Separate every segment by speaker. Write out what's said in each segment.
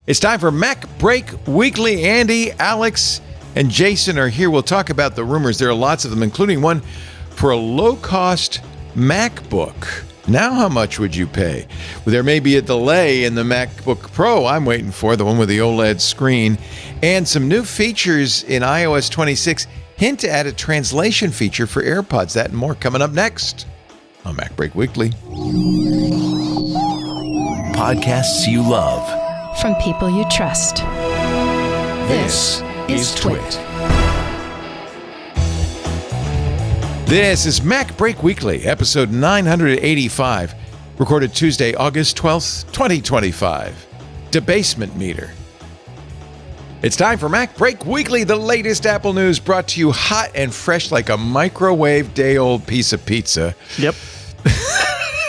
Speaker 1: It's time for MacBreak Weekly. Andy, Alex, and Jason are here. We'll talk about the rumors. There are lots of them, including one for a low-cost MacBook. Now, how much would you pay? Well, there may be a delay in the MacBook Pro I'm waiting for, the one with the OLED screen, and some new features in iOS 26. Hint at a translation feature for AirPods. That and more coming up next on MacBreak Weekly.
Speaker 2: Podcasts you love.
Speaker 3: From people you trust.
Speaker 2: This is Twit.
Speaker 1: This is MacBreak Weekly, episode 985, recorded Tuesday, August 12th, 2025. Debasement meter. It's time for MacBreak Weekly, the latest Apple news brought to you hot and fresh like a microwave day-old piece of pizza.
Speaker 4: Yep.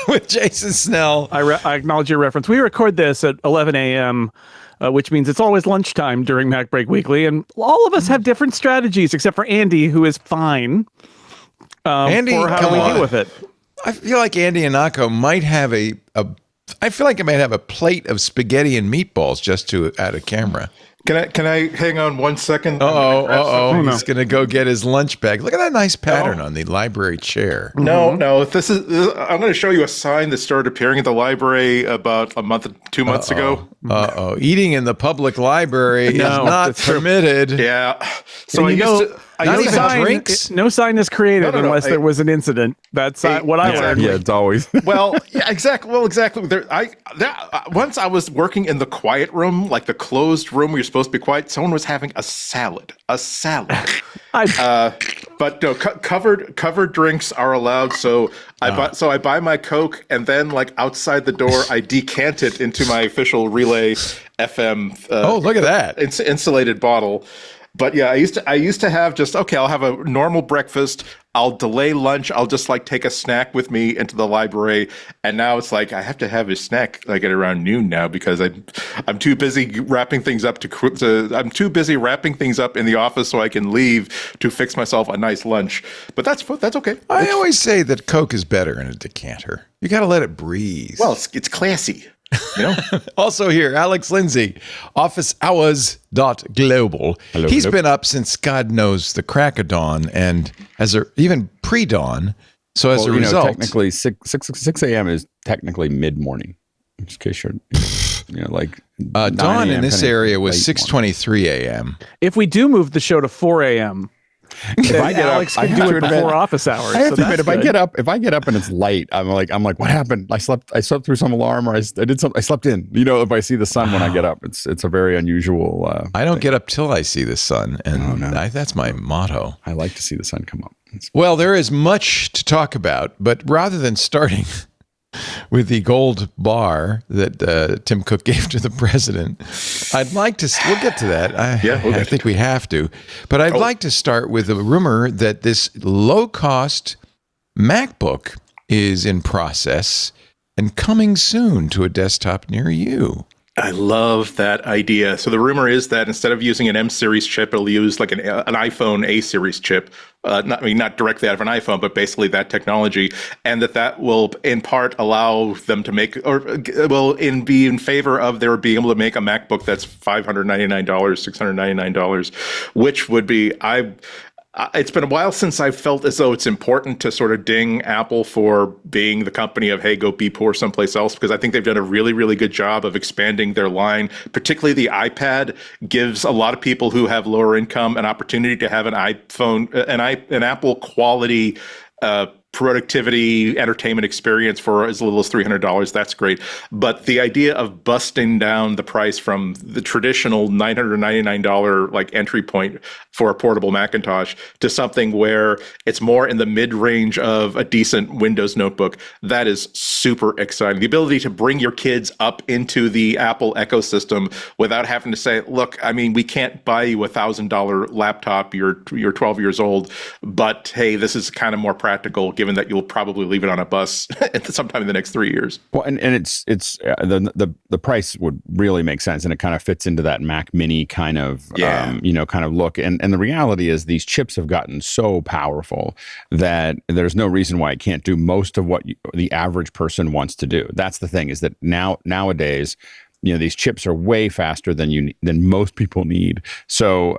Speaker 1: With Jason Snell.
Speaker 4: I acknowledge your reference. We record this at 11 a.m., which means it's always lunchtime during MacBreak Weekly, and all of us have different strategies, except for Andy, who is fine.
Speaker 1: Andy,
Speaker 4: for how do we deal with it?
Speaker 1: I feel like Andy Anako might have I feel like I might have a plate of spaghetti and meatballs just to add a camera.
Speaker 5: Can I hang on 1 second?
Speaker 1: He's going to go get his lunch bag. Look at that nice pattern on the library chair.
Speaker 5: No. This I'm going to show you a sign that started appearing at the library about a month, 2 months ago.
Speaker 1: Eating in the public library is not permitted.
Speaker 5: Yeah. So drinks.
Speaker 4: No sign is created unless there was an incident. That's what I learned.
Speaker 6: Yeah, it's always.
Speaker 5: Well, yeah, exactly. Well, exactly. Once I was working in the quiet room, like the closed room where you're supposed to be quiet. Someone was having a salad. But no, covered drinks are allowed. So I buy my Coke, and then like outside the door, I decant it into my official Relay FM.
Speaker 1: Look at that
Speaker 5: insulated bottle. But yeah, I used to have I'll have a normal breakfast. I'll delay lunch. I'll just like take a snack with me into the library. And now it's like I have to have a snack like at around noon now because I'm too busy wrapping things up I'm too busy wrapping things up in the office so I can leave to fix myself a nice lunch. But that's okay.
Speaker 1: I always say that Coke is better in a decanter. You got to let it breathe.
Speaker 5: Well, it's classy. You know?
Speaker 1: Also here, Alex Lindsay, officehours.global. He's been up since God knows the crack of dawn and even pre-dawn. So as a result,
Speaker 6: technically 6 a.m. is technically mid-morning. In case you're,
Speaker 1: dawn in this area was 6:23 a.m.
Speaker 4: If we do move the show to 4 a.m., if I get Alex can do it before office hours.
Speaker 6: If I get up and it's light, I'm like, what happened? I slept through some alarm, or I did something. I slept in. If I see the sun when I get up, it's a very unusual.
Speaker 1: I don't get up till I see the sun, and that's my motto.
Speaker 6: I like to see the sun come up.
Speaker 1: Well, there is much to talk about, but rather than starting with the gold bar that Tim Cook gave to the president, I'd like to. We'll get to that. I think we have to, but I'd like to start with a rumor that this low-cost MacBook is in process and coming soon to a desktop near you.
Speaker 5: I love that idea. So the rumor is that instead of using an M series chip, it'll use like an iPhone A series chip. Not directly out of an iPhone, but basically that technology, and that will in part allow them to make, or will be in favor of their being able to make a MacBook that's $599, $699, which would be it's been a while since I felt as though it's important to sort of ding Apple for being the company of, hey, go be poor someplace else, because I think they've done a really, really good job of expanding their line. Particularly the iPad gives a lot of people who have lower income an opportunity to have an iPhone, an Apple quality productivity entertainment experience for as little as $300. That's great. But the idea of busting down the price from the traditional $999 like entry point for a portable Macintosh to something where it's more in the mid-range of a decent Windows notebook, that is super exciting. The ability to bring your kids up into the Apple ecosystem without having to say, look, I mean, we can't buy you $1,000 laptop, you're 12 years old, but hey, this is kind of more practical given that you'll probably leave it on a bus sometime in the next 3 years.
Speaker 6: Well, and it's the price would really make sense, and it kind of fits into that Mac Mini kind of kind of look. And the reality is these chips have gotten so powerful that there's no reason why it can't do most of what the average person wants to do. That's the thing, is that nowadays these chips are way faster than most people need. So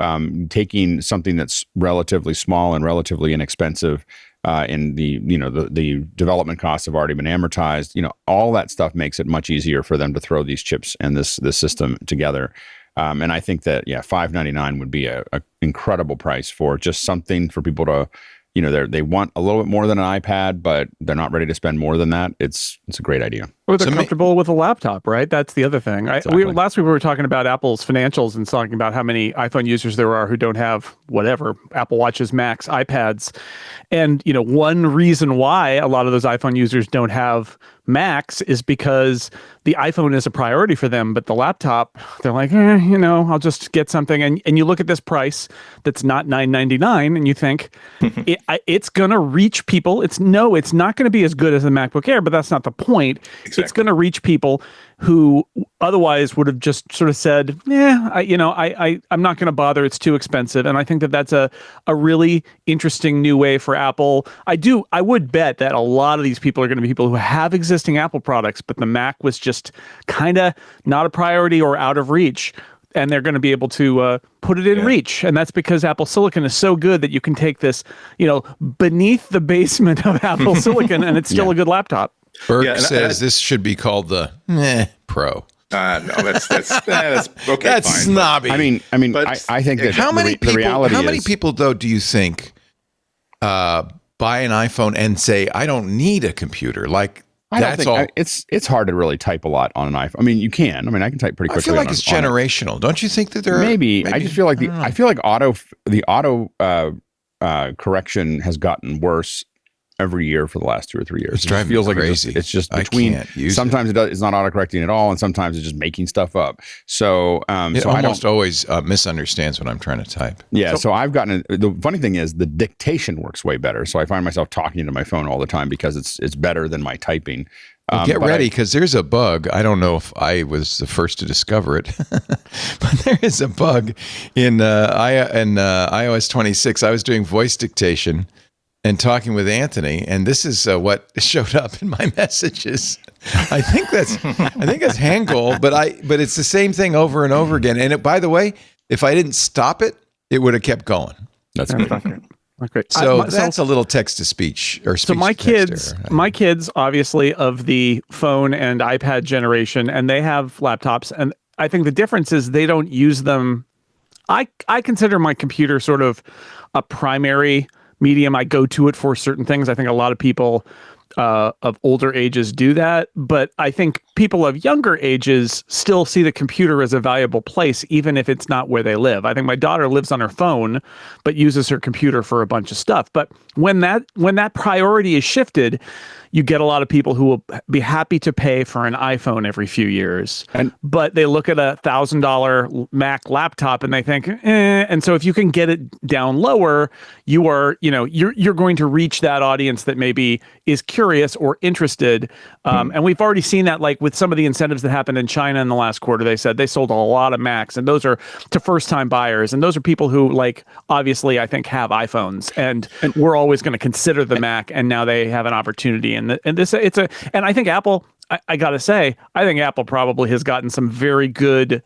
Speaker 6: taking something that's relatively small and relatively inexpensive, and the development costs have already been amortized, all that stuff makes it much easier for them to throw these chips and this system together. And I think that $599 would be a incredible price for just something for people to, they want a little bit more than an iPad, but they're not ready to spend more than that. It's a great idea.
Speaker 4: Or they're comfortable with a laptop, right? That's the other thing.
Speaker 6: Exactly.
Speaker 4: Last week we were talking about Apple's financials and talking about how many iPhone users there are who don't have whatever, Apple Watches, Macs, iPads. And, one reason why a lot of those iPhone users don't have Macs is because the iPhone is a priority for them, but the laptop, they're like, I'll just get something. And you look at this price that's not $999 and you think it's going to reach people. It's not going to be as good as the MacBook Air, but that's not the point. Exactly. It's going to reach people who otherwise would have just sort of said, I'm not going to bother. It's too expensive. And I think that that's a really interesting new way for Apple. I would bet that a lot of these people are going to be people who have existing Apple products, but the Mac was just kind of not a priority or out of reach. And they're going to be able to put it in reach. And that's because Apple Silicon is so good that you can take this, beneath the basement of Apple Silicon, and it's still a good laptop.
Speaker 1: Burke says this should be called the Pro.
Speaker 5: No, that's okay.
Speaker 1: That's
Speaker 5: fine,
Speaker 1: snobby.
Speaker 6: I think that
Speaker 1: how many
Speaker 6: the reality
Speaker 1: how many people though do you think buy an iPhone and say I don't need a computer? Like that's all.
Speaker 6: It's hard to really type a lot on an iPhone. I mean, you can. I can type pretty quickly.
Speaker 1: I feel like it's generational. Don't you think that there are
Speaker 6: maybe? I just feel like the auto correction has gotten worse every year for the last 2 or 3 years.
Speaker 1: It's driving
Speaker 6: feels
Speaker 1: me
Speaker 6: like
Speaker 1: crazy.
Speaker 6: It's just between. Sometimes it's not autocorrecting at all, and sometimes it's just making stuff up. So
Speaker 1: it almost always misunderstands what I'm trying to type.
Speaker 6: Yeah. So I've gotten. The funny thing is the dictation works way better. So I find myself talking into my phone all the time because it's better than my typing.
Speaker 1: Well, get ready because there's a bug. I don't know if I was the first to discover it, but there is a bug in iOS 26. I was doing voice dictation and talking with Anthony, and this is what showed up in my messages. I think that's Hangul, but it's the same thing over and over again. And by the way, if I didn't stop it, it would have kept going.
Speaker 6: That's good.
Speaker 4: Okay.
Speaker 1: So that's a little text to speech or speech. So
Speaker 4: my kids, obviously of the phone and iPad generation, and they have laptops, and I think the difference is they don't use them. I consider my computer sort of a primary medium. I go to it for certain things. I think a lot of people of older ages do that, but I think people of younger ages still see the computer as a valuable place, even if it's not where they live. I think my daughter lives on her phone, but uses her computer for a bunch of stuff. But when that priority is shifted, you get a lot of people who will be happy to pay for an iPhone every few years, but they look at a $1,000 Mac laptop and they think, And so if you can get it down lower, you're going to reach that audience that maybe is curious or interested. And we've already seen that, like with some of the incentives that happened in China in the last quarter. They said they sold a lot of Macs, and those are to first-time buyers, and those are people who, like, obviously, I think have iPhones, and we're always going to consider the Mac, and now they have an opportunity. And I think Apple, I got to say, I think Apple probably has gotten some very good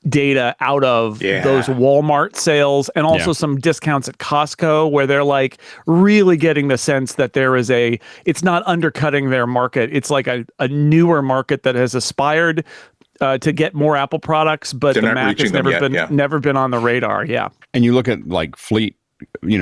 Speaker 4: data out of those Walmart sales, and also some discounts at Costco, where they're like really getting the sense that it's not undercutting their market. It's like a newer market that has aspired to get more Apple products, but the Mac has never been on the radar. Yeah.
Speaker 6: And you look at like fleet,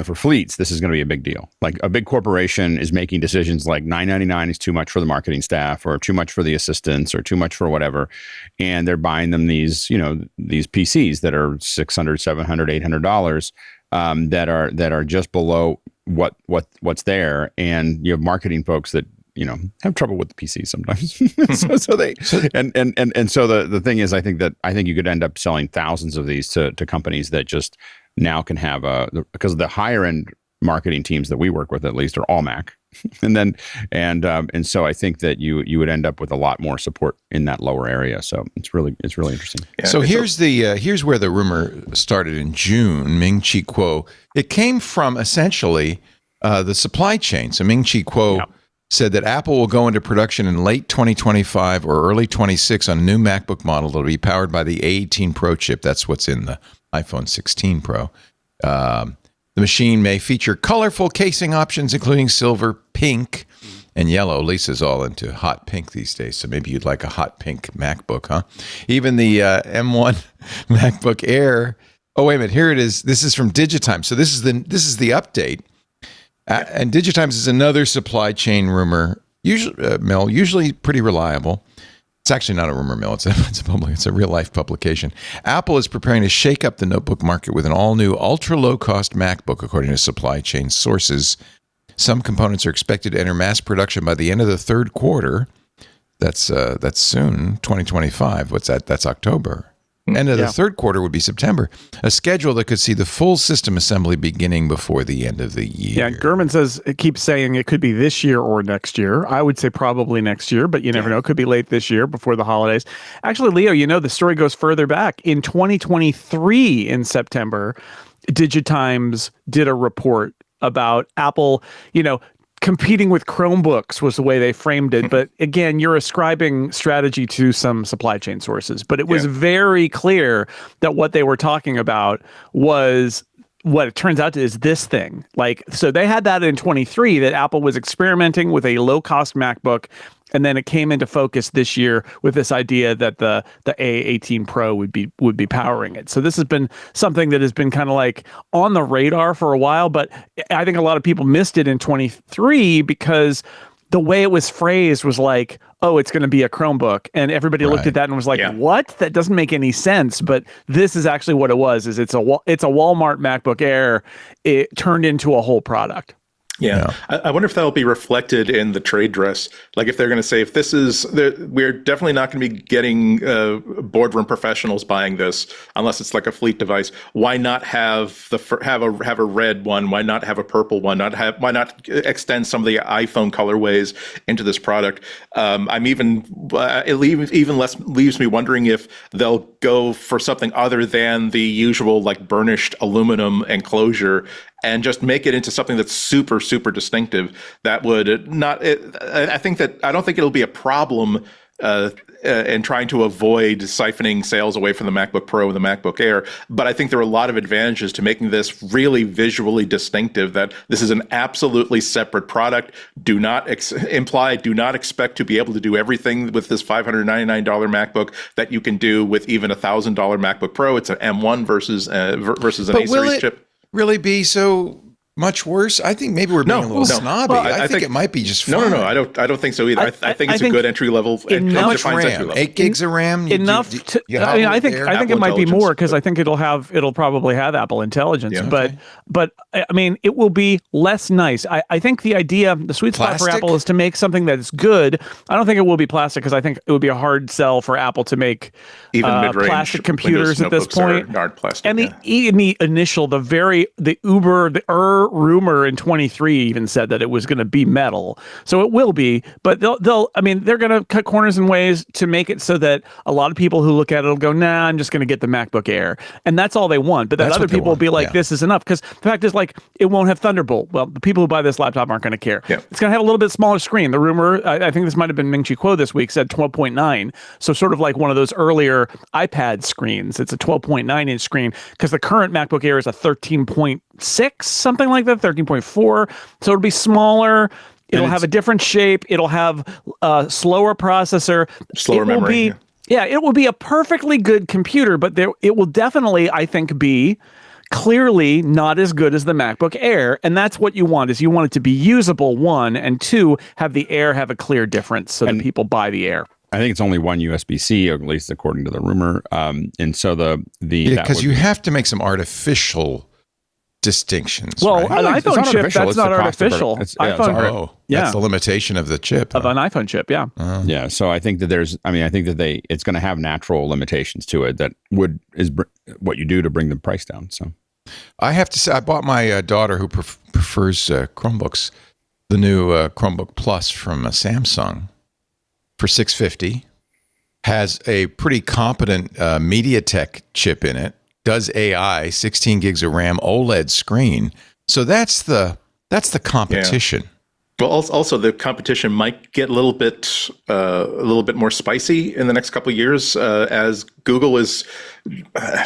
Speaker 6: for fleets, this is going to be a big deal. Like a big corporation is making decisions like $9.99 is too much for the marketing staff, or too much for the assistants, or too much for whatever. And they're buying them these PCs that are $600, $700, $800 that are just below what's there. And you have marketing folks that have trouble with the PC sometimes. So the thing is, I think you could end up selling thousands of these to companies that just now can have because the higher end marketing teams that we work with, at least, are all Mac. and so I think that you would end up with a lot more support in that lower area. So it's really interesting.
Speaker 1: Yeah, so here's where the rumor started in June. Ming-Chi Kuo. It came from essentially the supply chain. So Ming-Chi Kuo said that Apple will go into production in late 2025 or early 26 on a new MacBook model that will be powered by the A18 Pro chip. That's what's in the iPhone 16 Pro. The machine may feature colorful casing options, including silver, pink, and yellow. Lisa's all into hot pink these days, so maybe you'd like a hot pink MacBook, huh? Even the M1 MacBook Air. Oh, wait a minute. Here it is. This is from Digitimes. So this is the update. And Digitimes is another supply chain rumor mill, usually pretty reliable. It's actually not a rumor mill. It's a real life publication. Apple is preparing to shake up the notebook market with an all new ultra low cost MacBook, according to supply chain sources. Some components are expected to enter mass production by the end of the third quarter. That's soon, 2025. What's that? That's October. End of the third quarter would be September. A schedule that could see the full system assembly beginning before the end of the year.
Speaker 4: Yeah, Gurman keeps saying it could be this year or next year. I would say probably next year, but you never know. It could be late this year before the holidays. Actually, Leo, the story goes further back. In 2023, in September, Digitimes did a report about Apple, competing with Chromebooks was the way they framed it. But again, you're ascribing strategy to some supply chain sources. But it was very clear that what they were talking about was what it turns out to is this thing. So they had that in 23, that Apple was experimenting with a low-cost MacBook. And then it came into focus this year with this idea that the A18 Pro would be powering it. So this has been something that has been kind of on the radar for a while, but I think a lot of people missed it in 23 because the way it was phrased was it's going to be a Chromebook, and everybody looked at that and was like, "What? That doesn't make any sense." But this is actually what it was: it's a Walmart MacBook Air. It turned into a whole product.
Speaker 5: Yeah. I wonder if that'll be reflected in the trade dress. If they're going to say, we're definitely not going to be getting boardroom professionals buying this unless it's like a fleet device. Why not have a red one? Why not have a purple one? Why not extend some of the iPhone colorways into this product? It even less leaves me wondering if they'll go for something other than the usual burnished aluminum enclosure and just make it into something that's super, super distinctive. That would not. I don't think it'll be a problem in trying to avoid siphoning sales away from the MacBook Pro and the MacBook Air. But I think there are a lot of advantages to making this really visually distinctive. That this is an absolutely separate product. Do not expect to be able to do everything with this $599 MacBook that you can do with even a $1,000 MacBook Pro. It's an M1 versus an A series chip.
Speaker 1: Really be so much worse? I think maybe we're being a little snobby. Well, I think it might be just fine.
Speaker 5: No. I don't think so either. I think it's a good entry level.
Speaker 1: How much RAM? 8 gigs of RAM?
Speaker 4: Enough to. I think it might be more because I think it'll probably have Apple Intelligence.
Speaker 1: Yeah.
Speaker 4: But it will be less nice. I think the sweet spot for Apple is to make something that is good. I don't think it will be plastic because I think it would be a hard sell for Apple to make
Speaker 5: even mid-range
Speaker 4: plastic computers at this point.
Speaker 5: Plastic,
Speaker 4: and the initial, the rumor in 23 even said that it was going to be metal. So it will be, but they're going to cut corners in ways to make it so that a lot of people who look at it will go, nah, I'm just going to get the MacBook Air. And that's all they want. But then other people will be like, this is enough. Because the fact is, it won't have Thunderbolt. Well, the people who buy this laptop aren't going to care. Yeah. It's going to have a little bit smaller screen. The rumor, I think this might have been Ming-Chi Kuo this week, said 12.9. So sort of like one of those earlier iPad screens. It's a 12.9 inch screen because the current MacBook Air is a 13.6, something like that, 13.4. So it'll be smaller. It'll have a different shape. It'll have a slower processor.
Speaker 5: Slower memory.
Speaker 4: It will be a perfectly good computer, but it will definitely, I think, be clearly not as good as the MacBook Air. And that's what you want, is you want it to be usable, one, and two, have the Air have a clear difference so that people buy the Air.
Speaker 6: I think it's only one USB-C, or at least according to the rumor. And so
Speaker 1: because you have to make some artificial distinctions.
Speaker 4: Well,
Speaker 1: right?
Speaker 4: an iPhone chip, that's not artificial.
Speaker 1: That's the limitation of the chip.
Speaker 4: Of an iPhone chip, yeah.
Speaker 6: Yeah, so I think that it's going to have natural limitations to it that is what you do to bring the price down. So
Speaker 1: I have to say, I bought my daughter, who prefers Chromebooks, the new Chromebook Plus from Samsung for $650. Has a pretty competent MediaTek chip in it. Does AI, 16 gigs of RAM, OLED screen. So that's the competition.
Speaker 5: Well, also the competition might get a little bit more spicy in the next couple of years as Google is.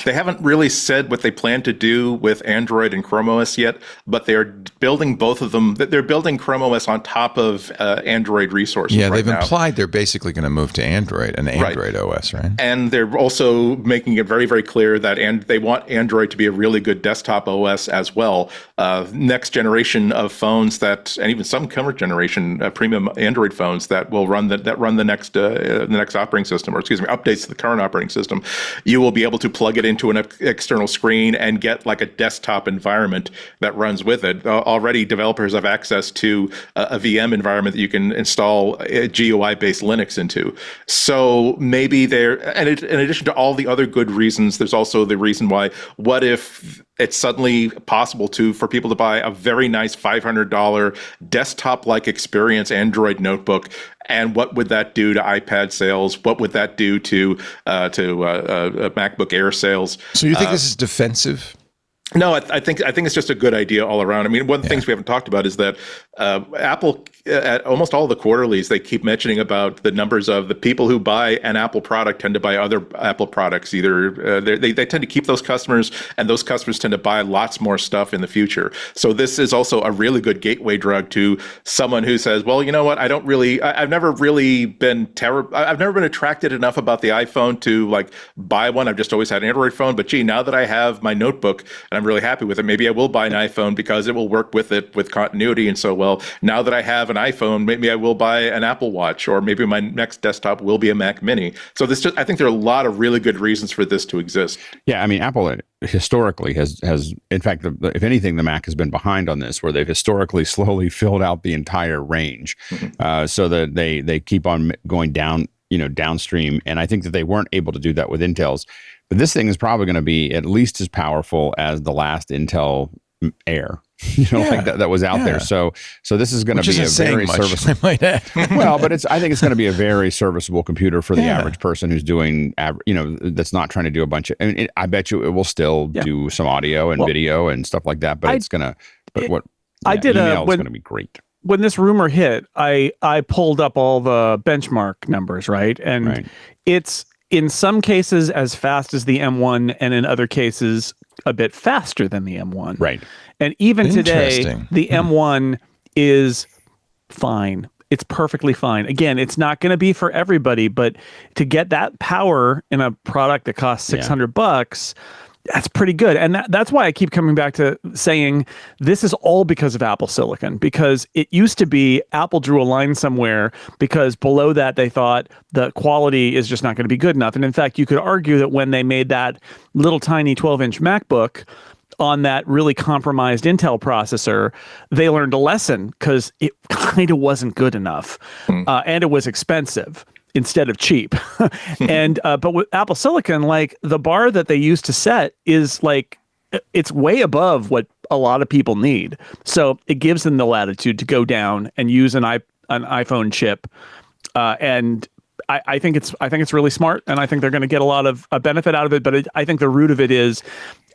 Speaker 5: They haven't really said what they plan to do with Android and Chrome OS yet, but they are building both of them. They're building Chrome OS on top of Android resources.
Speaker 1: Yeah,
Speaker 5: right
Speaker 1: they've
Speaker 5: now.
Speaker 1: implied they're basically going to move to Android and Android OS, right?
Speaker 5: And they're also making it very, very clear that they want Android to be a really good desktop OS as well. Next generation of phones and even some current generation premium Android phones that will run the next operating system, or updates to the current operating system. You will be able to plug it into an external screen and get like a desktop environment that runs with it. Already, developers have access to a VM environment that you can install a GUI-based Linux into. So maybe and in addition to all the other good reasons, there's also the reason why, what if it's suddenly possible for people to buy a very nice $500 desktop-like experience Android notebook, and what would that do to iPad sales? What would that do to MacBook Air sales?
Speaker 1: So you think this is defensive?
Speaker 5: No, I think it's just a good idea all around. I mean, one of the things we haven't talked about is that Apple, at almost all the quarterlies, they keep mentioning about the numbers of the people who buy an Apple product tend to buy other Apple products. Either they tend to keep those customers, and those customers tend to buy lots more stuff in the future. So this is also a really good gateway drug to someone who says, well, you know what, I've never been attracted enough about the iPhone to like buy one. I've just always had an Android phone, but gee, now that I have my notebook and I'm really happy with it, maybe I will buy an iPhone because it will work with it with continuity and so well. Now that I have an iPhone, maybe I will buy an Apple Watch, or maybe my next desktop will be a Mac Mini. So I think there are a lot of really good reasons for this to exist.
Speaker 6: Yeah, I mean, Apple historically has in fact, if anything, the Mac has been behind on this, where they've historically slowly filled out the entire range, so that they keep on going down, downstream. And I think that they weren't able to do that with Intel's. But this thing is probably going to be at least as powerful as the last Intel Air, like that was out there. So this is going to be a very serviceable.
Speaker 1: I might add.
Speaker 6: Well, but I think it's going to be a very serviceable computer for the average person who's doing, that's not trying to do a bunch of. I mean, I bet you it will still do some audio and video and stuff like that. But it's going to. But email is going to be great.
Speaker 4: When this rumor hit, I pulled up all the benchmark numbers, right? And it's in some cases as fast as the M1, and in other cases a bit faster than the M1.
Speaker 6: Right.
Speaker 4: And even today, the M1 is fine. It's perfectly fine. Again, it's not going to be for everybody, but to get that power in a product that costs $600, that's pretty good. And that's why I keep coming back to saying this is all because of Apple Silicon, because it used to be Apple drew a line somewhere because below that they thought the quality is just not going to be good enough. And in fact, you could argue that when they made that little tiny 12-inch MacBook on that really compromised Intel processor, they learned a lesson because it kind of wasn't good enough, and it was expensive instead of cheap. And but with Apple Silicon, like the bar that they used to set is like, it's way above what a lot of people need. So it gives them the latitude to go down and use an iPhone chip. And I think it's really smart, and I think they're going to get a lot of benefit out of it. But I think the root of it is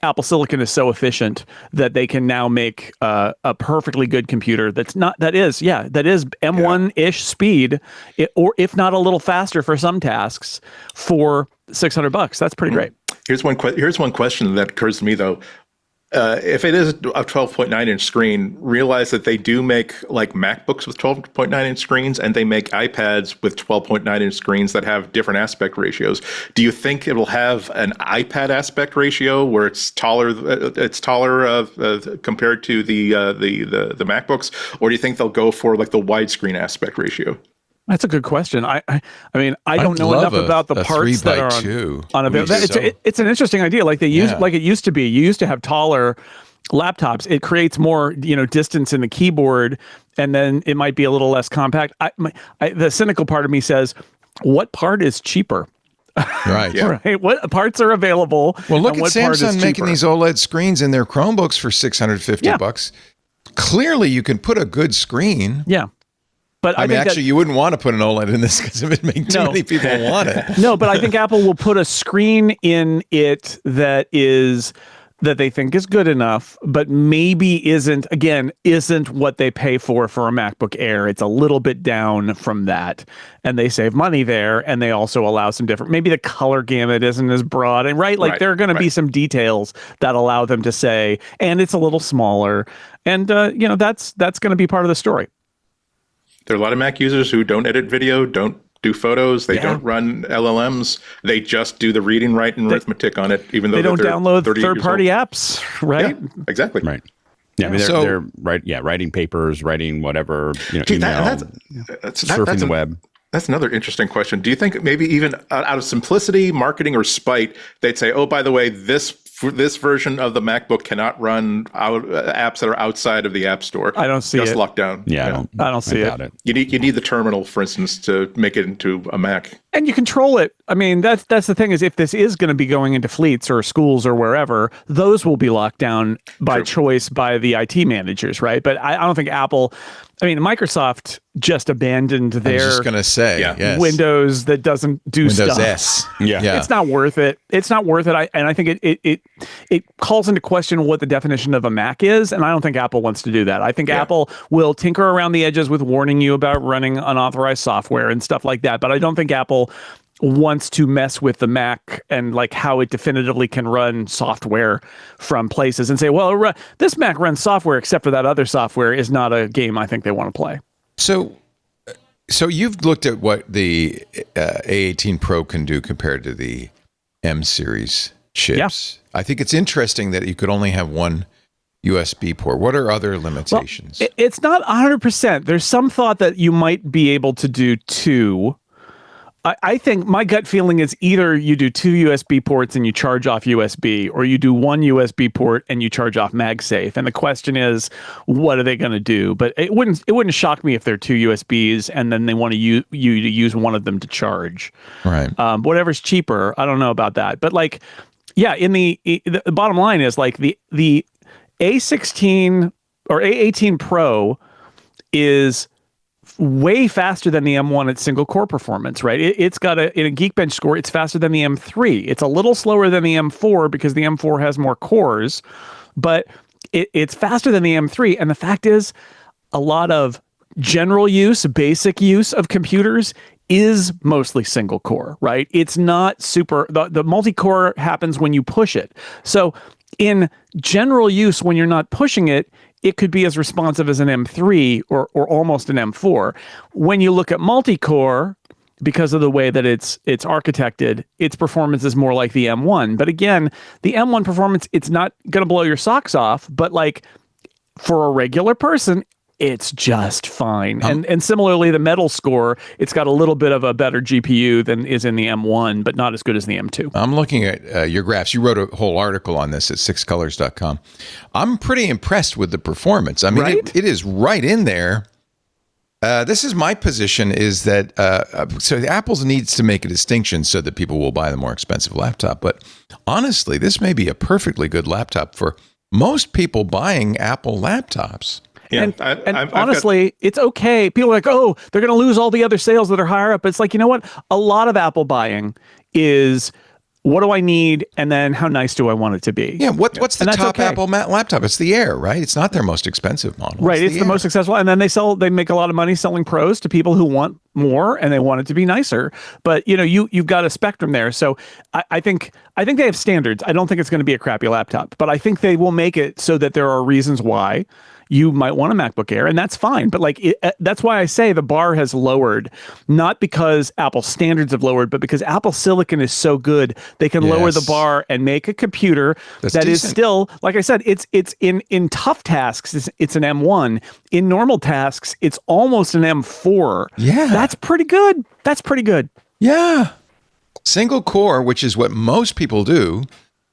Speaker 4: Apple Silicon is so efficient that they can now make a perfectly good computer that is M1-ish speed, or if not a little faster for some tasks, for $600. That's pretty great.
Speaker 5: Here's one question that occurs to me though. If it is a 12.9-inch screen, realize that they do make like MacBooks with 12.9-inch screens, and they make iPads with 12.9-inch screens that have different aspect ratios. Do you think it will have an iPad aspect ratio where it's taller compared to the MacBooks, or do you think they'll go for like the widescreen aspect ratio?
Speaker 4: That's a good question. I mean, I don't know enough about the parts that are on available. It's an interesting idea. Like like it used to be. You used to have taller laptops. It creates more, distance in the keyboard, and then it might be a little less compact. The cynical part of me says, what part is cheaper?
Speaker 1: Right.
Speaker 4: Right. What parts are available?
Speaker 1: Well, look at Samsung making these OLED screens in their Chromebooks for $650. Clearly, you can put a good screen.
Speaker 4: Yeah. But
Speaker 1: I mean, actually, you wouldn't want to put an OLED in this because it would make too many people want it.
Speaker 4: No, but I think Apple will put a screen in it that is that they think is good enough, but maybe isn't what they pay for a MacBook Air. It's a little bit down from that, and they save money there, and they also allow some different, maybe the color gamut isn't as broad, and there are going to be some details that allow them to say, and it's a little smaller, and that's going to be part of the story.
Speaker 5: There are a lot of Mac users who don't edit video, don't do photos, they don't run LLMs, they just do the reading, write, and arithmetic on it, even though
Speaker 4: they don't download third-party apps, right?
Speaker 5: Yeah, exactly.
Speaker 6: Right. Yeah, I mean, they're writing papers, writing whatever, email, surfing the web.
Speaker 5: That's another interesting question. Do you think maybe even out of simplicity, marketing, or spite, they'd say, oh, by the way, this version of the MacBook cannot run apps that are outside of the App Store.
Speaker 4: I don't see it.
Speaker 5: Just locked down.
Speaker 6: Yeah,
Speaker 4: I don't see it.
Speaker 5: You need the terminal, for instance, to make it into a Mac.
Speaker 4: And you control it. I mean, that's the thing is, if this is going to be going into fleets or schools or wherever, those will be locked down by choice by the IT managers, right? But I don't think Apple. I mean, Microsoft just abandoned their Windows that doesn't do
Speaker 1: Windows
Speaker 4: stuff.
Speaker 1: S.
Speaker 4: Yeah. It's not worth it. It's not worth it. I think it calls into question what the definition of a Mac is, and I don't think Apple wants to do that. I think Apple will tinker around the edges with warning you about running unauthorized software and stuff like that, but I don't think Apple wants to mess with the Mac and how it definitively can run software from places and say, well, this Mac runs software except for that other software is not a game I think they want to play.
Speaker 1: So you've looked at what the A18 Pro can do compared to the M series chips. Yeah. I think it's interesting that you could only have one USB port. What are other limitations?
Speaker 4: Well, it's not 100%. There's some thought that you might be able to do two. I think my gut feeling is either you do two USB ports and you charge off USB, or you do one USB port and you charge off MagSafe. And the question is, what are they going to do? But it wouldn't shock me if they're two USBs and then they want you to use one of them to charge.
Speaker 1: Right.
Speaker 4: Whatever's cheaper. I don't know about that. But in the bottom line is the A16 or A18 Pro is way faster than the M1 at single core performance, right? It's got in a Geekbench score, it's faster than the M3. It's a little slower than the M4 because the M4 has more cores, but it's faster than the M3. And the fact is, a lot of general use, basic use of computers is mostly single core, right? It's not super, the multi-core happens when you push it. So in general use, when you're not pushing it, it could be as responsive as an M3 or almost an M4. When you look at multi-core, because of the way that it's architected, its performance is more like the M1. But again, the M1 performance, it's not going to blow your socks off, but for a regular person, it's just fine. And similarly, the Metal score, it's got a little bit of a better GPU than is in the M1, but not as good as the M2.
Speaker 1: I'm looking at your graphs. You wrote a whole article on this at sixcolors.com. I'm pretty impressed with the performance. I mean,
Speaker 4: right?
Speaker 1: It is right in there. This is my position, is that so Apple needs to make a distinction so that people will buy the more expensive laptop. But honestly, this may be a perfectly good laptop for most people buying Apple laptops.
Speaker 5: Yeah,
Speaker 4: and honestly, it's okay. People are like, oh, they're going to lose all the other sales that are higher up. It's like, you know what? A lot of Apple buying is, what do I need? And then how nice do I want it to be?
Speaker 1: Yeah, what's the top Apple laptop? It's the Air, right? It's not their most expensive model.
Speaker 4: Right, it's the most successful. And then they make a lot of money selling Pros to people who want more and they want it to be nicer. But you've got a spectrum there. So I think they have standards. I don't think it's going to be a crappy laptop, but I think they will make it so that there are reasons why you might want a MacBook Air, and that's fine. But that's why I say the bar has lowered, not because Apple standards have lowered, but because Apple Silicon is so good, they can lower the bar and make a computer that is still, like I said, it's in tough tasks, it's an M1. In normal tasks, it's almost an M4.
Speaker 1: Yeah.
Speaker 4: That's pretty good.
Speaker 1: Yeah. Single core, which is what most people do,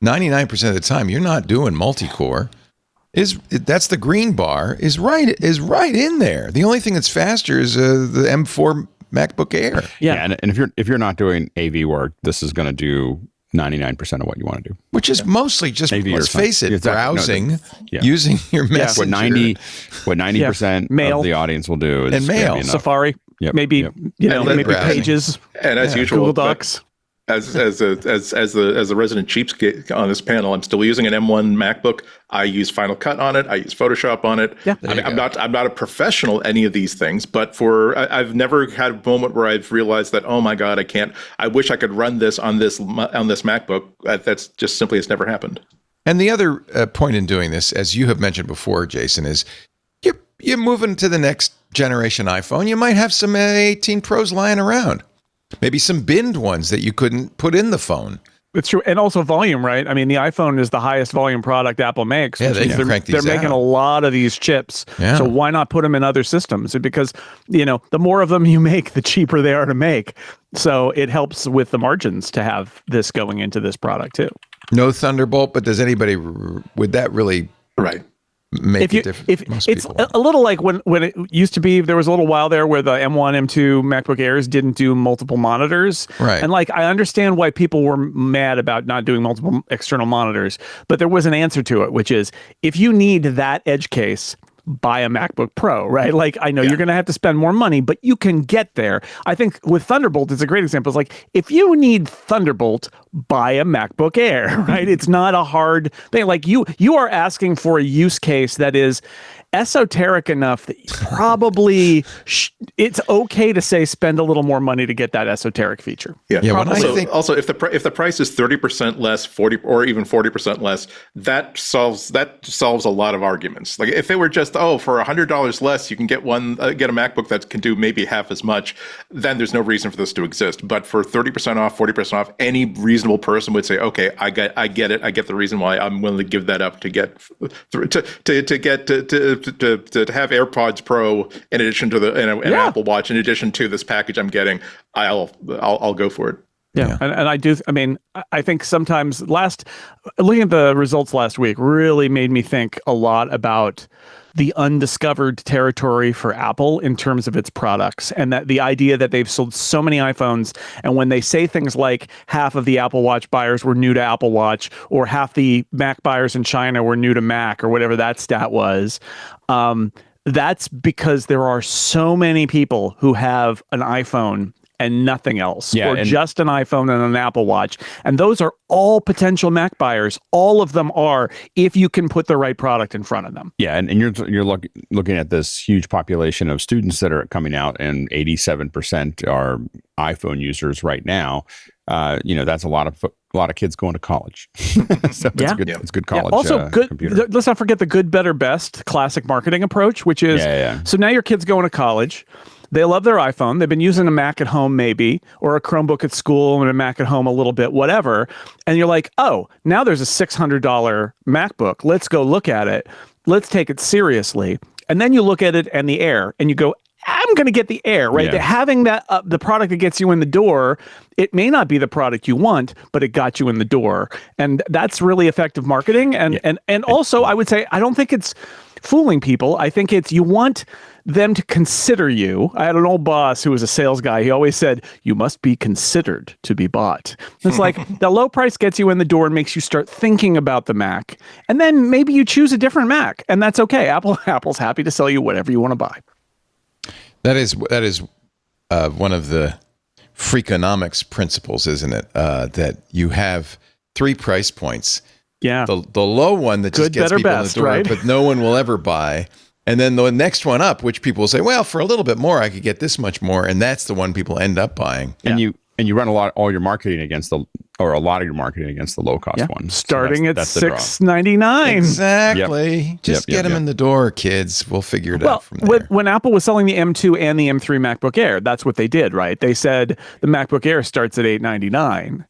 Speaker 1: 99% of the time, you're not doing multi-core. That's the green bar is right in there. The only thing that's faster is the M4 MacBook Air.
Speaker 6: Yeah, and if you're not doing AV work, this is going to do 99% of what you want to do,
Speaker 1: which is mostly just, let's face it, browsing,
Speaker 6: Yeah.
Speaker 1: using your messenger.
Speaker 6: What 90% of the audience will do is
Speaker 1: and mail,
Speaker 6: enough.
Speaker 4: Safari, maybe maybe
Speaker 1: browsing.
Speaker 4: Pages,
Speaker 5: and as usual,
Speaker 4: Google Docs.
Speaker 5: as a resident cheapskate on this panel, I'm still using an M1 MacBook. I use Final Cut on it. I use Photoshop on it.
Speaker 4: Yeah.
Speaker 5: I'm not a professional at any of these things, but I've never had a moment where I've realized that, oh my God, I wish I could run this on this MacBook. That's just simply has never happened.
Speaker 1: And the other point in doing this, as you have mentioned before, Jason, is you're moving to the next generation iPhone. You might have some 18 Pros lying around. Maybe some binned ones that you couldn't put in the phone.
Speaker 4: It's true. And also volume, right? I mean, the iPhone is the highest volume product Apple makes.
Speaker 1: Yeah, they can crank these
Speaker 4: They're making
Speaker 1: out.
Speaker 4: a lot of these chips.
Speaker 1: Yeah.
Speaker 4: So why not put them in other systems? Because, the more of them you make, the cheaper they are to make. So it helps with the margins to have this going into this product too.
Speaker 1: No Thunderbolt, but would that really make a difference?
Speaker 4: It's a little like when it used to be, there was a little while there where the M1, M2 MacBook Airs didn't do multiple monitors.
Speaker 1: Right.
Speaker 4: And I understand why people were mad about not doing multiple external monitors, but there was an answer to it, which is if you need that edge case, buy a MacBook Pro, right? I know you're going to have to spend more money, but you can get there. I think with Thunderbolt, it's a great example. It's if you need Thunderbolt, buy a MacBook Air, right? It's not a hard thing. You are asking for a use case that is esoteric enough that probably it's okay to say spend a little more money to get that esoteric feature.
Speaker 5: Yeah.
Speaker 1: When I think
Speaker 5: Also, if the price is 30% less, 40 or even 40% less, that solves a lot of arguments. If it were just for $100 less, you can get a MacBook that can do maybe half as much, then there's no reason for this to exist. But for 30% off, 40% off, any reasonable person would say, okay, I get it. I get the reason why I'm willing to give that up to get to have AirPods Pro in addition to an Apple Watch in addition to this package I'm getting. I'll go for it.
Speaker 4: Yeah. And I do. I mean, I think sometimes looking at the results last week really made me think a lot about the undiscovered territory for Apple in terms of its products, and that the idea that they've sold so many iPhones, and when they say things like half of the Apple Watch buyers were new to Apple Watch, or half the Mac buyers in China were new to Mac, or whatever that stat was, that's because there are so many people who have an iPhone and nothing else, or just an iPhone and an Apple Watch. And those are all potential Mac buyers. All of them are, if you can put the right product in front of them.
Speaker 6: Yeah, and you're looking at this huge population of students that are coming out, and 87% are iPhone users right now. That's a lot of kids going to college. So it's good college.
Speaker 4: Also, good.
Speaker 6: Computer.
Speaker 4: Let's not forget the good, better, best classic marketing approach, which is so now your kid's going to college. They love their iPhone. They've been using a Mac at home maybe, or a Chromebook at school and a Mac at home a little bit, whatever. And you're like, oh, now there's a $600 MacBook. Let's go look at it. Let's take it seriously. And then you look at it and the Air, and you go, I'm going to get the Air, right?
Speaker 6: Yeah.
Speaker 4: Having that the product that gets you in the door, it may not be the product you want, but it got you in the door. And that's really effective marketing. And also, I would say, I don't think it's fooling people. I think it's, you want them to consider you. I had an old boss who was a sales guy. He always said, you must be considered to be bought. It's the low price gets you in the door and makes you start thinking about the Mac. And then maybe you choose a different Mac, and that's okay. Apple's happy to sell you whatever you want to buy.
Speaker 1: That is one of the Freakonomics principles, isn't it? That you have 3 price points.
Speaker 4: Yeah.
Speaker 1: The low one that just
Speaker 4: Good,
Speaker 1: gets
Speaker 4: better,
Speaker 1: people
Speaker 4: best,
Speaker 1: in the door,
Speaker 4: right?
Speaker 1: but no one will ever buy. And then the next one up, which people will say, well, for a little bit more, I could get this much more. And that's the one people end up buying.
Speaker 6: And you run all your marketing against a lot of your marketing against the low cost one.
Speaker 4: Starting at
Speaker 6: that's the draw.
Speaker 1: Exactly.
Speaker 4: $699.
Speaker 1: Just get them in the door, kids. We'll figure it out from there.
Speaker 4: When Apple was selling the M2 and the M3 MacBook Air, that's what they did, right? They said the MacBook Air starts at $899.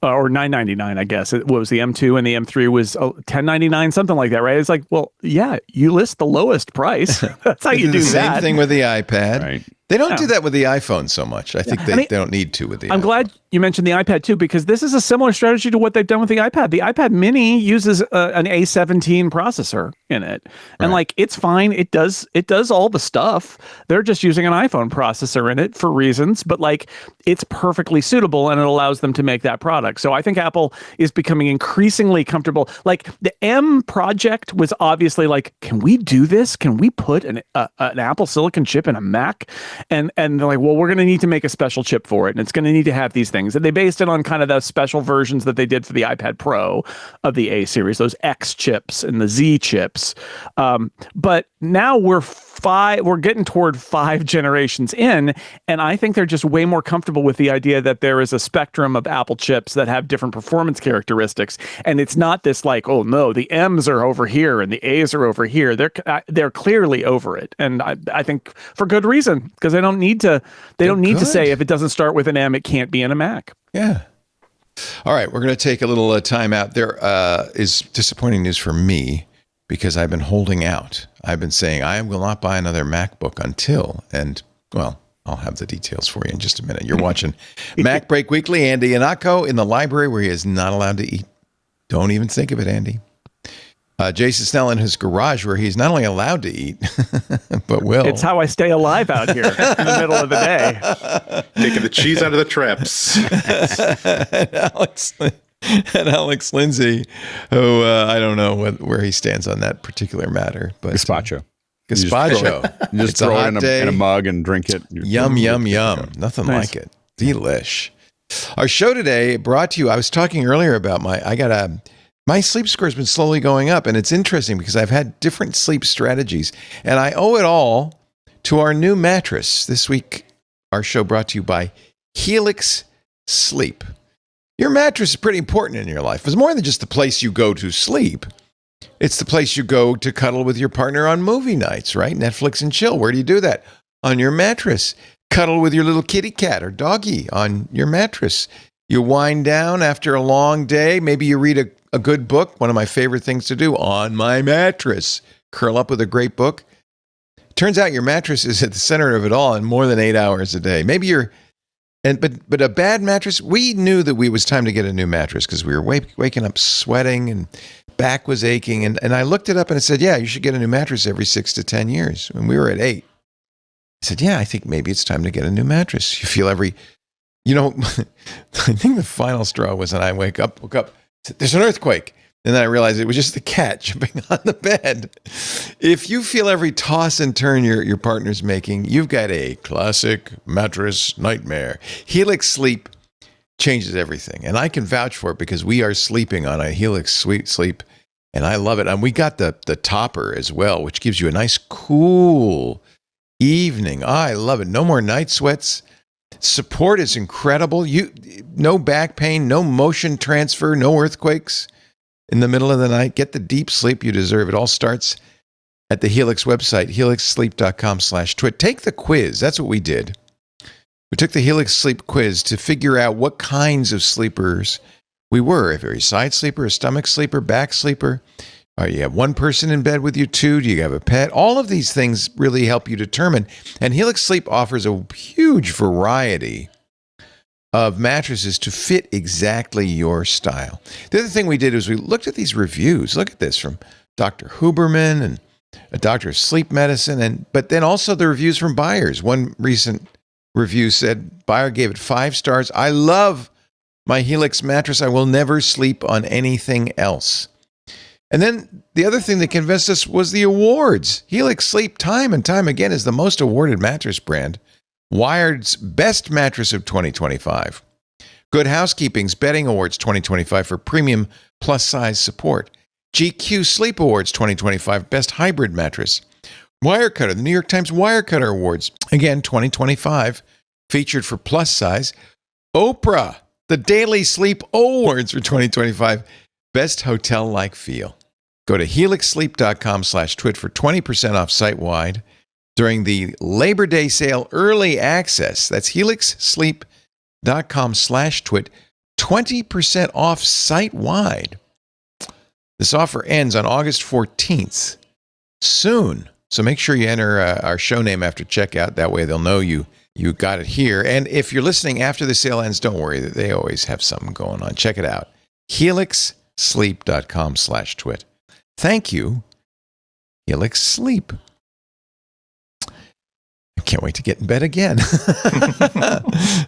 Speaker 4: Or $999, I guess. What was the M2 and the M3 was $1099, something like that, right? It's like, well, yeah, you list the lowest price. That's how you do that.
Speaker 1: Same thing with the iPad.
Speaker 6: Right.
Speaker 1: They don't do that with the iPhone so much. I think they don't need to with the iPad.
Speaker 4: I'm glad you mentioned the iPad too, because this is a similar strategy to what they've done with the iPad. The iPad mini uses an A17 processor in it. And it's fine. It does all the stuff. They're just using an iPhone processor in it for reasons, but it's perfectly suitable, and it allows them to make that product. So I think Apple is becoming increasingly comfortable. The M project was obviously can we do this? Can we put an Apple Silicon chip in a Mac? And they're like, well, we're going to need to make a special chip for it, and it's going to need to have these things. things. And they based it on kind of the special versions that they did for the iPad Pro of the A series, those X chips and the Z chips. But now we're getting toward 5 generations in, and I think they're just way more comfortable with the idea that there is a spectrum of Apple chips that have different performance characteristics, and it's not this like, oh no, the M's are over here and the A's are over here. They're clearly over it, and I think for good reason, because they don't need to say if it doesn't start with an M, it can't be in a Mac.
Speaker 1: Yeah. All right, we're going to take a little time out. There is disappointing news for me, because I've been holding out. I've been saying I will not buy another MacBook until, and well, I'll have the details for you in just a minute. You're watching MacBreak Weekly. Andy Iannacco in the library where he is not allowed to eat. Don't even think of it, Andy. Jason Snell in his garage where he's not only allowed to eat, but will.
Speaker 4: It's how I stay alive out here in the middle of the day.
Speaker 5: Taking the cheese out of the traps.
Speaker 1: And Alex Lindsay, who I don't know where he stands on that particular matter. But
Speaker 6: Gazpacho.
Speaker 1: You
Speaker 6: just throw it in a mug and drink it.
Speaker 1: Yum, yum, yum. Nothing like it. Delish. Our show today brought to you, I was talking earlier about my sleep score has been slowly going up, and it's interesting because I've had different sleep strategies, and I owe it all to our new mattress. This week, our show brought to you by Helix Sleep. Your mattress is pretty important in your life. It's more than just the place you go to sleep. It's the place you go to cuddle with your partner on movie nights, right? Netflix and chill. Where do you do that? On your mattress. Cuddle with your little kitty cat or doggy on your mattress. You wind down after a long day. Maybe you read a good book. One of my favorite things to do, on my mattress. Curl up with a great book. Turns out your mattress is at the center of it all and more than 8 hours a day. Maybe but a bad mattress, we knew that it was time to get a new mattress because we were waking up sweating and back was aching. And I looked it up and it said, yeah, you should get a new mattress every 6 to 10 years. And we were at 8. I said, yeah, I think maybe it's time to get a new mattress. You feel I think the final straw was when I woke up, there's an earthquake. And then I realized it was just the cat jumping on the bed. If you feel every toss and turn your partner's making, you've got a classic mattress nightmare. Helix Sleep changes everything. And I can vouch for it because we are sleeping on a Helix Sleep, and I love it. And we got the topper as well, which gives you a nice cool evening. I love it. No more night sweats. Support is incredible. No back pain, no motion transfer, no earthquakes in the middle of the night. Get the deep sleep you deserve. It all starts at the Helix website, helixsleep.com/twit. Take the quiz. That's what we did. We took the Helix Sleep quiz to figure out what kinds of sleepers we were. If you're a side sleeper, a stomach sleeper, back sleeper. You have one person in bed with you, 2. Do you have a pet? All of these things really help you determine. And Helix Sleep offers a huge variety of mattresses to fit exactly your style. The other thing we did is we looked at these reviews. Look at this from Dr. Huberman and a doctor of sleep medicine, but then also the reviews from buyers. One recent review said, buyer gave it 5 stars. I love my Helix mattress. I will never sleep on anything else. And then the other thing that convinced us was the awards. Helix Sleep, time and time again, is the most awarded mattress brand. Wired's Best Mattress of 2025. Good Housekeeping's Bedding Awards 2025 for premium plus-size support. GQ Sleep Awards 2025 Best Hybrid Mattress. Wirecutter, the New York Times Wirecutter Awards, again, 2025, featured for plus size. Oprah, the Daily Sleep Awards for 2025, Best Hotel-like Feel. Go to helixsleep.com/twit for 20% off site-wide during the Labor Day sale early access. That's helixsleep.com/twit, 20% off site-wide. This offer ends on August 14th, soon. So make sure you enter our show name after checkout. That way they'll know you got it here. And if you're listening after the sale ends, don't worry. They always have something going on. Check it out. helixsleep.com/twit. Thank you, Helix Sleep. I can't wait to get in bed again.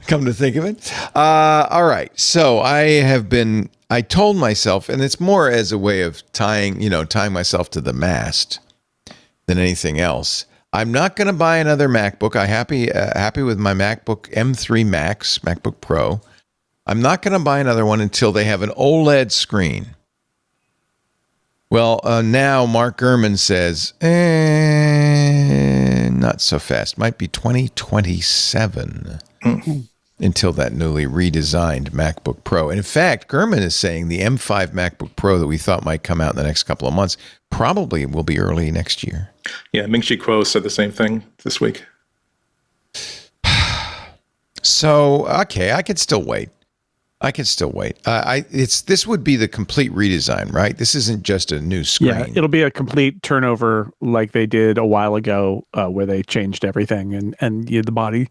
Speaker 1: Come to think of it. All right. So I told myself, and it's more as a way of tying myself to the mast than anything else. I'm not going to buy another MacBook. I'm happy with my MacBook M3 Max, MacBook Pro. I'm not going to buy another one until they have an OLED screen. Well, now Mark Gurman says, not so fast. Might be 2027 until that newly redesigned MacBook Pro. And in fact, Gurman is saying the M5 MacBook Pro that we thought might come out in the next couple of months probably will be early next year.
Speaker 5: Yeah, Ming-Chi Kuo said the same thing this week.
Speaker 1: So, okay, I could still wait. This would be the complete redesign, right? This isn't just a new screen.
Speaker 4: Yeah, it'll be a complete turnover like they did a while ago, where they changed everything, and the body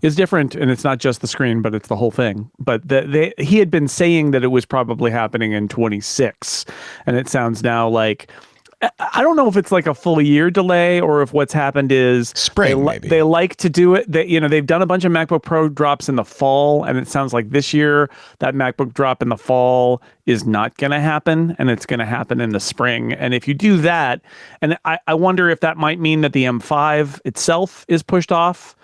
Speaker 4: is different, and it's not just the screen, but it's the whole thing. But he had been saying that it was probably happening in 26, and it sounds now like, I don't know if it's like a full year delay or if what's happened is
Speaker 1: spring. Maybe
Speaker 4: they like to do it. They've done a bunch of MacBook Pro drops in the fall, and it sounds like this year that MacBook drop in the fall is not going to happen, and it's going to happen in the spring. And if you do that, and I wonder if that might mean that the M5 itself is pushed off.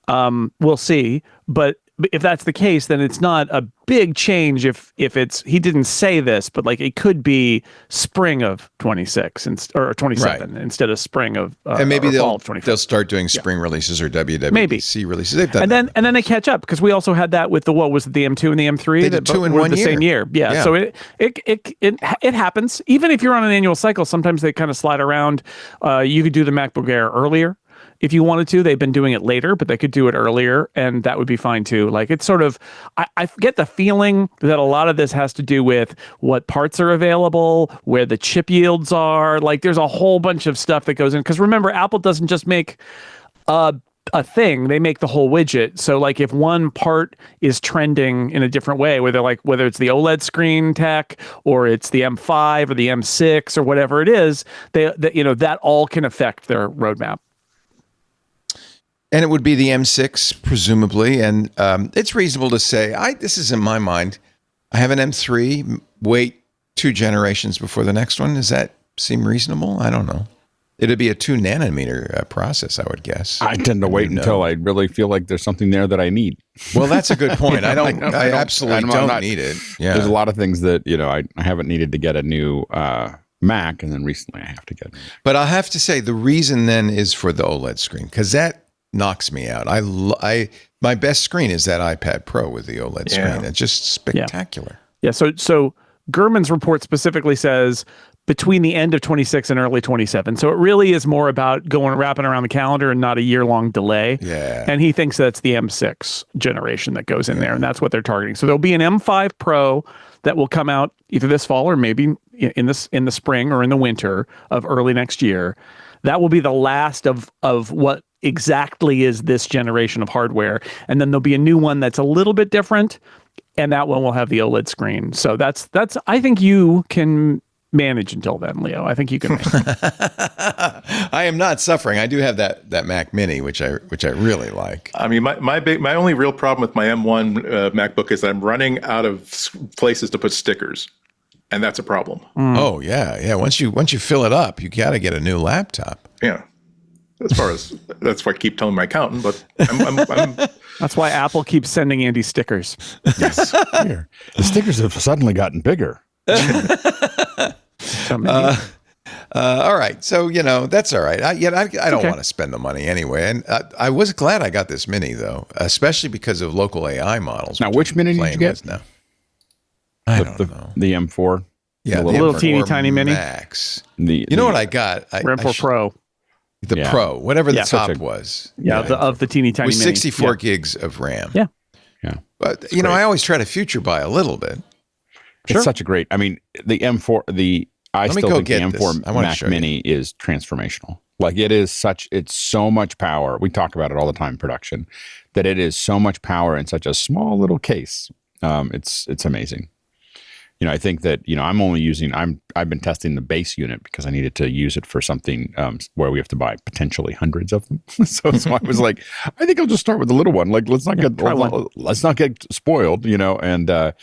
Speaker 4: We'll see, but if that's the case, then it's not a big change. If it's, he didn't say this, but like it could be spring of 26 or 27 instead of spring of
Speaker 1: and maybe
Speaker 4: they'll
Speaker 1: start doing spring releases or WWDC releases. They've done
Speaker 4: and then they catch up, because we also had that with the M2 and the M3.
Speaker 1: They did two in 1 year.
Speaker 4: Same year. Yeah. So it happens. Even if you're on an annual cycle, sometimes they kind of slide around. You could do the MacBook Air earlier. If you wanted to. They've been doing it later, but they could do it earlier, and that would be fine too. Like, it's sort of, I get the feeling that a lot of this has to do with what parts are available, where the chip yields are. Like, there's a whole bunch of stuff that goes in. Because remember, Apple doesn't just make a thing, they make the whole widget. So like, if one part is trending in a different way, whether it's the OLED screen tech or it's the M5 or the M6 or whatever it is, that all can affect their roadmap.
Speaker 1: And it would be the M6, presumably. And it's reasonable to say, this is in my mind, I have an M3, wait 2 generations before the next one. Does that seem reasonable? I don't know. It'd be a 2 nanometer process, I would guess.
Speaker 6: I tend to wait until I really feel like there's something there that I need.
Speaker 1: Well, that's a good point. I absolutely don't need it. Yeah.
Speaker 6: There's a lot of things that, I haven't needed to get a new Mac, and then recently I have to get.
Speaker 1: But I'll have to say the reason then is for the OLED screen, because that knocks me out. My best screen is that iPad Pro with the OLED screen. It's just spectacular.
Speaker 4: Yeah. So Gurman's report specifically says between the end of 26 and early 27. So it really is more about wrapping around the calendar and not a year-long delay.
Speaker 1: Yeah.
Speaker 4: And he thinks that's the M6 generation that goes in there, and that's what they're targeting. So there'll be an M5 Pro that will come out either this fall or maybe in the spring or in the winter of early next year. That will be the last of what exactly is this generation of hardware. And then there'll be a new one that's a little bit different, and that one will have the OLED screen. So that's I think you can manage until then, Leo. I think you can manage.
Speaker 1: I am not suffering. I do have that Mac Mini, which I really like.
Speaker 5: I mean, my only real problem with my M1 MacBook is that I'm running out of places to put stickers. And that's a problem.
Speaker 1: Oh yeah. Once you fill it up, you got to get a new laptop.
Speaker 5: Yeah. That's why I keep telling my accountant, but I'm
Speaker 4: That's why Apple keeps sending Andy stickers.
Speaker 6: Yes. Here. The stickers have suddenly gotten bigger.
Speaker 1: All right. So, that's all right. I don't want to spend the money anyway. And I was glad I got this Mini, though, especially because of local AI models.
Speaker 6: Now, which Mini did you get?
Speaker 1: Now. I don't know.
Speaker 6: The M4?
Speaker 1: Yeah,
Speaker 4: the little teeny tiny Mini.
Speaker 1: Max. You know what I got?
Speaker 4: M4 Pro.
Speaker 1: The Pro, whatever the top was.
Speaker 4: Yeah, of the teeny tiny
Speaker 1: with
Speaker 4: Mini.
Speaker 1: 64 gigs of RAM.
Speaker 4: Yeah.
Speaker 1: But, I always try to future buy a little bit.
Speaker 6: It's such a great, I mean, the M4, I still think the M4 Mac Mini is transformational. Like, it's so much power. We talk about it all the time in production, that it is so much power in such a small little case. It's amazing. I think that, I've been testing the base unit because I needed to use it for something where we have to buy potentially hundreds of them. so I was like, I think I'll just start with the little one. Like, let's not get spoiled, and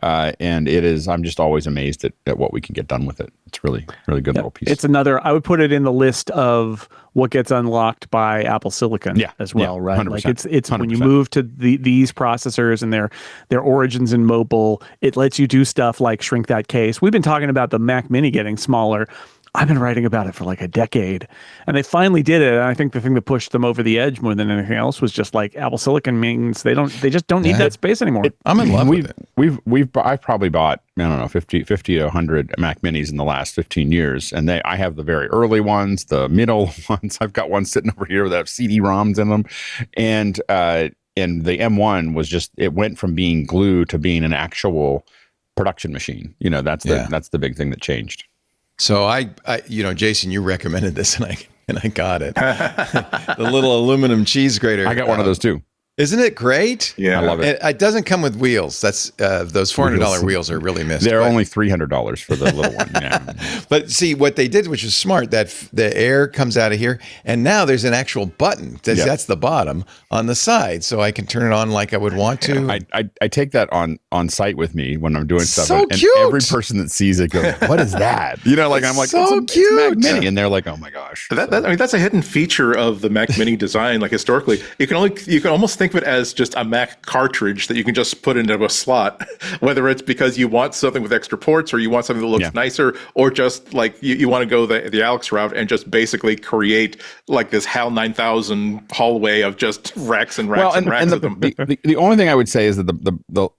Speaker 6: And it is, I'm just always amazed at what we can get done with it. It's really, really good little piece.
Speaker 4: It's another, I would put it in the list of what gets unlocked by Apple Silicon as well, right?
Speaker 6: 100%,
Speaker 4: Like it's
Speaker 6: 100%.
Speaker 4: when you move to these processors and their origins in mobile, it lets you do stuff like shrink that case. We've been talking about the Mac Mini getting smaller. I've been writing about it for like a decade, and they finally did it. And I think the thing that pushed them over the edge more than anything else was just like Apple Silicon means they just don't need that space anymore.
Speaker 1: I'm in love with it.
Speaker 6: I've probably bought, I don't know, 50 to 100 Mac Minis in the last 15 years. And I have the very early ones, the middle ones. I've got one sitting over here that have CD-ROMs in them. And the M1 was just, it went from being glue to being an actual production machine. You know, that's the big thing that changed.
Speaker 1: So I Jason, you recommended this and I got it. The little aluminum cheese grater.
Speaker 6: I got one of those too.
Speaker 1: Isn't it great?
Speaker 5: Yeah,
Speaker 6: I love it.
Speaker 1: It doesn't come with wheels. That's those $400 wheels are really missed.
Speaker 6: They're only $300 for the little one. Yeah.
Speaker 1: But see what they did, which is smart, that the air comes out of here, and now there's an actual button. That's the bottom on the side, so I can turn it on like I would want to.
Speaker 6: I take that on site with me when I'm doing stuff,
Speaker 1: So
Speaker 6: and
Speaker 1: cute.
Speaker 6: every person that sees it goes, "What is that?" You know, like I'm like,
Speaker 1: So
Speaker 6: it's a Mac
Speaker 1: cute.
Speaker 6: Mini, and they're like, "Oh my gosh."
Speaker 5: I mean, that's a hidden feature of the Mac Mini design. Like historically, you can almost think of it as just a Mac cartridge that you can just put into a slot, whether it's because you want something with extra ports or you want something that looks nicer, or just like you want to go the Alex route and just basically create like this HAL 9000 hallway of just racks and racks and racks of them.
Speaker 6: The only thing I would say is that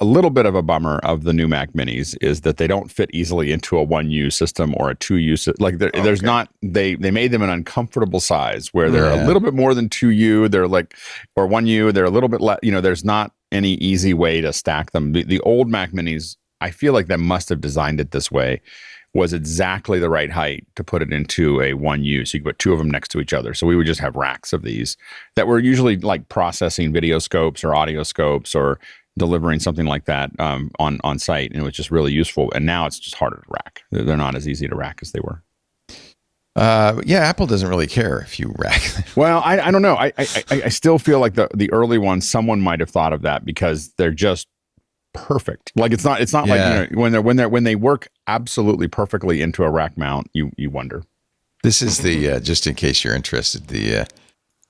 Speaker 6: a little bit of a bummer of the new Mac Minis is that they don't fit easily into a 1U system or a 2U. Like there's not, they made them an uncomfortable size where they're a little bit more than 2U. They're like, or 1U, they're a little bit less, there's not any easy way to stack them. The old Mac Minis, I feel like they must have designed it this way, was exactly the right height to put it into a 1U. So you could put two of them next to each other. So we would just have racks of these that were usually like processing video scopes or audio scopes or delivering something like that on site. And it was just really useful. And now it's just harder to rack. They're not as easy to rack as they were.
Speaker 1: Apple doesn't really care if you rack them. Well,
Speaker 6: I don't know. I still feel like the early ones, someone might have thought of that because they're just perfect. Like it's not like when they work absolutely perfectly into a rack mount, you wonder.
Speaker 1: This is the just in case you're interested, the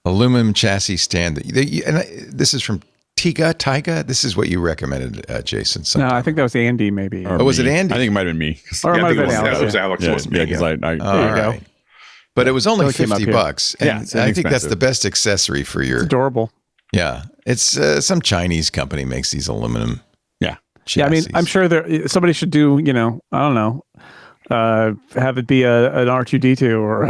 Speaker 1: aluminum chassis stand. This is from Taiga. This is what you recommended, Jason.
Speaker 4: No, I think that was Andy, maybe.
Speaker 1: Was it Andy?
Speaker 6: I think it might have been me.
Speaker 4: Or it might have been
Speaker 5: Alex.
Speaker 4: Alex.
Speaker 5: It was Alex. Wasn't me.
Speaker 6: Because
Speaker 5: Yeah.
Speaker 6: there
Speaker 4: you go.
Speaker 1: But it was only
Speaker 4: So it came up
Speaker 1: $50,
Speaker 4: here.
Speaker 1: and
Speaker 6: it's
Speaker 1: I think that's
Speaker 6: inexpensive.
Speaker 1: the best accessory for your.
Speaker 4: It's adorable.
Speaker 1: Yeah, it's some Chinese company makes these aluminum.
Speaker 6: Yeah.
Speaker 1: Chassis.
Speaker 4: Yeah, I mean, I'm sure somebody should do, I don't know, have it be an R2D2 or,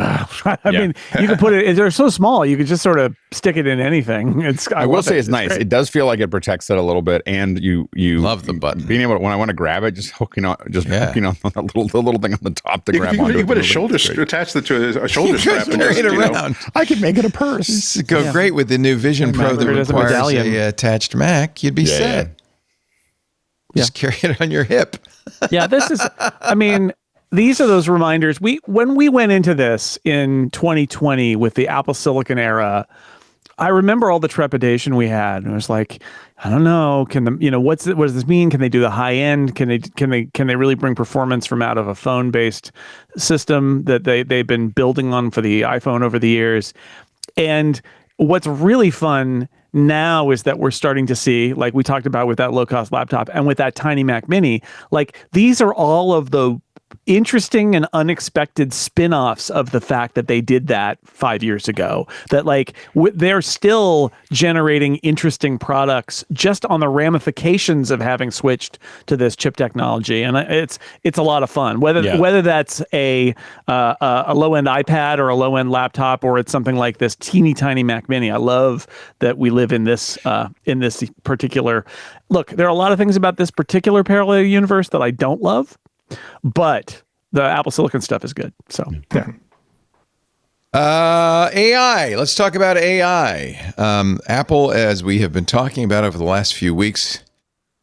Speaker 4: I mean, you could put it, they're so small, you could just sort of stick it in anything.
Speaker 6: I will say it's nice.
Speaker 4: Great.
Speaker 6: It does feel like it protects it a little bit, and you
Speaker 1: Love the button.
Speaker 6: being able to, when I want to grab it, just hooking on the little thing on the top to
Speaker 5: You
Speaker 6: grab
Speaker 5: can
Speaker 6: onto.
Speaker 5: put a shoulder attach it to a shoulder strap and
Speaker 1: carry
Speaker 5: just,
Speaker 1: it around.
Speaker 6: I could make it a purse.
Speaker 1: This would go great with the new Vision Pro that
Speaker 4: Remember, it has a
Speaker 1: requires
Speaker 4: medallion.
Speaker 1: a attached Mac. You'd be set. Just carry it on your hip.
Speaker 4: Yeah, this is, I mean, these are those reminders. When we went into this in 2020 with the Apple Silicon era, I remember all the trepidation we had. And it was like, I don't know, what does this mean? Can they do the high end? Can they really bring performance from out of a phone-based system that they've been building on for the iPhone over the years? And what's really fun now is that we're starting to see, like we talked about with that low-cost laptop and with that tiny Mac Mini, like these are all of the interesting and unexpected spin-offs of the fact that they did that 5 years ago, that like they're still generating interesting products just on the ramifications of having switched to this chip technology. And it's a lot of fun, whether that's a low-end iPad or a low-end laptop, or it's something like this teeny tiny Mac Mini. I love that we live in this particular, look, there are a lot of things about this particular parallel universe that I don't love, but the Apple Silicon stuff is good. So there.
Speaker 1: AI. Let's talk about AI. Apple, as we have been talking about over the last few weeks,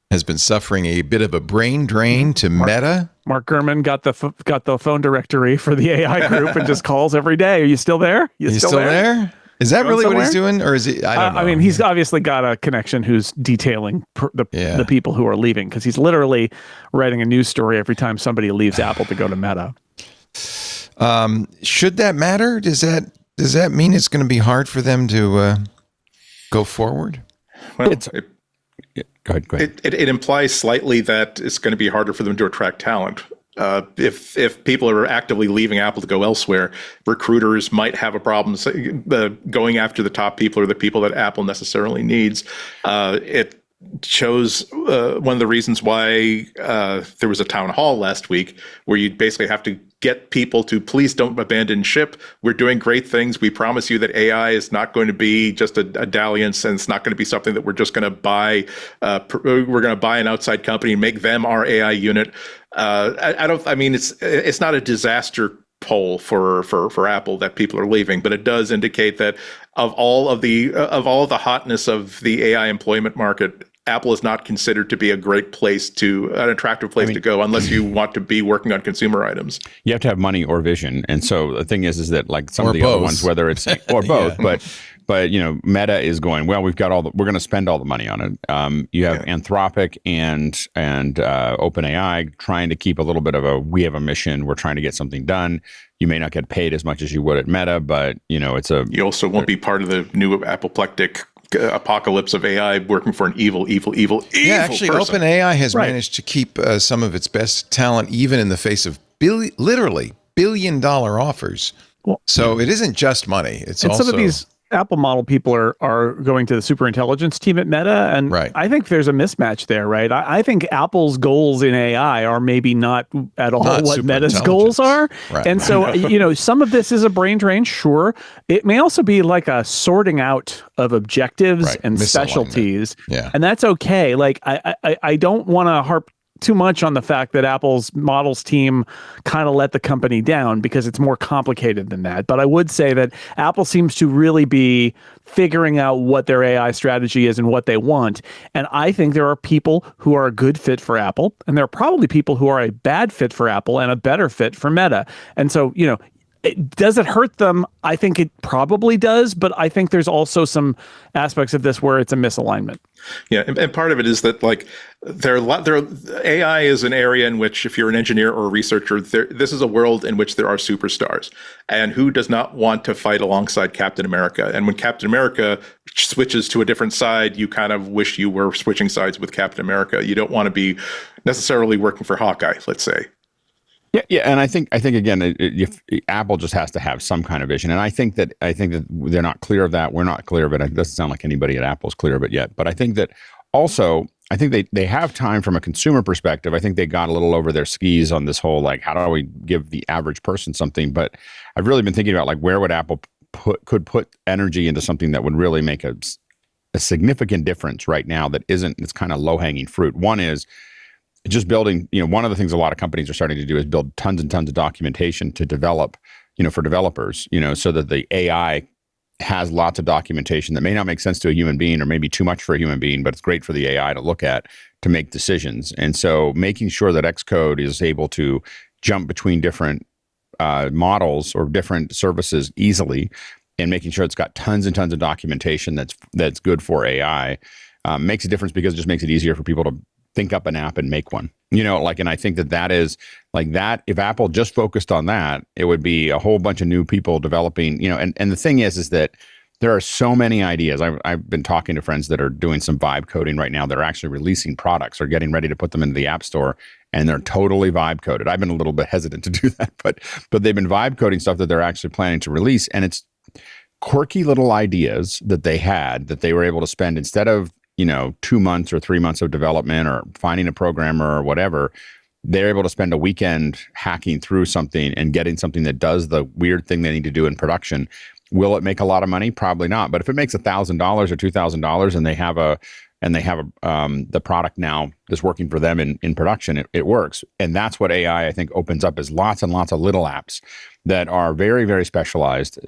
Speaker 1: has been suffering a bit of a brain drain to Meta.
Speaker 4: Mark Gurman got the phone directory for the AI group and just calls every day. Are you still there?
Speaker 1: You still there? Is that
Speaker 4: going
Speaker 1: really what
Speaker 4: somewhere.
Speaker 1: he's doing, or is he? I don't know.
Speaker 4: I mean, he's obviously got a connection who's detailing the people who are leaving, because he's literally writing a news story every time somebody leaves Apple to go to Meta.
Speaker 1: Should that matter? Does that mean it's going to be hard for them to go forward?
Speaker 5: Well,
Speaker 6: Go ahead.
Speaker 5: It implies slightly that it's going to be harder for them to attract talent. If people are actively leaving Apple to go elsewhere, recruiters might have a problem going after the top people or the people that Apple necessarily needs. It shows one of the reasons why there was a town hall last week where you basically have to get people to please don't abandon ship. We're doing great things. We promise you that AI is not going to be just a dalliance, and it's not going to be something that we're just going to buy. We're going to buy an outside company and make them our AI unit. I mean, it's not a disaster poll for Apple that people are leaving, but it does indicate that of all of the hotness of the AI employment market, Apple is not considered to be an attractive place to go unless you want to be working on consumer items.
Speaker 6: You have to have money or vision. And so the thing is that like some
Speaker 1: Or
Speaker 6: of the
Speaker 1: both.
Speaker 6: other ones, whether it's or both, but Meta is going, well, we're going to spend all the money on it. You have Anthropic and OpenAI trying to keep a little bit of we have a mission. We're trying to get something done. You may not get paid as much as you would at Meta, but you also won't
Speaker 5: be part of the new apoplectic apocalypse of AI working for an evil
Speaker 1: Actually,
Speaker 5: person.
Speaker 1: OpenAI has managed to keep some of its best talent, even in the face of literally billion-dollar offers.
Speaker 4: Well,
Speaker 1: so it isn't just money; it's also
Speaker 4: some of these Apple model people are going to the super intelligence team at Meta, and I think there's a mismatch there, right? I think Apple's goals in AI are maybe not at all what Meta's goals are, and so some of this is a brain drain. Sure, it may also be like a sorting out of objectives and specialties, and that's okay. Like I don't want to harp too much on the fact that Apple's models team kind of let the company down, because it's more complicated than that. But I would say that Apple seems to really be figuring out what their AI strategy is and what they want. And I think there are people who are a good fit for Apple, and there are probably people who are a bad fit for Apple and a better fit for Meta. And so, does it hurt them? I think it probably does, but I think there's also some aspects of this where it's a misalignment.
Speaker 5: Yeah, and part of it is that AI is an area in which, if you're an engineer or a researcher, this is a world in which there are superstars, and who does not want to fight alongside Captain America? And when Captain America switches to a different side, you kind of wish you were switching sides with Captain America. You don't want to be necessarily working for Hawkeye, let's say.
Speaker 6: Yeah, and I think again, if Apple just has to have some kind of vision, and I think that they're not clear of that. We're not clear of it. It doesn't sound like anybody at Apple's clear of it yet. But I think that also, I think they have time from a consumer perspective. I think they got a little over their skis on this whole how do we give the average person something? But I've really been thinking about where would Apple could put energy into something that would really make a significant difference right now. It's kind of low hanging fruit. One is just building, one of the things a lot of companies are starting to do is build tons and tons of documentation to develop, for developers, so that the AI has lots of documentation that may not make sense to a human being or maybe too much for a human being, but it's great for the AI to look at to make decisions. And so making sure that Xcode is able to jump between different models or different services easily, and making sure it's got tons and tons of documentation that's good for AI makes a difference, because it just makes it easier for people to think up an app and make one, and I think that is that if Apple just focused on that, it would be a whole bunch of new people developing, and the thing is that there are so many ideas. I've been talking to friends that are doing some vibe coding right now. They're actually releasing products or getting ready to put them into the App Store, and they're totally vibe coded. I've been a little bit hesitant to do that, but they've been vibe coding stuff that they're actually planning to release, and it's quirky little ideas that they were able to spend, instead of 2 months or 3 months of development or finding a programmer or whatever, they're able to spend a weekend hacking through something and getting something that does the weird thing they need to do in production. Will it make a lot of money? Probably not. But if it makes $1,000 or $2,000 and they have the product now that's working for them in production, it works. And that's what AI, I think, opens up, is lots and lots of little apps that are very, very specialized,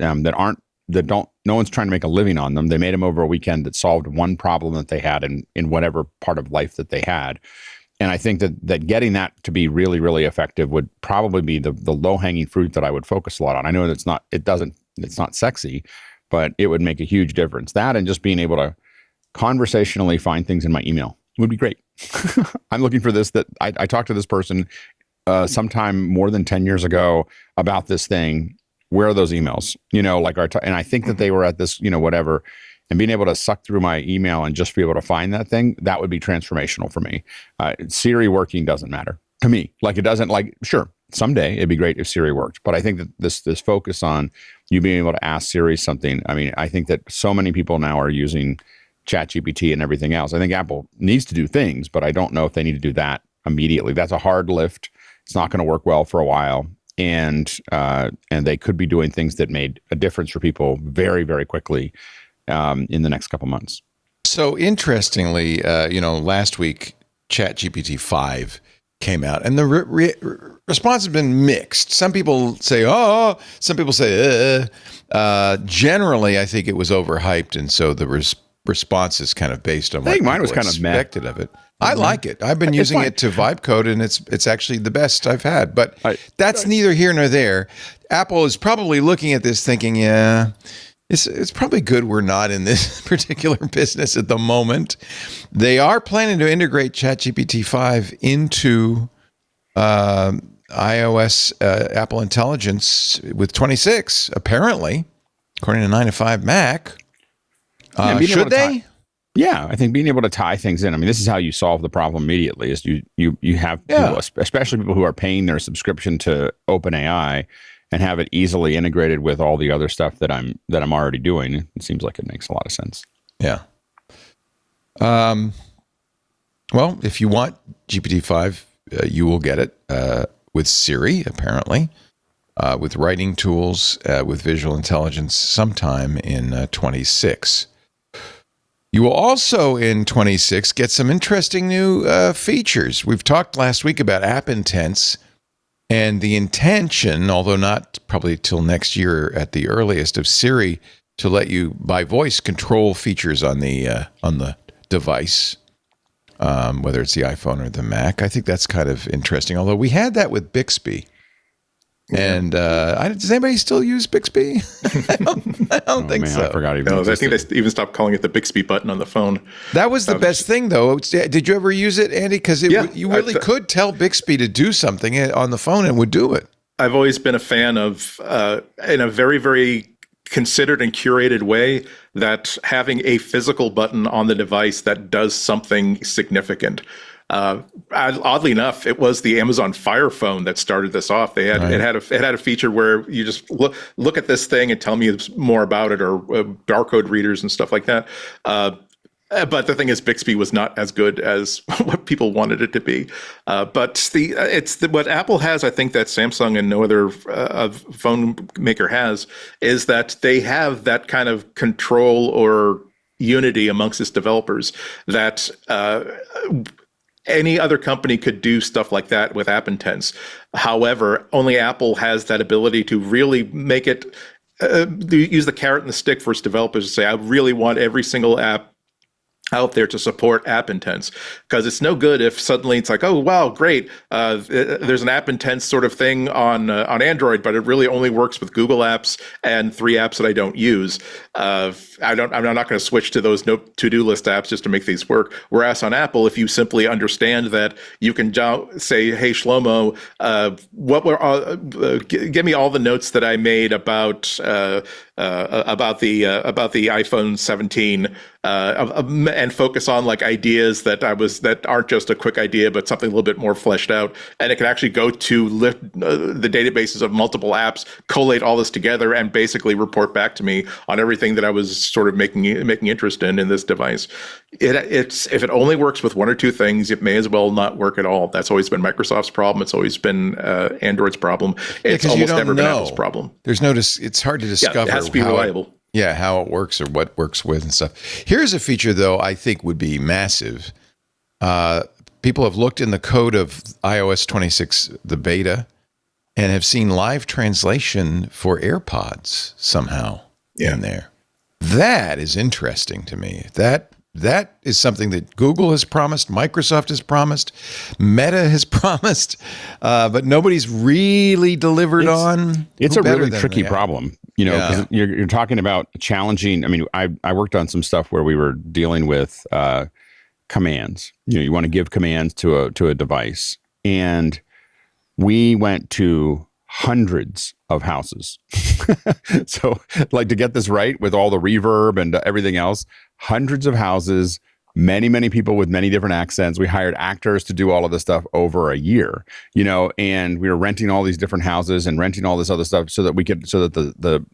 Speaker 6: no one's trying to make a living on them. They made them over a weekend that solved one problem that they had in whatever part of life that they had. And I think that getting that to be really, really effective would probably be the low hanging fruit that I would focus a lot on. I know that it's not sexy, but it would make a huge difference. That and just being able to conversationally find things in my email would be great. I'm looking for this, that I talked to this person sometime more than 10 years ago about this thing. Where are those emails? Like and I think that they were at this, whatever, and being able to suck through my email and just be able to find that thing, that would be transformational for me. Siri working doesn't matter to me. Like it doesn't, sure, someday it'd be great if Siri worked, but I think that this focus on you being able to ask Siri something, I think that so many people now are using ChatGPT and everything else. I think Apple needs to do things, but I don't know if they need to do that immediately. That's a hard lift. It's not going to work well for a while. And they could be doing things that made a difference for people very, very quickly in the next couple months.
Speaker 1: So interestingly, last week, ChatGPT 5 came out, and the response has been mixed. Some people say, oh, some people say, generally, I think it was overhyped, and so the response is kind of based on what
Speaker 6: mine was kind of
Speaker 1: expected of it. I like it. I've been using it to vibe code, and it's actually the best I've had. But that's neither here nor there. Apple is probably looking at this thinking, yeah, it's probably good we're not in this particular business at the moment. They are planning to integrate ChatGPT 5 into iOS Apple Intelligence with 26, apparently, according to 9 to 5 Mac. Should they?
Speaker 6: Yeah, I think being able to tie things in. This is how you solve the problem immediately. Is you have people, especially people who are paying their subscription to OpenAI, and have it easily integrated with all the other stuff that I'm already doing. It seems like it makes a lot of sense.
Speaker 1: Yeah. Well, if you want GPT-5, you will get it with Siri, apparently, with writing tools, with visual intelligence, sometime in 26. You will also, in 26, get some interesting new features. We've talked last week about App Intents and the intention, although not probably till next year at the earliest, of Siri to let you, by voice, control features on the device, whether it's the iPhone or the Mac. I think that's kind of interesting, although we had that with Bixby. And does anybody still use Bixby? I don't think so.
Speaker 6: I forgot even.
Speaker 5: No, I think they even stopped calling it the Bixby button on the phone.
Speaker 1: That was the best thing, though. Did you ever use it, Andy? Because you really could tell Bixby to do something on the phone and would do it.
Speaker 5: I've always been a fan of, in a very, very considered and curated way, that having a physical button on the device that does something significant. Oddly enough, it was the Amazon Fire Phone that started this off. It had a feature where you just look at this thing and tell me more about it, or barcode readers and stuff like that. But the thing is, Bixby was not as good as what people wanted it to be. But what Apple has, I think, that Samsung and no other phone maker has, is that they have that kind of control or unity amongst its developers that any other company could do stuff like that with App Intents. However, only Apple has that ability to really make it, use the carrot and the stick for its developers to say, I really want every single app out there to support App Intents, because it's no good if suddenly it's like, oh wow, great, there's an App Intents sort of thing on Android, but it really only works with Google apps and 3 apps that I don't use. I'm not going to switch to those no to-do list apps just to make these work. Whereas on Apple, if you simply understand that you can say, hey Shlomo, give me all the notes that I made about the iPhone 17. And focus on like ideas that aren't just a quick idea, but something a little bit more fleshed out. And it can actually go to the databases of multiple apps, collate all this together, and basically report back to me on everything that I was sort of making interest in this device. If it only works with 1 or 2 things, it may as well not work at all. That's always been Microsoft's problem. It's always been Android's problem. It's almost never been Apple's problem.
Speaker 1: There's it's hard to discover.
Speaker 5: It has to be reliable.
Speaker 1: How it works or what works with and stuff. Here's a feature, though, I think would be massive. People have looked in the code of iOS 26, the beta, and have seen live translation for AirPods somehow in there. That is interesting to me. That is something that Google has promised, Microsoft has promised, Meta has promised, but nobody's really delivered on.
Speaker 6: It's a really tricky problem. You know, because you're talking about challenging. I mean, I worked on some stuff where we were dealing with commands. You know, you want to give commands to a device, and we went to hundreds of houses. So, like, to get this right with all the reverb and everything else, hundreds of houses. Many people with many different accents. We hired actors to do all of this stuff over a year, you know, and we were renting all these different houses and renting all this other stuff so that we could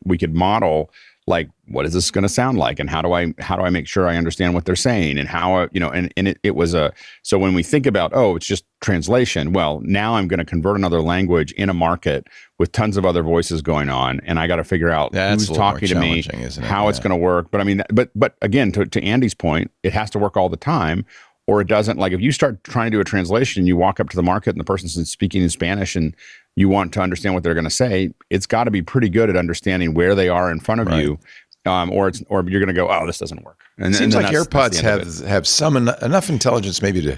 Speaker 6: we could model, like, what is this going to sound like, and how do I make sure I understand what they're saying, and how, you know, and it was so when we think about, oh, it's just translation, well, now I'm going to convert another language in a market with tons of other voices going on, and I got to figure out who's talking to me, how it's going to work. But I mean, but again, to Andy's point, it has to work all the time, or it doesn't. Like, if you start trying to do a translation, you walk up to the market and the person's speaking in Spanish, and you want to understand what they're going to say, it's got to be pretty good at understanding where they are in front of you, or you're going to go, oh, this doesn't work. And
Speaker 1: it seems like AirPods have some enough intelligence maybe to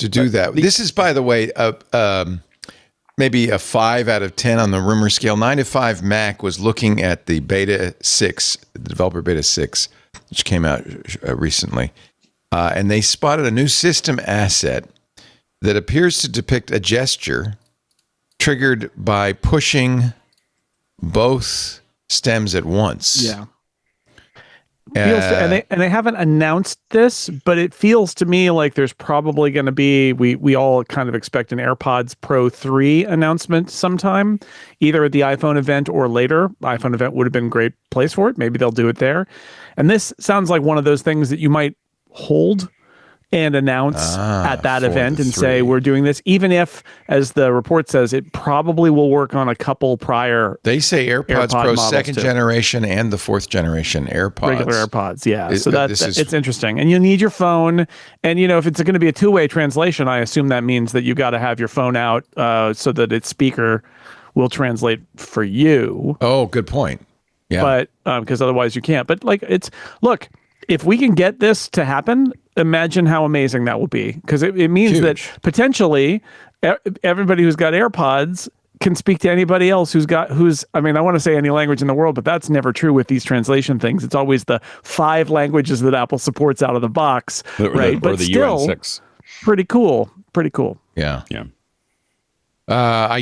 Speaker 1: do that. This is, by the way, maybe a 5 out of 10 on the rumor scale. 9 to 5 Mac was looking at the Beta 6, the developer Beta 6, which came out recently, and they spotted a new system asset that appears to depict a gesture triggered by pushing both stems at once.
Speaker 4: Yeah. And they haven't announced this, but it feels to me like there's probably going to be, we all kind of expect an AirPods Pro 3 announcement sometime, either at the iPhone event or later. iPhone event would have been a great place for it. Maybe they'll do it there. And this sounds like one of those things that you might hold and announce at that event and say, we're doing this, even if, as the report says, it probably will work on a couple prior.
Speaker 1: They say AirPods Pro second generation and the 4th generation AirPods.
Speaker 4: Regular AirPods, yeah. So it's interesting. And you need your phone. And, you know, if it's going to be a two-way translation, I assume that means that you got to have your phone out so that its speaker will translate for you.
Speaker 1: Oh, good point. Yeah.
Speaker 4: But because otherwise you can't. But like, look, if we can get this to happen, imagine how amazing that will be. Because it means that potentially everybody who's got AirPods can speak to anybody else I mean, I want to say any language in the world, but that's never true with these translation things. It's always the 5 languages that Apple supports out of the box, right? But
Speaker 6: the
Speaker 4: still,
Speaker 6: UN6.
Speaker 4: Pretty cool.
Speaker 1: Yeah.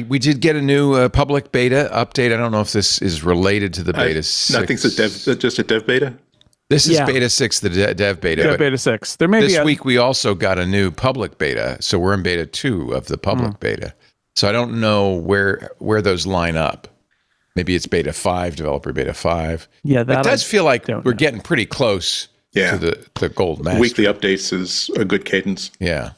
Speaker 1: We did get a new public beta update. I don't know if this is related to the beta 6.
Speaker 5: I think it's just a dev beta.
Speaker 1: This is beta 6, the dev beta.
Speaker 4: Yeah, beta 6. There may
Speaker 1: this week we also got a new public beta, so we're in beta 2 of the public beta. So I don't know where those line up. Maybe it's beta 5, developer beta 5.
Speaker 4: Yeah,
Speaker 1: it does feel like we're getting pretty close to the gold master.
Speaker 5: Weekly updates is a good cadence.
Speaker 1: Yeah.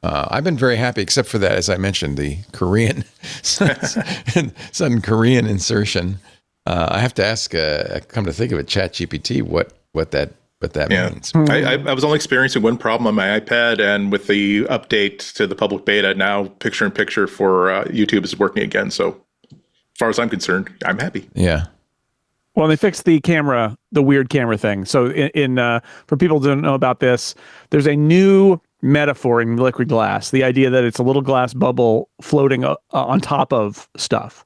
Speaker 1: I've been very happy, except for that, as I mentioned, the Korean sudden Korean insertion. I have to ask, come to think of it, ChatGPT, what that means.
Speaker 5: I was only experiencing one problem on my iPad, and with the update to the public beta, now picture-in-picture for YouTube is working again. So as far as I'm concerned, I'm happy.
Speaker 1: Yeah.
Speaker 4: Well, they fixed the weird camera thing. So for people who don't know about this, there's a new metaphor in liquid glass, the idea that it's a little glass bubble floating on top of stuff.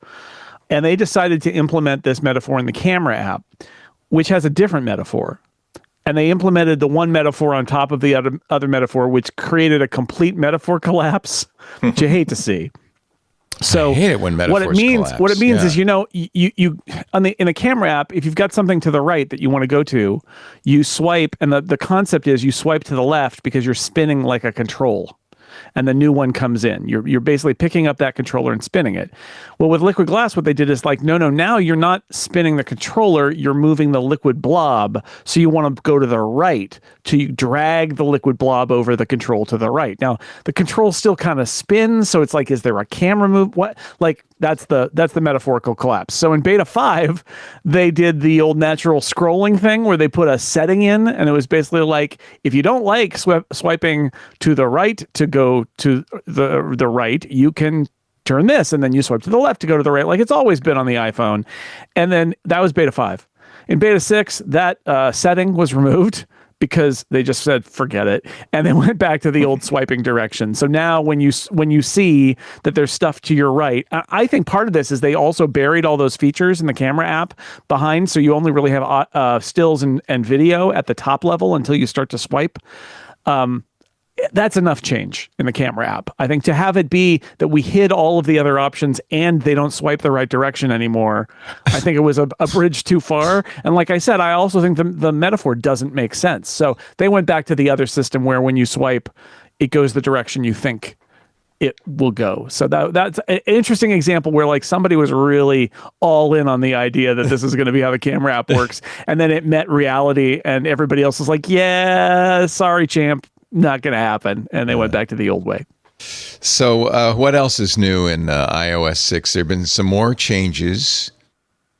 Speaker 4: And they decided to implement this metaphor in the camera app, which has a different metaphor. And they implemented the one metaphor on top of the other metaphor, which created a complete metaphor collapse, which you hate to see. So
Speaker 1: I hate it when metaphors collapse.
Speaker 4: What it means is, you know, you in a camera app, if you've got something to the right that you want to go to, you swipe, and the concept is you swipe to the left because you're spinning like a control. And the new one comes in. You're basically picking up that controller and spinning it. Well, with liquid glass, what they did is like, no, now you're not spinning the controller, you're moving the liquid blob. So you want to go to the right to drag the liquid blob over the control to the right. Now, the control still kind of spins, so it's like, is there a camera move? What? Like, that's the metaphorical collapse. So in beta 5, they did the old natural scrolling thing where they put a setting in, and it was basically like, if you don't like swiping to the right to go to the right, you can turn this, and then you swipe to the left to go to the right, like it's always been on the iPhone. And then that was beta 5. In beta 6, that setting was removed, because they just said, forget it. And then went back to the old swiping direction. So now when you see that there's stuff to your right, I think part of this is they also buried all those features in the camera app behind. So you only really have stills and video at the top level until you start to swipe. That's enough change in the camera app. I think to have it be that we hid all of the other options and they don't swipe the right direction anymore, I think it was a bridge too far. And like I said, I also think the metaphor doesn't make sense. So they went back to the other system where when you swipe, it goes the direction you think it will go. So that's an interesting example where like somebody was really all in on the idea that this is going to be how the camera app works. And then it met reality and everybody else was like, yeah, sorry, champ. Not going to happen. And they went back to the old way.
Speaker 1: So what else is new in iOS 6? There have been some more changes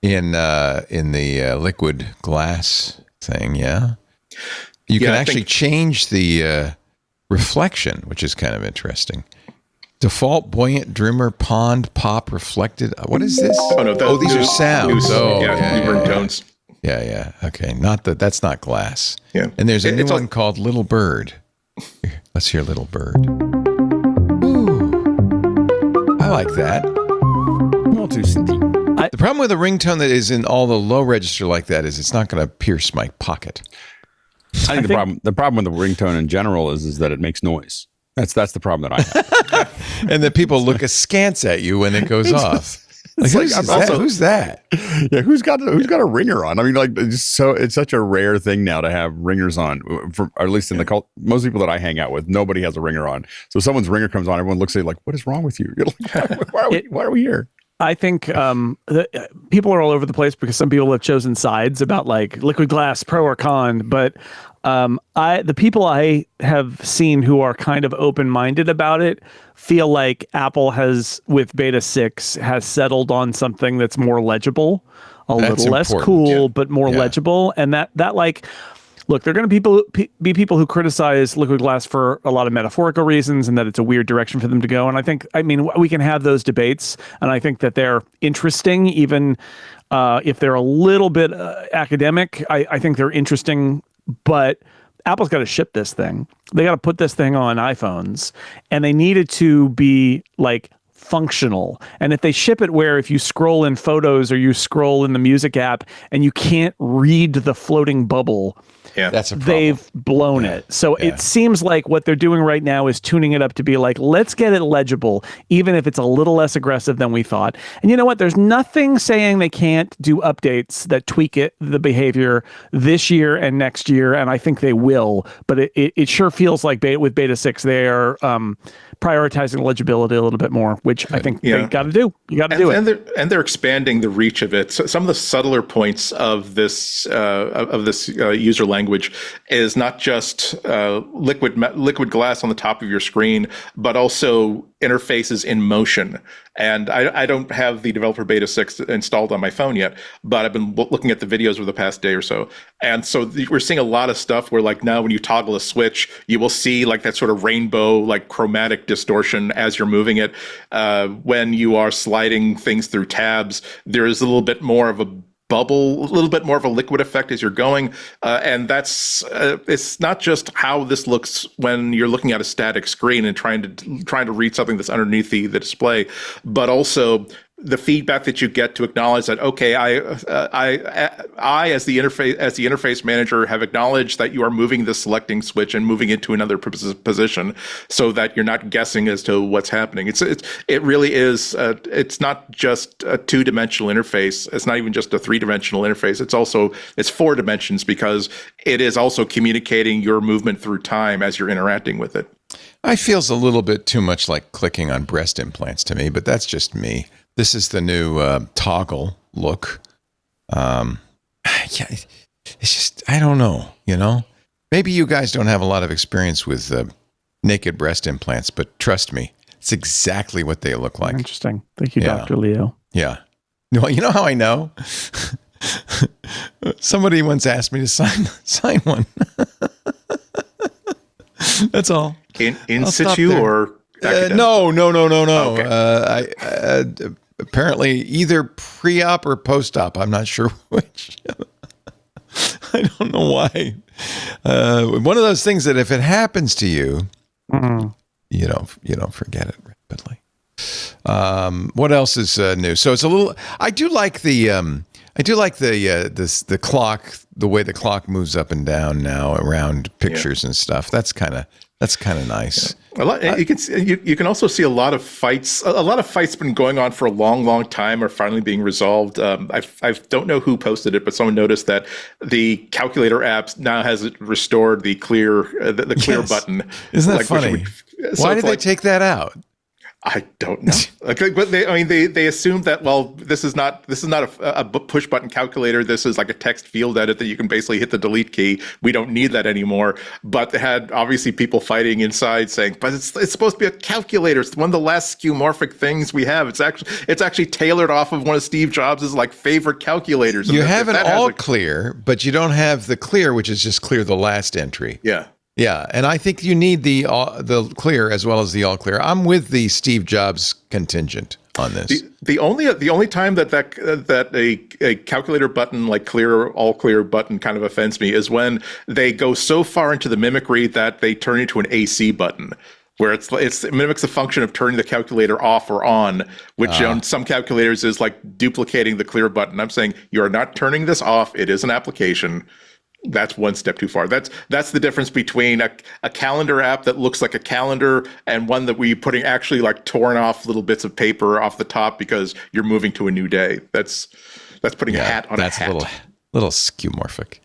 Speaker 1: in the liquid glass thing, yeah? You can actually change the reflection, which is kind of interesting. Default buoyant, dimmer, pond, pop, reflected. What is this?
Speaker 5: Oh, no.
Speaker 1: These are sounds.
Speaker 5: New ringtones.
Speaker 1: Yeah. Okay. That's not glass.
Speaker 5: Yeah.
Speaker 1: And there's a new one called Little Bird. Here, let's hear Little Bird. Ooh, I like that. The problem with a ringtone that is in all the low register like that is it's not going to pierce my pocket.
Speaker 6: I think the problem with the ringtone in general is that it makes noise. That's the problem that I have.
Speaker 1: And that people look askance at you when it goes off. Like, who's that?
Speaker 6: Yeah, who's got a ringer on? I mean, like, it's such a rare thing now to have ringers on. Or at least in the cult, most people that I hang out with, nobody has a ringer on. So someone's ringer comes on, everyone looks at you like, "What is wrong with you? You're like, why are we here?"
Speaker 4: I think people are all over the place because some people have chosen sides about like liquid glass, pro or con. But the people I have seen who are kind of open-minded about it feel like Apple has, with Beta 6, has settled on something that's more legible, little less cool, but more legible. And that like, look, there are going to be people who criticize liquid glass for a lot of metaphorical reasons and that it's a weird direction for them to go. And I mean, we can have those debates, and I think that they're interesting, even if they're a little bit academic. I think they're interesting, but Apple's got to ship this thing. They got to put this thing on iPhones, and they need it to be like functional. And if they ship it where if you scroll in photos or you scroll in the music app and you can't read the floating bubble,
Speaker 1: that's a problem.
Speaker 4: They've blown it. So it seems like what they're doing right now is tuning it up to be like, let's get it legible, even if it's a little less aggressive than we thought. And you know what? There's nothing saying they can't do updates that tweak the behavior this year and next year, and I think they will. But it sure feels like with Beta 6, they are prioritizing legibility a little bit more, which I think they got to do. You got to do it.
Speaker 5: And they're expanding the reach of it. So some of the subtler points of this user language is not just liquid glass on the top of your screen, but also interfaces in motion. And I don't have the developer Beta 6 installed on my phone yet, but I've been looking at the videos over the past day or so. And so we're seeing a lot of stuff where like now when you toggle a switch, you will see like that sort of rainbow, like chromatic distortion as you're moving it. When you are sliding things through tabs, there is a little bit more of a bubble, a little bit more of a liquid effect as you're going. And that's, it's not just how this looks when you're looking at a static screen and trying to read something that's underneath the display, but also the feedback that you get to acknowledge that, okay, I as the interface manager have acknowledged that you are moving the selecting switch and moving it to another position, so that you're not guessing as to what's happening. It really is. It's not just a two-dimensional interface. It's not even just a three-dimensional interface. It's 4 dimensions, because it is also communicating your movement through time as you're interacting with it.
Speaker 1: It feels a little bit too much like clicking on breast implants to me, but that's just me. This is the new toggle look. It's just, I don't know, Maybe you guys don't have a lot of experience with naked breast implants, but trust me, it's exactly what they look like.
Speaker 4: Interesting. Thank you, Dr. Leo.
Speaker 1: Yeah. Well, you know how I know? Somebody once asked me to sign one. That's all.
Speaker 5: In situ or academic?
Speaker 1: No.
Speaker 5: Okay.
Speaker 1: Apparently either pre-op or post-op. I'm not sure which. I don't know why. One of those things that if it happens to you, you don't forget it rapidly. What else is new? So it's a little. I do like the the clock, the way the clock moves up and down now around pictures and stuff. That's kind of nice.
Speaker 5: A lot, you can also see a lot of fights. A lot of fights been going on for a long time are finally being resolved. I don't know who posted it, but someone noticed that the calculator apps now has restored the clear clear button.
Speaker 1: Isn't that funny? Why did they take that out?
Speaker 5: I don't know. But they assumed that, well, this is not a push button calculator. This is like a text field edit that you can basically hit the delete key. We don't need that anymore. But they had obviously people fighting inside saying, but it's supposed to be a calculator. It's one of the last skeuomorphic things we have. It's actually tailored off of one of Steve Jobs' like favorite calculators.
Speaker 1: You have it all clear, but you don't have the clear, which is just clear the last entry.
Speaker 5: Yeah.
Speaker 1: Yeah, and I think you need the clear as well as the all clear. I'm with the Steve Jobs contingent on this.
Speaker 5: The only time that a calculator button like clear all clear button kind of offends me is when they go so far into the mimicry that they turn into an AC button, where it mimics the function of turning the calculator off or on, which on some calculators is like duplicating the clear button. I'm saying you are not turning this off. It is an application. That's one step too far. That's the difference between a calendar app that looks like a calendar and one that we're putting actually like torn off little bits of paper off the top because you're moving to a new day. That's putting a hat on a hat.
Speaker 1: That's a little skeuomorphic.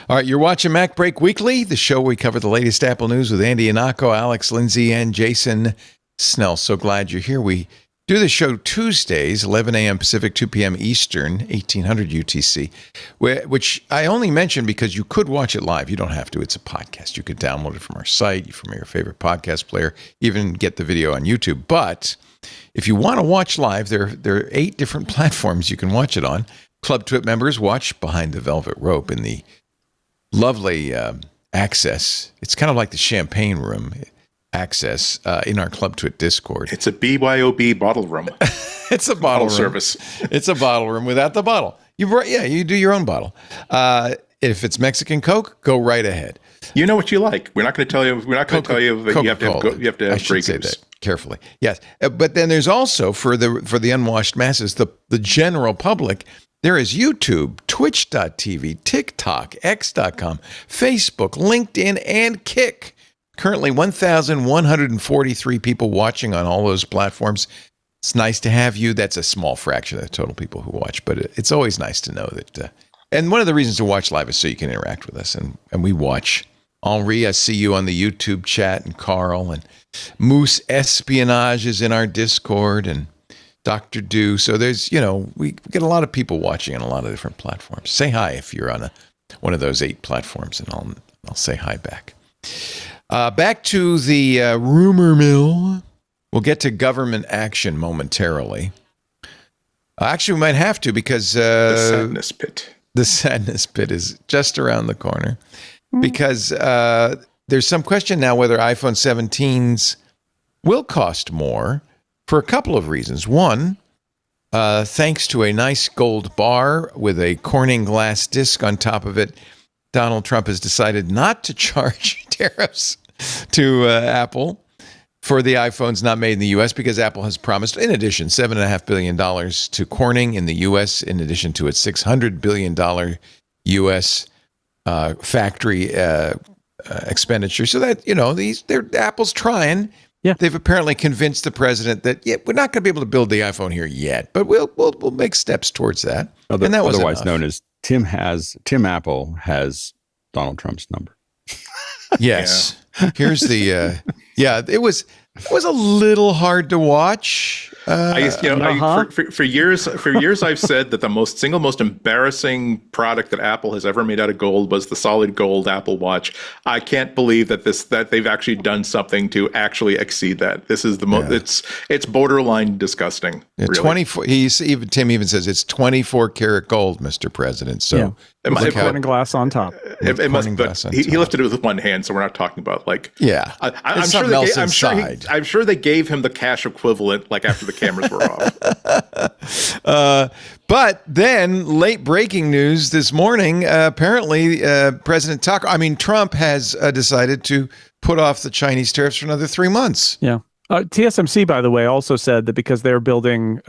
Speaker 1: All right, you're watching MacBreak Weekly, the show where we cover the latest Apple news with Andy Anako, Alex Lindsay, and Jason Snell. So glad you're here. We do the show Tuesdays, 11 a.m. Pacific, 2 p.m. Eastern, 1800 UTC, which I only mention because you could watch it live. You don't have to. It's a podcast. You could download it from our site, from your favorite podcast player, even get the video on YouTube. But if you want to watch live, there are 8 different platforms you can watch it on. Club Twit members watch Behind the Velvet Rope in the lovely access. It's kind of like the champagne room access in our Club Twit Discord.
Speaker 5: It's a BYOB bottle room.
Speaker 1: It's a bottle
Speaker 5: service.
Speaker 1: It's a bottle room without the bottle. You do your own bottle. If it's Mexican Coke, go right ahead.
Speaker 5: You know what you like. We're not going to tell you. We're not going to tell you that you have to have
Speaker 1: I should say that carefully. Yes, but then there's also for the unwashed masses, the general public. There is YouTube, Twitch.tv, TikTok, X.com, Facebook, LinkedIn, and Kick. Currently 1,143 people watching on all those platforms. It's nice to have you. That's a small fraction of the total people who watch, but it's always nice to know that. And one of the reasons to watch live is so you can interact with us. And we watch. Henri, I see you on the YouTube chat, and Carl, and Moose Espionage is in our Discord, and Dr. Do. So there's, we get a lot of people watching on a lot of different platforms. Say hi if you're on one of those 8 platforms, and I'll say hi back. Back to the rumor mill. We'll get to government action momentarily. Actually, we might have to because
Speaker 5: the sadness pit.
Speaker 1: The sadness pit is just around the corner because there's some question now whether iPhone 17s will cost more for a couple of reasons. One, thanks to a nice gold bar with a Corning glass disc on top of it, Donald Trump has decided not to charge tariffs to Apple for the iPhones not made in the U.S. because Apple has promised, in addition, $7.5 billion to Corning in the U.S., in addition to its $600 billion U.S. Factory expenditure. So that, Apple's trying.
Speaker 4: Yeah.
Speaker 1: They've apparently convinced the president that, we're not going to be able to build the iPhone here yet, but we'll make steps towards that. And that was
Speaker 6: otherwise
Speaker 1: enough.
Speaker 6: known as Tim Apple has Donald Trump's number.
Speaker 1: Yes. Yeah. Here's the it was a little hard to watch.
Speaker 5: For years I've said that the single most embarrassing product that Apple has ever made out of gold was the solid gold Apple Watch. I can't believe that they've actually done something to actually exceed that. This is the most it's borderline disgusting.
Speaker 1: Yeah,
Speaker 5: really.
Speaker 1: 24. Tim even says it's 24 karat gold, Mr. President. So
Speaker 4: corn and glass on top.
Speaker 5: It must, but
Speaker 1: glass on
Speaker 5: he
Speaker 1: top.
Speaker 5: lifted it with one hand, so we're not talking about like.
Speaker 1: Yeah.
Speaker 5: I'm
Speaker 1: It's
Speaker 5: sure
Speaker 1: something
Speaker 5: they
Speaker 1: else
Speaker 5: gave,
Speaker 1: inside.
Speaker 5: I'm sure they gave him the cash equivalent like after the cameras were off.
Speaker 1: But then, late breaking news this morning. Apparently, Trump has decided to put off the Chinese tariffs for another 3 months.
Speaker 4: Yeah. TSMC, by the way, also said that because they're building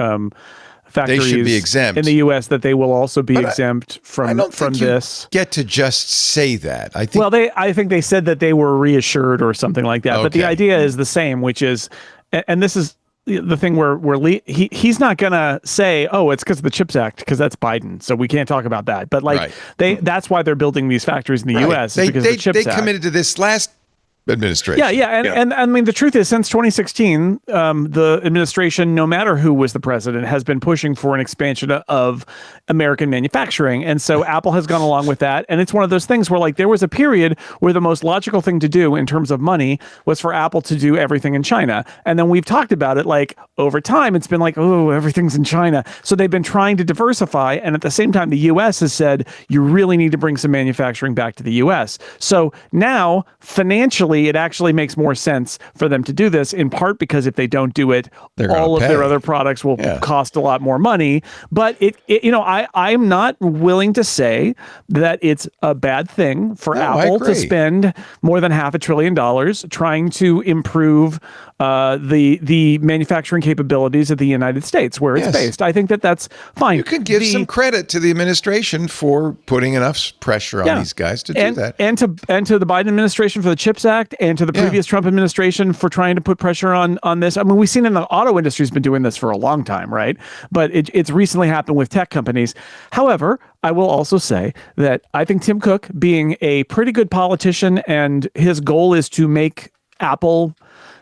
Speaker 4: factories
Speaker 1: They should be exempt.
Speaker 4: in the U.S., that they will also be exempt
Speaker 1: I don't
Speaker 4: from
Speaker 1: think
Speaker 4: this.
Speaker 1: you get to just say that. I think.
Speaker 4: Well, I think they said that they were reassured or something like that. But the
Speaker 1: Okay.
Speaker 4: idea is the same, which is, and this is the thing where he's not gonna say, oh, it's because of the CHIPS Act, because that's Biden, so we can't talk about that. But like that's why they're building these factories in the U.S. is because of the CHIPS Act.
Speaker 1: They committed to this last administration.
Speaker 4: And I mean, the truth is, since 2016, the administration, no matter who was the president, has been pushing for an expansion of American manufacturing. And so Apple has gone along with that. And it's one of those things where, like, there was a period where the most logical thing to do in terms of money was for Apple to do everything in China. And then we've talked about it, like, over time, it's been like, oh, everything's in China. So they've been trying to diversify. And at the same time, the U.S. has said, you really need to bring some manufacturing back to the U.S. So now, financially, it actually makes more sense for them to do this, in part because if they don't do it, all of their other products will cost a lot more money. But I'm not willing to say that it's a bad thing for Apple to spend more than $500 billion trying to improve the manufacturing capabilities of the United States, where it's based. I think that that's fine.
Speaker 1: You can give some credit to the administration for putting enough pressure on these guys to do that,
Speaker 4: and to the Biden administration for the CHIPS Act, and to the previous Trump administration for trying to put pressure on this. I mean, we've seen in the auto industry has been doing this for a long time, right? But it's recently happened with tech companies. However, I will also say that I think Tim Cook, being a pretty good politician, and his goal is to make Apple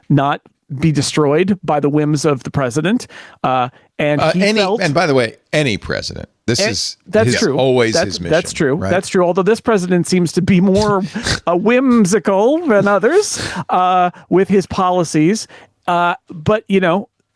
Speaker 4: not be destroyed by the whims of the president. And
Speaker 1: by the way, any president. That's true. Always his mission. That's true. Right?
Speaker 4: That's true. Although this president seems to be more whimsical than others with his policies. But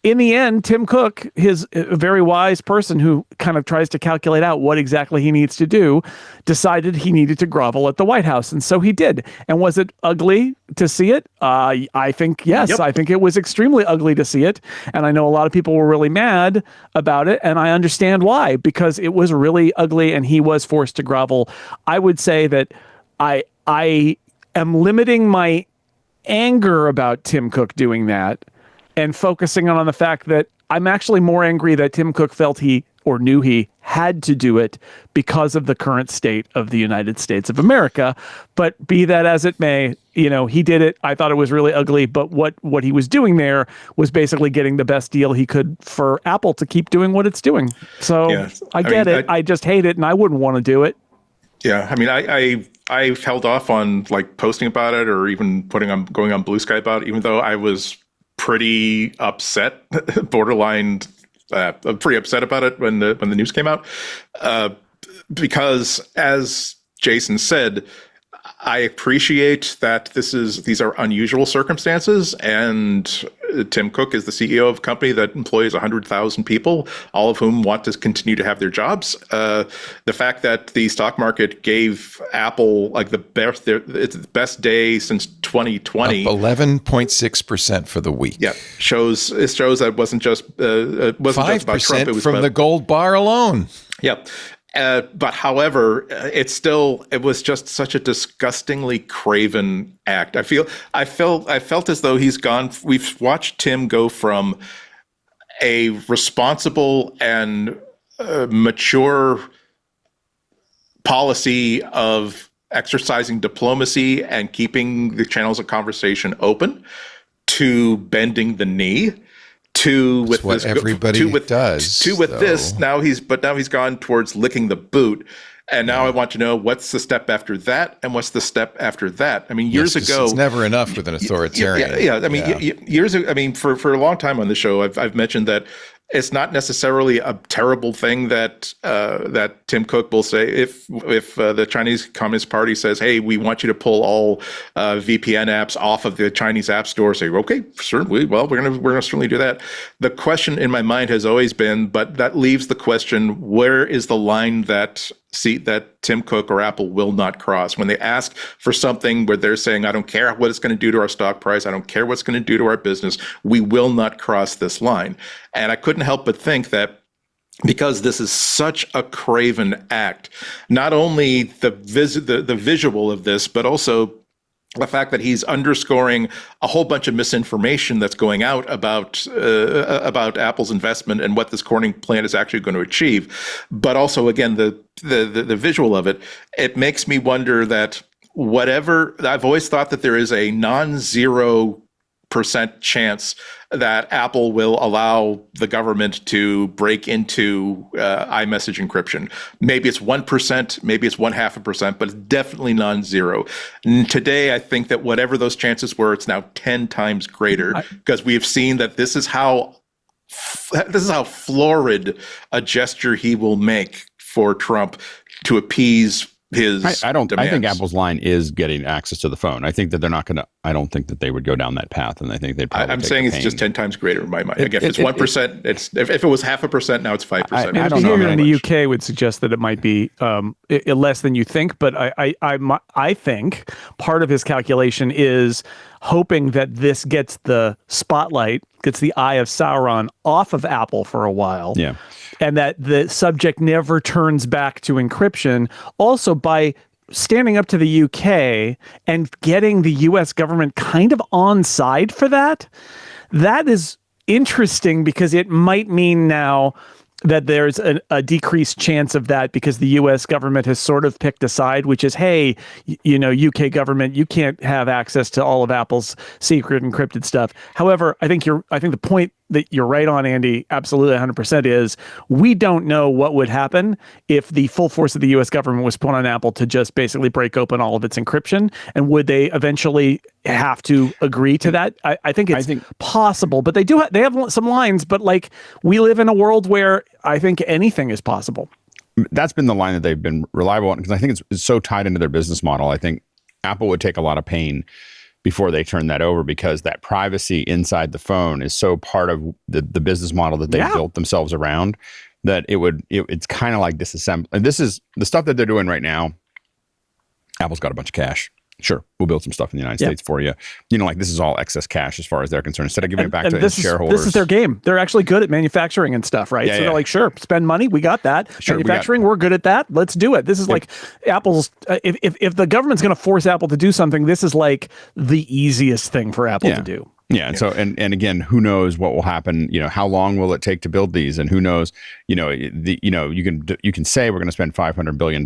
Speaker 4: in the end, Tim Cook, his very wise person who kind of tries to calculate out what exactly he needs to do, decided he needed to grovel at the White House. And so he did. And was it ugly to see it? I think, yes. Yep. I think it was extremely ugly to see it. And I know a lot of people were really mad about it. And I understand why, because it was really ugly and he was forced to grovel. I would say that I am limiting my anger about Tim Cook doing that, and focusing on the fact that I'm actually more angry that Tim Cook felt he knew he had to do it because of the current state of the United States of America. But be that as it may, he did it. I thought it was really ugly. But what he was doing there was basically getting the best deal he could for Apple to keep doing what it's doing. So I get it. I just hate it, and I wouldn't want to do it.
Speaker 5: Yeah, I mean, I've held off on like posting about it or even going on Blue Sky about it, even though I was pretty upset, borderline pretty upset about it when the news came out, because as Jason said, I appreciate that these are unusual circumstances, and Tim Cook is the CEO of a company that employs 100,000 people, all of whom want to continue to have their jobs. The fact that the stock market gave Apple like it's the best day since 2020,
Speaker 1: up 11.6% for the week.
Speaker 5: Yeah, shows that it wasn't just just about Trump. It was
Speaker 1: from the gold bar alone.
Speaker 5: Yeah. But however, it was just such a disgustingly craven act. I felt as though we've watched Tim go from a responsible and mature policy of exercising diplomacy and keeping the channels of conversation open to bending the knee. This. Now he's gone towards licking the boot, and now I want to know what's the step after that, and what's the step after that. I mean, years ago,
Speaker 1: it's never enough with an authoritarian.
Speaker 5: I mean, years ago. I mean, for a long time on the show, I've mentioned that it's not necessarily a terrible thing that Tim Cook will say if the Chinese Communist Party says, "Hey, we want you to pull all VPN apps off of the Chinese App Store." Say, "Okay, certainly. Well, we're gonna certainly do that." The question in my mind has always been, but that leaves the question: where is the line that Tim Cook or Apple will not cross. When they ask for something where they're saying, I don't care what it's going to do to our stock price, I don't care what's going to do to our business, we will not cross this line. And I couldn't help but think that because this is such a craven act, not only the visual of this, but also the fact that he's underscoring a whole bunch of misinformation that's going out about Apple's investment and what this Corning plant is actually going to achieve, but also again the visual of it, it makes me wonder that whatever, I've always thought that there is a non-0% chance that Apple will allow the government to break into iMessage encryption. Maybe it's 1%, maybe it's 0.5%, but it's definitely non-zero. And today, I think that whatever those chances were, it's now 10 times greater, because we have seen that this is how florid a gesture he will make for Trump to appease his demands.
Speaker 6: I think Apple's line is getting access to the phone. I think that they're not going to. I don't think that they would go down that path, and I think they'd probably.
Speaker 5: I'm saying it's just 10 times greater in my mind. Again, if it's 1%, it's if it was 0.5%, now it's 5%.
Speaker 4: I don't know. Here in the UK would suggest that it might be less than you think, but I think part of his calculation is hoping that this gets the spotlight, gets the eye of Sauron off of Apple for a while.
Speaker 6: Yeah.
Speaker 4: And that the subject never turns back to encryption. Also, by standing up to the UK and getting the US government kind of on side for that, that is interesting because it might mean now that there's a decreased chance of that because the U.S. government has sort of picked a side, which is, hey, UK government, you can't have access to all of Apple's secret encrypted stuff. However, I think the point that you're right on, Andy, absolutely 100% is we don't know what would happen if the full force of the U.S. government was put on Apple to just basically break open all of its encryption. And would they eventually have to agree to that? I think it's possible, but they have some lines, but like we live in a world where I think anything is possible.
Speaker 6: That's been the line that they've been reliable on because I think it's so tied into their business model. I think Apple would take a lot of pain before they turn that over because that privacy inside the phone is so part of the business model that they built themselves around that it's kind of like disassembly. And this is the stuff that they're doing right now. Apple's got a bunch of cash. Sure, we'll build some stuff in the United States for you. Like this is all excess cash as far as they're concerned. Instead of giving it back to the shareholders.
Speaker 4: This is their game. They're actually good at manufacturing and stuff, right? So they're like, sure, spend money. We got that. Sure, manufacturing, we're good at that. Let's do it. This is like Apple's. If the government's going to force Apple to do something, this is like the easiest thing for Apple to do.
Speaker 6: Yeah, and so and again, who knows what will happen? How long will it take to build these? And who knows? You can say we're going to spend $500 billion,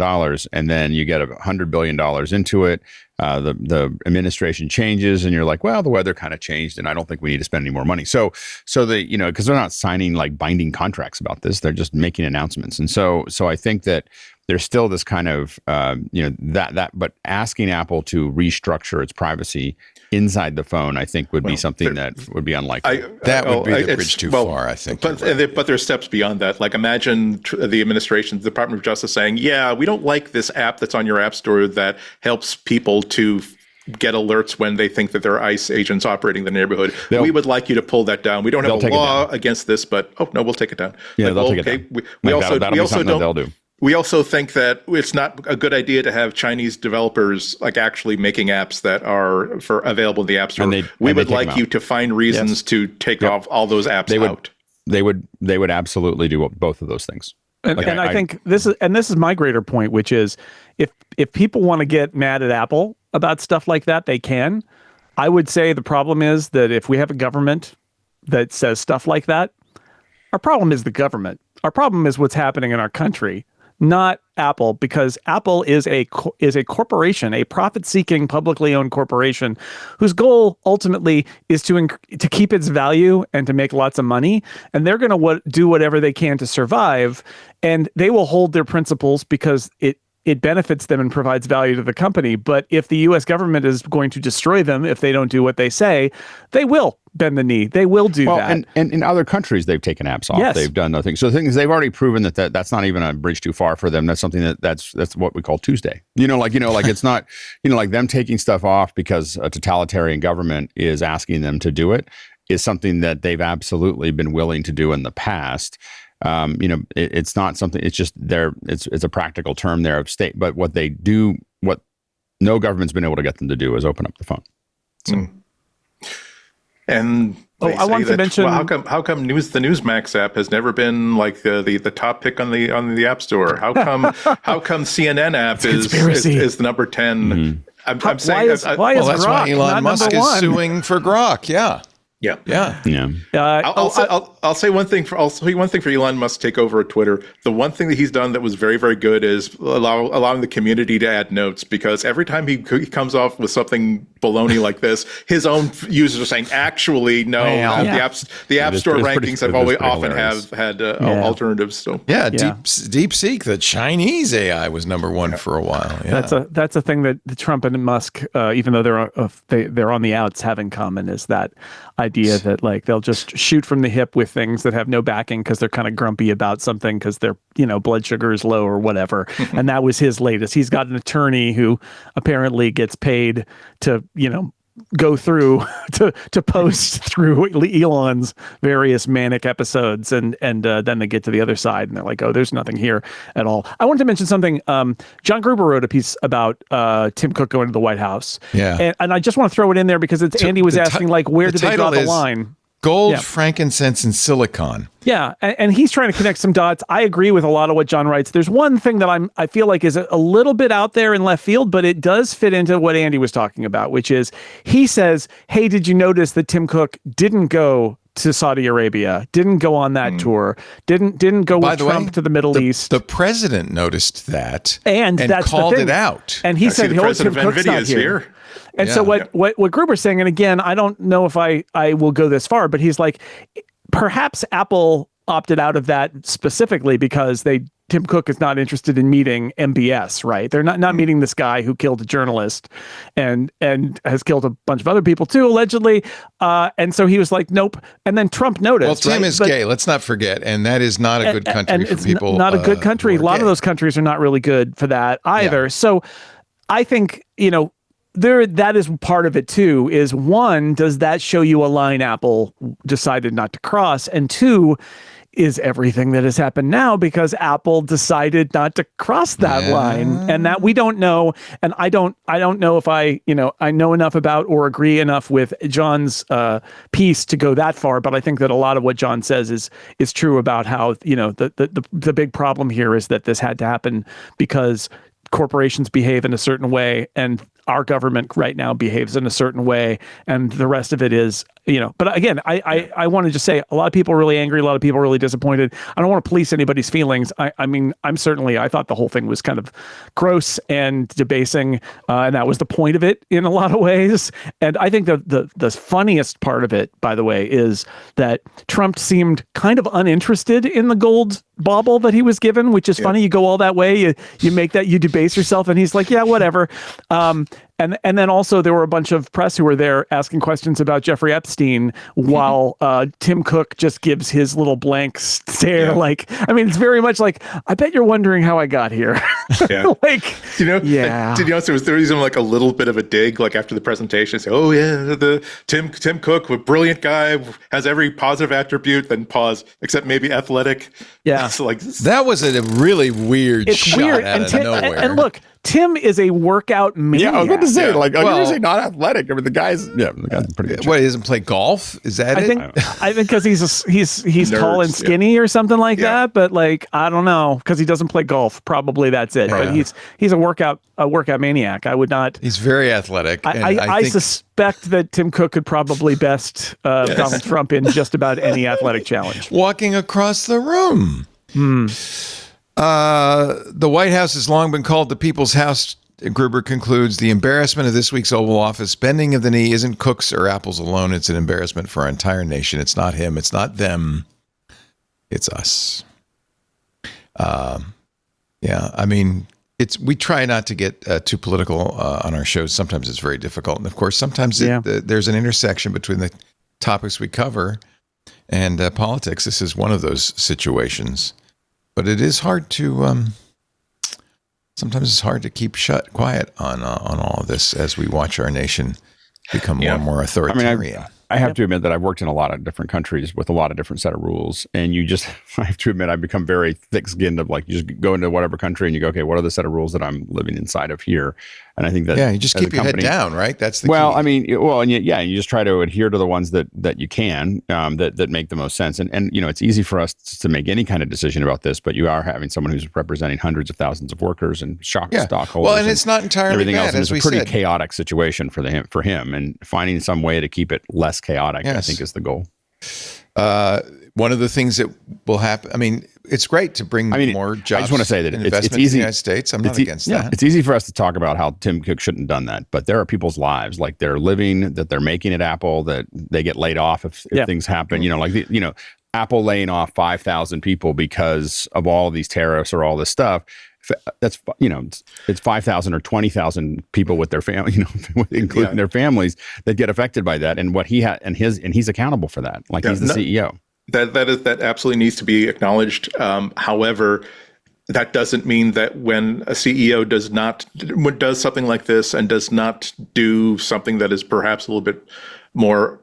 Speaker 6: and then you get $100 billion into it. The administration changes, and you're like, well, the weather kind of changed, and I don't think we need to spend any more money. So because they're not signing like binding contracts about this, they're just making announcements, and so I think that there's still this kind of but asking Apple to restructure its privacy inside the phone, I think would be something that would be unlikely.
Speaker 1: That would be the bridge too far, I think.
Speaker 5: But there's steps beyond that. Like imagine the administration, the Department of Justice saying, yeah, we don't like this app that's on your app store that helps people to get alerts when they think that there are ICE agents operating the neighborhood. We would like you to pull that down. We don't have a law against this, but we'll take it down.
Speaker 6: Yeah, they'll take it down. We also don't. They'll do.
Speaker 5: We also think that it's not a good idea to have Chinese developers like actually making apps that are available in the App Store. We would like you to find reasons to take off all those apps out.
Speaker 6: They would absolutely do both of those things.
Speaker 4: And I think this is my greater point, which is if people want to get mad at Apple about stuff like that, they can. I would say the problem is that if we have a government that says stuff like that, our problem is the government. Our problem is what's happening in our country. Not Apple, because Apple is a corporation, a profit-seeking, publicly owned corporation whose goal ultimately is to keep its value and to make lots of money. And they're going to do whatever they can to survive, and they will hold their principles because it benefits them and provides value to the company. But if the U.S. government is going to destroy them if they don't do what they say, they will bend the knee. They will do that.
Speaker 6: And in other countries, they've taken apps off.
Speaker 4: Yes.
Speaker 6: They've done nothing. So the thing is, they've already proven that's not even a bridge too far for them. That's something that's what we call Tuesday. Like it's not, like them taking stuff off because a totalitarian government is asking them to do it is something that they've absolutely been willing to do in the past. It's not something. It's just there. It's a practical term there of state. But what they do, what no government's been able to get them to do, is open up the phone. So.
Speaker 5: And
Speaker 4: I wanted to mention,
Speaker 5: well, how come the Newsmax app has never been like the top pick on the App Store? How come CNN app is the number 10?
Speaker 4: Mm-hmm.
Speaker 5: I'm saying
Speaker 4: why is
Speaker 1: that's
Speaker 4: Grok
Speaker 1: why Elon
Speaker 4: not
Speaker 1: Musk
Speaker 4: number
Speaker 1: is
Speaker 4: one?
Speaker 1: suing for Grok. Yeah.
Speaker 5: I'll say one thing for Elon Musk to take over Twitter. The one thing that he's done that was very, very good is allowing the community to add notes, because every time he comes off with something baloney like this, his own users are saying, actually, no, the App Store rankings have often had alternatives. So
Speaker 1: DeepSeek, the Chinese AI, was number one for a while. Yeah.
Speaker 4: That's a thing that Trump and Musk, even though they're on the outs, have in common, is that idea that like they'll just shoot from the hip with things that have no backing because they're kind of grumpy about something because their blood sugar is low or whatever. And that was his latest. He's got an attorney who apparently gets paid to go through to post through Elon's various manic episodes, and then they get to the other side and they're like, oh, there's nothing here at all. I wanted to mention something. John Gruber wrote a piece about Tim Cook going to the White House. Yeah, and I just want to throw it in there because Andy was asking like, where did they draw the line?
Speaker 1: Gold, frankincense, and silicon.
Speaker 4: Yeah, and he's trying to connect some dots. I agree with a lot of what John writes. There's one thing that I feel like is a little bit out there in left field, but it does fit into what Andy was talking about, which is he says, hey, did you notice that Tim Cook didn't go to Saudi Arabia, didn't go on that tour, didn't go with Trump to the Middle East?
Speaker 1: The president noticed that
Speaker 4: and that's
Speaker 1: called it out.
Speaker 4: And he said,
Speaker 5: the president of NVIDIA is here.
Speaker 4: And so what Gruber's saying, and again, I don't know if I will go this far, but he's like, perhaps Apple opted out of that specifically because Tim Cook is not interested in meeting MBS, right? They're not meeting this guy who killed a journalist and has killed a bunch of other people too, allegedly. And so he was like, nope. And then Trump noticed.
Speaker 1: Well, Tim is gay. Let's not forget, and that is not a good country for people.
Speaker 4: Not a good country. A lot of those countries are not really good for that either. Yeah. So I think that is part of it too. Is one, does that show you a line Apple decided not to cross? And two, is everything that has happened now because Apple decided not to cross that line, and that we don't know. And I don't know if I know enough about or agree enough with John's piece to go that far. But I think that a lot of what John says is true about how the big problem here is that this had to happen because corporations behave in a certain way and our government right now behaves in a certain way, and the rest of it is, but again, I want to just say a lot of people are really angry. A lot of people are really disappointed. I don't want to police anybody's feelings. I mean, I thought the whole thing was kind of gross and debasing. And that was the point of it in a lot of ways. And I think the funniest part of it, by the way, is that Trump seemed kind of uninterested in the gold bauble that he was given, which is funny. You go all that way, you make that, you debase yourself. And he's like, yeah, whatever. And then also there were a bunch of press who were there asking questions about Jeffrey Epstein while Tim Cook just gives his little blank stare. Yeah. Like, I mean, it's very much like, I bet you're wondering how I got here.
Speaker 5: Yeah. Did you notice there was even like a little bit of a dig, like after the presentation, say, oh yeah, the Tim Cook, a brilliant guy, has every positive attribute, then pause, except maybe athletic.
Speaker 4: Yeah.
Speaker 5: So like
Speaker 1: that was a really weird shot out of nowhere.
Speaker 4: And look, Tim is a workout maniac.
Speaker 6: Yeah, I was about to say, you're not athletic. I mean, the guy's pretty good.
Speaker 1: What, he doesn't play golf? Is that
Speaker 4: I think because he's tall and skinny or something like that. But like, I don't know, because he doesn't play golf. Probably that's it. Right. But he's a workout maniac. I would not.
Speaker 1: He's very athletic.
Speaker 4: I suspect that Tim Cook could probably best Donald Trump in just about any athletic challenge.
Speaker 1: Walking across the room. The White House has long been called the people's house. Gruber concludes, the embarrassment of this week's Oval Office bending of the knee isn't Cook's or Apple's alone. It's an embarrassment for our entire nation. It's not him. It's not them. It's us. I mean, we try not to get too political on our shows. Sometimes it's very difficult. And of course, sometimes there's an intersection between the topics we cover and politics. This is one of those situations. But it is hard to, sometimes it's hard to keep quiet on all of this as we watch our nation become more and more authoritarian.
Speaker 6: I have to admit that I've worked in a lot of different countries with a lot of different set of rules. And I have to admit, I've become very thick-skinned of like, you just go into whatever country and you go, okay, what are the set of rules that I'm living inside of here? And I think that
Speaker 1: you just keep your head down, right? That's the key.
Speaker 6: And you just try to adhere to the ones that you can, that make the most sense. And it's easy for us to make any kind of decision about this, but you are having someone who's representing hundreds of thousands of workers and stockholders.
Speaker 1: Well, and it's not entirely
Speaker 6: everything
Speaker 1: bad,
Speaker 6: else. And
Speaker 1: as
Speaker 6: it's
Speaker 1: we
Speaker 6: a pretty
Speaker 1: said.
Speaker 6: chaotic situation for him, and finding some way to keep it less chaotic, I think, is the goal.
Speaker 1: One of the things that will happen, I mean, it's great to bring more jobs.
Speaker 6: I just want to say that
Speaker 1: it's easy in the United States. I'm not against that.
Speaker 6: It's easy for us to talk about how Tim Cook shouldn't have done that, but there are people's lives, like they're living, that they're making at Apple, that they get laid off if things happen. Apple laying off 5,000 people because of all these tariffs or all this stuff. That's it's 5,000 or 20,000 people with their family, including their families, that get affected by that. And what he had, and he's accountable for that. Like he's the CEO.
Speaker 5: That absolutely needs to be acknowledged. However, that doesn't mean that when a CEO does something like this and does not do something that is perhaps a little bit more,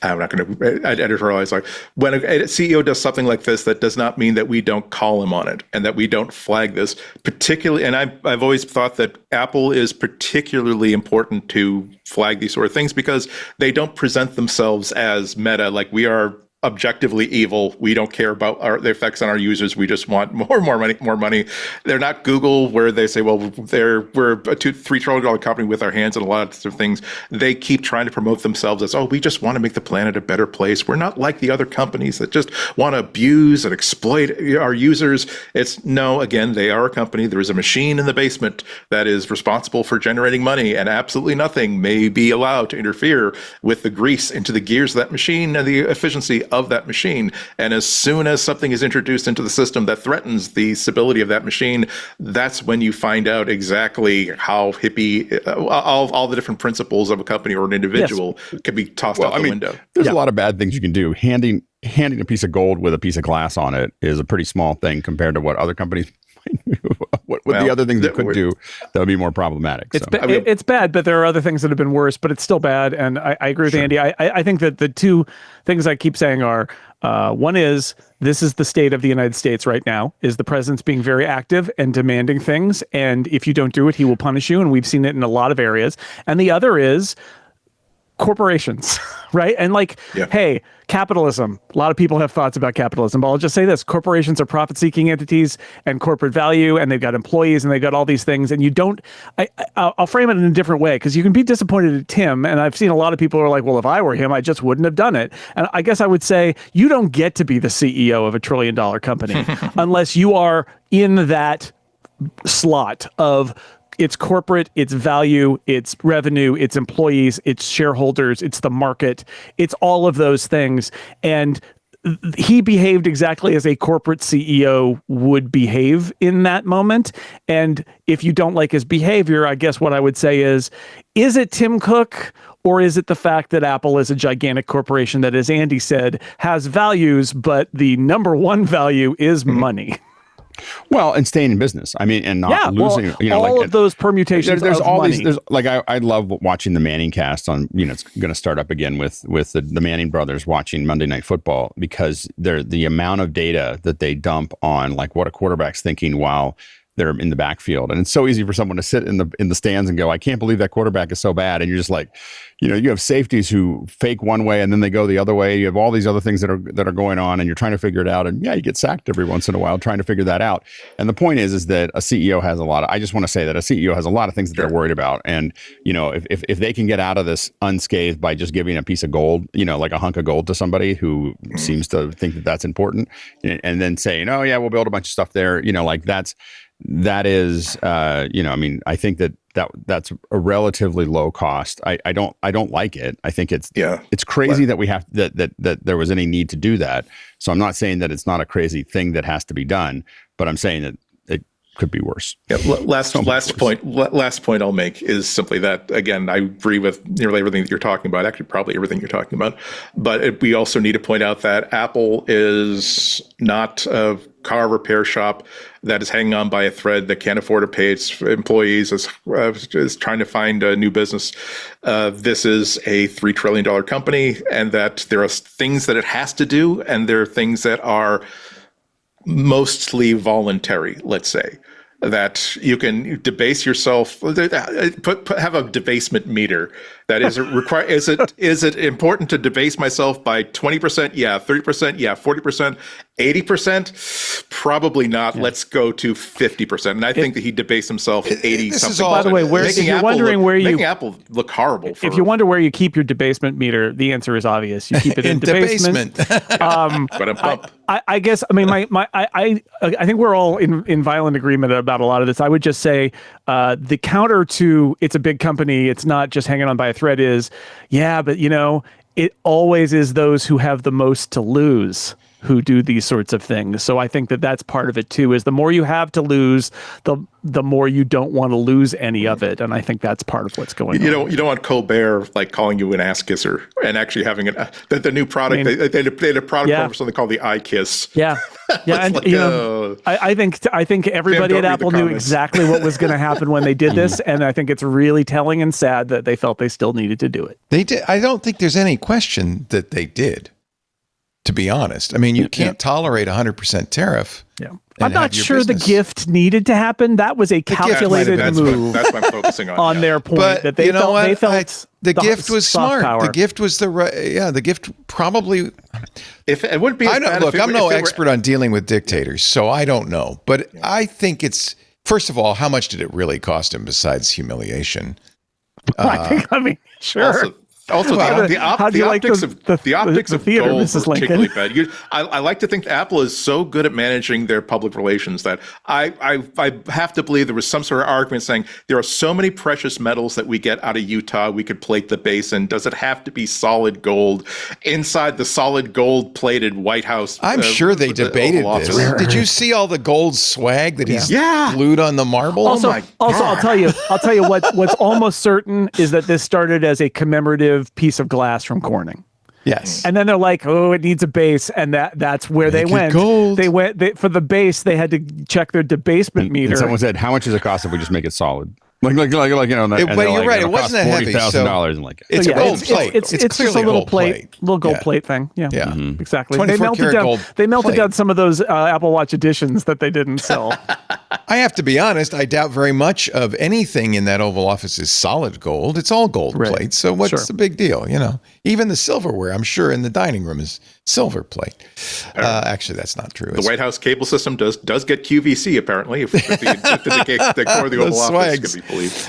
Speaker 5: I'm not going to editorialize. Like when a CEO does something like this, that does not mean that we don't call him on it and that we don't flag this particularly. And I've always thought that Apple is particularly important to flag these sort of things because they don't present themselves as Meta, like we are objectively evil. We don't care about the effects on our users. We just want more money. They're not Google, where they say, well, we're a $2-3 trillion company with our hands in a lot of things. They keep trying to promote themselves as, we just want to make the planet a better place. We're not like the other companies that just want to abuse and exploit our users. Again, they are a company. There is a machine in the basement that is responsible for generating money, and absolutely nothing may be allowed to interfere with the grease into the gears of that machine and the efficiency of that machine. And as soon as something is introduced into the system that threatens the stability of that machine, that's when you find out exactly how hippie all the different principles of a company or an individual can be tossed out the window.
Speaker 6: There's a lot of bad things you can do. Handing a piece of gold with a piece of glass on it is a pretty small thing compared to what other companies what the other things they could do that would be more problematic.
Speaker 4: It's bad, but there are other things that have been worse, but it's still bad. And I agree with Andy. I think that the two things I keep saying are, one is, this is the state of the United States right now, is the president's being very active and demanding things. And if you don't do it, he will punish you. And we've seen it in a lot of areas. And the other is corporations, right? And hey, capitalism. A lot of people have thoughts about capitalism, but I'll just say this: corporations are profit-seeking entities and corporate value, and they've got employees and they've got all these things. And you don't, I'll frame it in a different way, because you can be disappointed at Tim. And I've seen a lot of people who are like, well, if I were him, I just wouldn't have done it. And I guess I would say, you don't get to be the CEO of $1 trillion company unless you are in that slot of it's corporate, it's value, it's revenue, it's employees, it's shareholders, it's the market, it's all of those things. And he behaved exactly as a corporate CEO would behave in that moment. And if you don't like his behavior, I guess what I would say is it Tim Cook, or is it the fact that Apple is a gigantic corporation that, as Andy said, has values, but the number one value is money?
Speaker 6: Well, and staying in business. I mean, and not losing.
Speaker 4: All of those permutations.
Speaker 6: There's
Speaker 4: of
Speaker 6: all
Speaker 4: money.
Speaker 6: these. There's I love watching the Manning cast on. It's going to start up again with the Manning brothers watching Monday Night Football, because the amount of data that they dump on what a quarterback's thinking while they're in the backfield. And it's so easy for someone to sit in the stands and go, I can't believe that quarterback is so bad. And you're just like, you have safeties who fake one way and then they go the other way. You have all these other things that are going on, and you're trying to figure it out. And you get sacked every once in a while trying to figure that out. And the point is that a CEO has I just want to say that a CEO has a lot of things that they're worried about. And, if they can get out of this unscathed by just giving a piece of gold, like a hunk of gold to somebody who seems to think that that's important, and then saying, oh yeah, we'll build a bunch of stuff there, that is, I think that's a relatively low cost. I don't like it. I think it's crazy that we have that there was any need to do that. So I'm not saying that it's not a crazy thing that has to be done, but I'm saying that could be worse.
Speaker 5: Yeah, last point I'll make is simply that, again, I agree with nearly everything that you're talking about, actually probably everything you're talking about, but we also need to point out that Apple is not a car repair shop that is hanging on by a thread, that can't afford to pay its employees, is trying to find a new business. This is a $3 trillion company, and that there are things that it has to do, and there are things that are mostly voluntary, let's say, that you can debase yourself, have a debasement meter. That is is it important to debase myself by 20%? Yeah. 30%? Yeah. 40%? 80%? Probably not. Yeah. Let's go to 50%. And I think that he debased himself 80 something.
Speaker 4: By the way, if you're wondering
Speaker 5: making Apple look horrible.
Speaker 4: If you wonder where you keep your debasement meter, the answer is obvious. You keep it in debasement. I guess, I mean, I think we're all in violent agreement about a lot of this. I would just say the counter to it's a big company, it's not just hanging on by a thread is, yeah, but it always is those who have the most to lose who do these sorts of things. So I think that that's part of it too, is the more you have to lose, the more you don't want to lose any of it. And I think that's part of what's going on.
Speaker 5: You don't want Colbert like calling you an ass kisser and actually having the new product. They had a product for something called the iKiss.
Speaker 4: Yeah. Yeah. And I think everybody at Apple knew exactly what was going to happen when they did this. And I think it's really telling and sad that they felt they still needed to do it.
Speaker 1: They did. I don't think there's any question that they did, to be honest. I mean, you can't tolerate 100% tariff.
Speaker 4: Yeah. I'm not sure the gift needed to happen. That was a calculated move.
Speaker 5: That's what I'm focusing on.
Speaker 4: Their point, but that they felt
Speaker 1: the gift was smart.
Speaker 4: Power.
Speaker 1: The gift was the gift probably.
Speaker 5: If it wouldn't be,
Speaker 1: I'm no expert on dealing with dictators, so I don't know. But I think it's, first of all, how much did it really cost him besides humiliation?
Speaker 4: I mean, sure.
Speaker 5: Also, the optics of
Speaker 4: theater,
Speaker 5: gold
Speaker 4: Mrs.
Speaker 5: were
Speaker 4: Lincoln.
Speaker 5: particularly bad. I like to think Apple is so good at managing their public relations that I have to believe there was some sort of argument saying there are so many precious metals that we get out of Utah, we could plate the base in. Does it have to be solid gold inside the solid gold plated White House?
Speaker 1: I'm sure they debated this. Did you see all the gold swag that he's glued on the marble?
Speaker 4: Also, I'll tell you what's almost certain is that this started as a commemorative piece of glass from Corning.
Speaker 1: Yes.
Speaker 4: And then they're like, oh, it needs a base, and that's where they went.
Speaker 1: Gold.
Speaker 4: For the base, they had to check their debasement meter.
Speaker 6: And someone said, how much does it cost if we just make it solid? Like
Speaker 1: but you're right. It wasn't that heavy.
Speaker 6: $40,000 and like
Speaker 1: it's a gold plate.
Speaker 4: It's just a little gold plate thing. Yeah. Exactly. They melted down some of those Apple Watch editions that they didn't sell.
Speaker 1: I have to be honest. I doubt very much of anything in that Oval Office is solid gold. It's all gold plate. So what's the big deal? Even the silverware, I'm sure, in the dining room is silver plate. Actually, that's not true.
Speaker 5: The White House cable system does get QVC apparently. If the core of the Oval Office can be believed.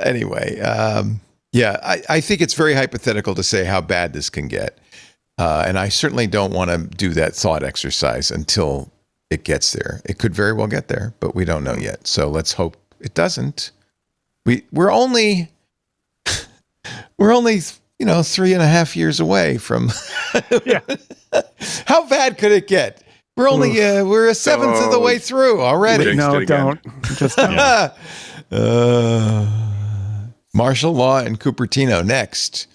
Speaker 1: Anyway, I think it's very hypothetical to say how bad this can get, and I certainly don't want to do that thought exercise until it gets there. It could very well get there, but we don't know yet. So let's hope it doesn't. We're only 3.5 years away from. How bad could it get? We're only we're a seventh of the way through already.
Speaker 4: No, don't. Just
Speaker 1: martial law and Cupertino next.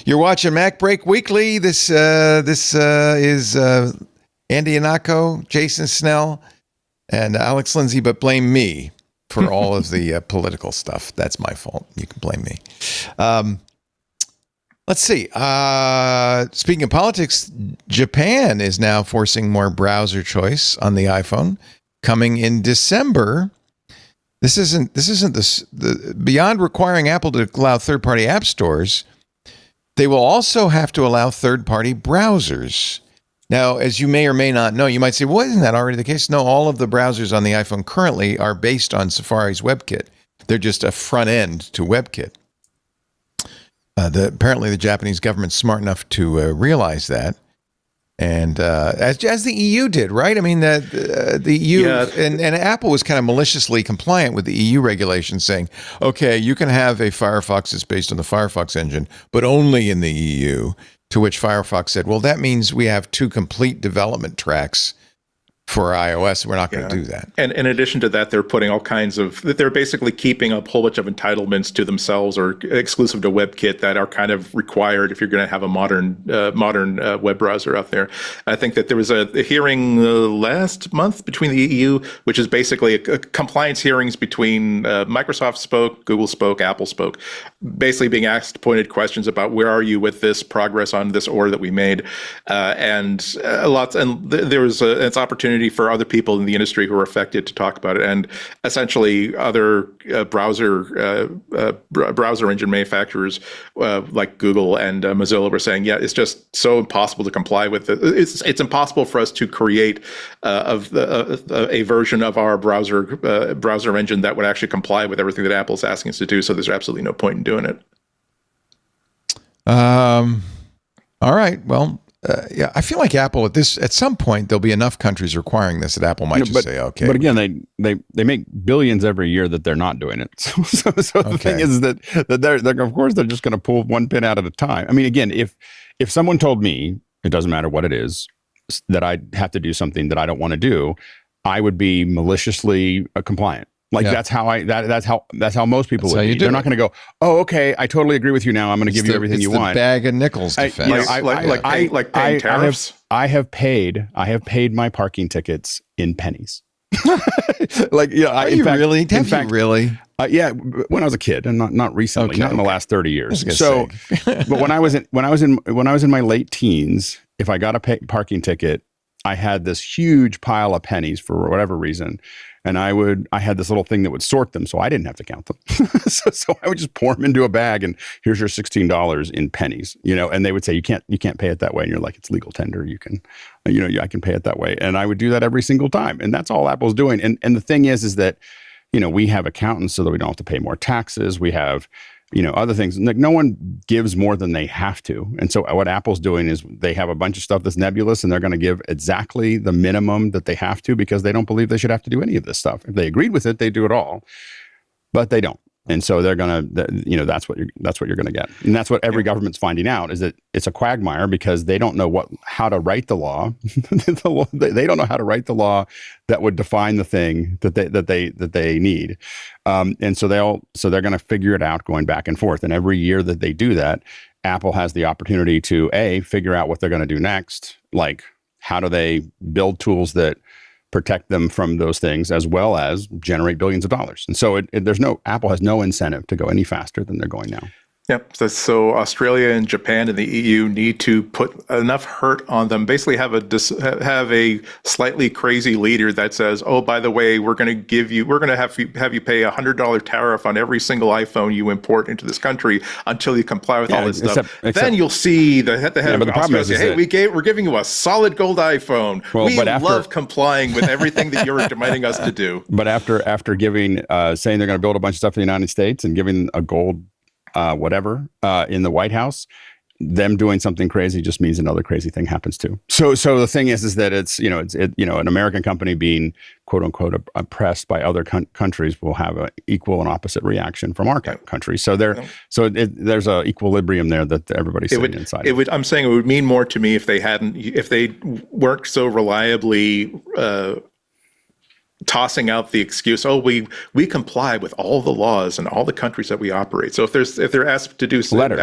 Speaker 1: You're watching MacBreak Weekly. This is Andy Anako, Jason Snell, and Alex Lindsay, but blame me for all of the political stuff. That's my fault. You can blame me. Let's see. Speaking of politics, Japan is now forcing more browser choice on the iPhone. Coming in December. This isn't the beyond requiring Apple to allow third-party app stores. They will also have to allow third-party browsers. Now, as you may or may not know, you might say, well, isn't that already the case? No, all of the browsers on the iPhone currently are based on Safari's WebKit. They're just a front end to WebKit. Apparently, the Japanese government's smart enough to realize that. And as the EU did, right? I mean, the EU and Apple was kind of maliciously compliant with the EU regulations saying, okay, you can have a Firefox that's based on the Firefox engine, but only in the EU. To which Firefox said, well, that means we have two complete development tracks for iOS. We're not going to do that.
Speaker 5: And in addition to that, they're putting all kinds of, they're basically keeping a whole bunch of entitlements to themselves or exclusive to WebKit that are kind of required if you're going to have a modern web browser out there. I think that there was a hearing last month between the EU, which is basically a compliance hearings between Microsoft spoke, Google spoke, Apple spoke, basically being asked pointed questions about where are you with this progress on this order that we made, and there was an opportunity for other people in the industry who are affected to talk about it, and essentially other browser engine manufacturers like Google and Mozilla were saying, yeah, it's just so impossible to comply with it. It's impossible for us to create a version of our browser engine that would actually comply with everything that Apple's asking us to do. So there's absolutely no point in doing it.
Speaker 1: All right. Well, yeah, I feel like Apple at some point there'll be enough countries requiring this that Apple might say, okay.
Speaker 6: But again, they make billions every year that they're not doing it. So the thing is that they're of course they're just going to pull one pin out at a time. I mean, again, if someone told me, it doesn't matter what it is, that I have to do something that I don't want to do, I would be maliciously compliant. Like that's how most people would be. They're not going to go, oh, okay, I totally agree with you now. I'm going to give you everything you want.
Speaker 1: Bag of nickels defense.
Speaker 5: Like paying tariffs.
Speaker 6: I have paid my parking tickets in pennies. Like, yeah,
Speaker 1: in fact, really?
Speaker 6: Yeah, when I was a kid, and not recently, not in the last 30 years.
Speaker 1: So,
Speaker 6: but when I was in my late teens, if I got a parking ticket, I had this huge pile of pennies for whatever reason. And I had this little thing that would sort them, so I didn't have to count them. so I would just pour them into a bag, and here's your $16 in pennies, and they would say, you can't pay it that way. And you're like, it's legal tender. You can, I can pay it that way. And I would do that every single time. And that's all Apple's doing. And the thing is that, we have accountants so that we don't have to pay more taxes. We have, other things. Like, no one gives more than they have to. And so what Apple's doing is they have a bunch of stuff that's nebulous, and they're going to give exactly the minimum that they have to because they don't believe they should have to do any of this stuff. If they agreed with it, they do it all, but they don't. And so they're going to, that's what you're going to get. And that's what every government's finding out, is that it's a quagmire because they don't know how to write the law. They don't know how to write the law that would define the thing that they need. And so they're going to figure it out going back and forth. And every year that they do that, Apple has the opportunity to figure out what they're going to do next. Like, how do they build tools that protect them from those things, as well as generate billions of dollars. And so Apple has no incentive to go any faster than they're going now.
Speaker 5: Yep. So Australia and Japan and the EU need to put enough hurt on them. Basically, have a slightly crazy leader that says, "Oh, by the way, we're going to have you pay $100 tariff on every single iPhone you import into this country until you comply with all this stuff." Then you'll see the head of Australia say, "Hey, we're giving you a solid gold iPhone. We love complying with everything that you're demanding us to do."
Speaker 6: But after giving, saying they're going to build a bunch of stuff in the United States and giving a gold whatever in the White House, them doing something crazy just means another crazy thing happens too. So the thing is that it's an American company being quote unquote oppressed by other countries will have an equal and opposite reaction from our country. So there's a equilibrium there that everybody's sitting inside.
Speaker 5: I'm saying it would mean more to me if they weren't so reliably tossing out the excuse, "Oh, we comply with all the laws in all the countries that we operate." So if they're asked to do something,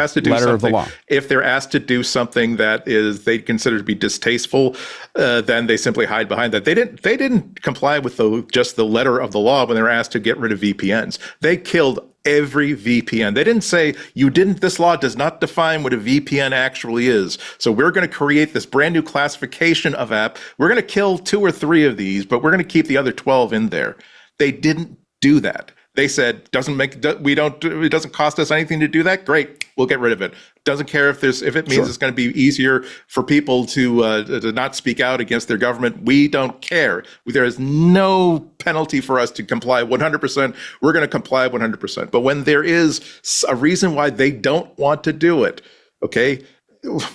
Speaker 5: if they're asked to do something that they consider to be distasteful, then they simply hide behind that. They didn't comply with just the letter of the law when they were asked to get rid of VPNs. They killed every VPN. They didn't say, this law does not define what a VPN actually is. So we're going to create this brand new classification of app. We're going to kill 2 or 3 of these, but we're going to keep the other 12 in there. They didn't do that. They said, it doesn't cost us anything to do that. Great. We'll get rid of it. Doesn't care if it means it's going to be easier for people to not speak out against their government. We don't care. There is no penalty for us to comply 100%. We're going to comply 100%. But when there is a reason why they don't want to do it, okay,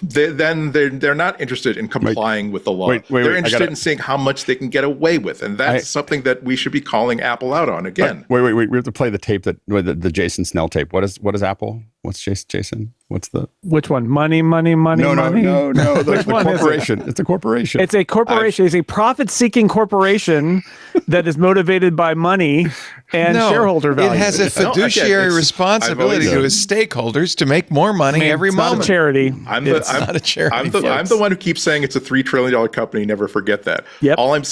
Speaker 5: then they're not interested in complying with the law. They're interested in seeing how much they can get away with, and that's something that we should be calling Apple out on again.
Speaker 6: Wait! We have to play the tape the Jason Snell tape. What is Apple? What's Jason? What's the
Speaker 4: Which one? Money.
Speaker 6: no the
Speaker 4: one is it?
Speaker 6: corporation. It's a corporation.
Speaker 4: It's a corporation. It's a profit-seeking corporation that is motivated by money and shareholder value.
Speaker 1: It has a fiduciary responsibility to its stakeholders to make more money every
Speaker 4: it's
Speaker 1: moment.
Speaker 4: not a charity.
Speaker 1: It's not a charity.
Speaker 5: I'm the one who keeps saying it's a $3 trillion company. Never forget that.
Speaker 4: Yep.
Speaker 5: All I'm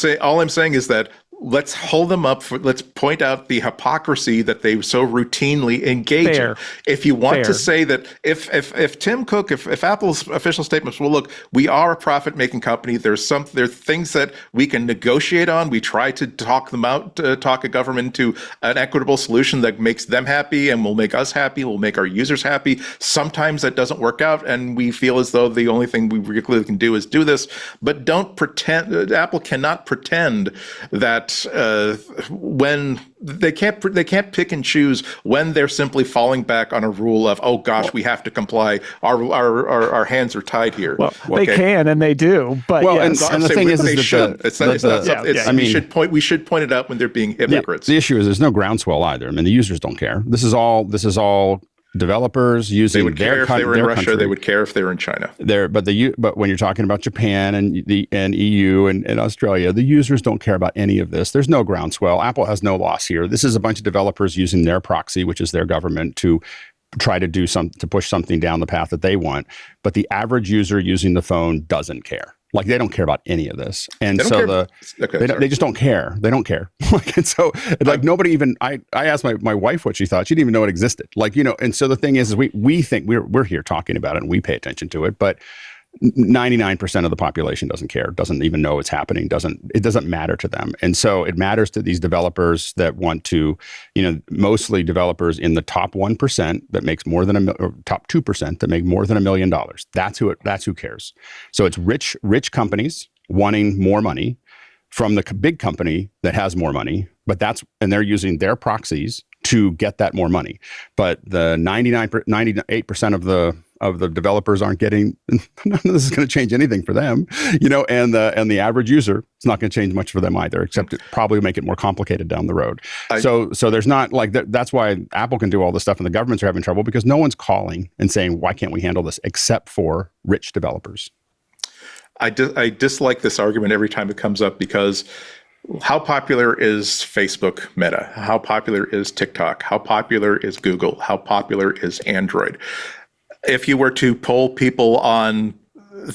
Speaker 5: saying is that let's hold them up let's point out the hypocrisy that they so routinely engage in. If you want to say that if Tim Cook, if Apple's official statements, well, look, we are a profit-making company. There's things that we can negotiate on. We try to talk them out, talk a government to an equitable solution that makes them happy and will make us happy, will make our users happy. Sometimes that doesn't work out, and we feel as though the only thing we really can do is do this. But don't pretend. Apple cannot pretend that when they can't pick and choose when they're simply falling back on a rule of, oh gosh, we have to comply. Our hands are tied here.
Speaker 4: Well, they can and they do, but
Speaker 6: and the thing is
Speaker 5: they should. We should point it out when they're being hypocrites.
Speaker 6: The issue is there's no groundswell either. I mean, the users don't care. This is all developers using
Speaker 5: they would care if they were in Russia.
Speaker 6: Country.
Speaker 5: They would care if they were in China.
Speaker 6: But when you're talking about Japan and EU and Australia, the users don't care about any of this. There's no groundswell. Apple has no loss here. This is a bunch of developers using their proxy, which is their government, to try to to push something down the path that they want. But the average user using the phone doesn't care. Like, they don't care about any of this. And they just don't care. They don't care. And so, like, nobody even, I asked my wife what she thought. She didn't even know it existed. Like, and so the thing is we think we're here talking about it and we pay attention to it, but 99% of the population doesn't care, doesn't even know it's happening, it doesn't matter to them. And so it matters to these developers that want to, mostly developers in the top 1% that makes more than or top 2% that make more than $1 million. That's who cares. So it's rich companies wanting more money from the big company that has more money, and they're using their proxies to get that more money. But the 98% of the developers aren't getting, none of this is going to change anything for them, and the average user, it's not going to change much for them either, except it probably make it more complicated down the road. So there's not like that. That's why Apple can do all this stuff and the governments are having trouble, because no one's calling and saying, why can't we handle this, except for rich developers.
Speaker 5: I dislike this argument every time it comes up, because how popular is Facebook Meta? How popular is TikTok? How popular is Google? How popular is Android? If you were to poll people on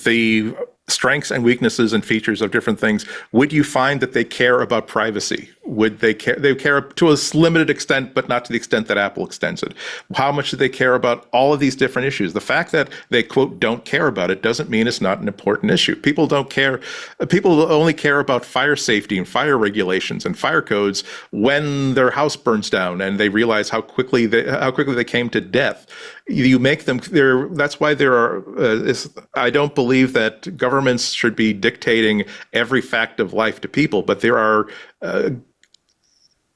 Speaker 5: the strengths and weaknesses and features of different things, would you find that they care about privacy? Would they care? They care to a limited extent, but not to the extent that Apple extends it. How much do they care about all of these different issues? The fact that they, quote, don't care about it doesn't mean it's not an important issue. People don't care. People only care about fire safety and fire regulations and fire codes when their house burns down and they realize how quickly they came to death. You make them there. That's why there are. I don't believe that governments should be dictating every fact of life to people, but there are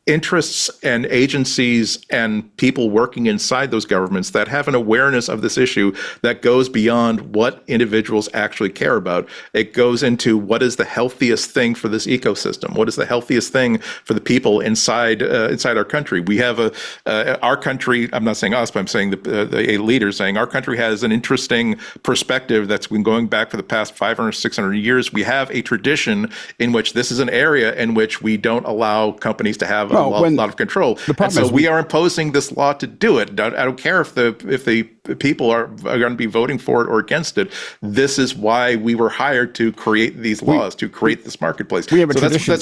Speaker 5: interests and agencies and people working inside those governments that have an awareness of this issue that goes beyond what individuals actually care about. It goes into what is the healthiest thing for this ecosystem? What is the healthiest thing for the people inside our country? We have our country, I'm not saying us, but I'm saying the leaders saying our country has an interesting perspective that's been going back for the past 500, 600 years. We have a tradition in which this is an area in which we don't allow companies to have a lot of control. And so we are imposing this law to do it. I don't care if the people are going to be voting for it or against it. This is why we were hired to create these laws, to create this marketplace.
Speaker 6: We have a tradition.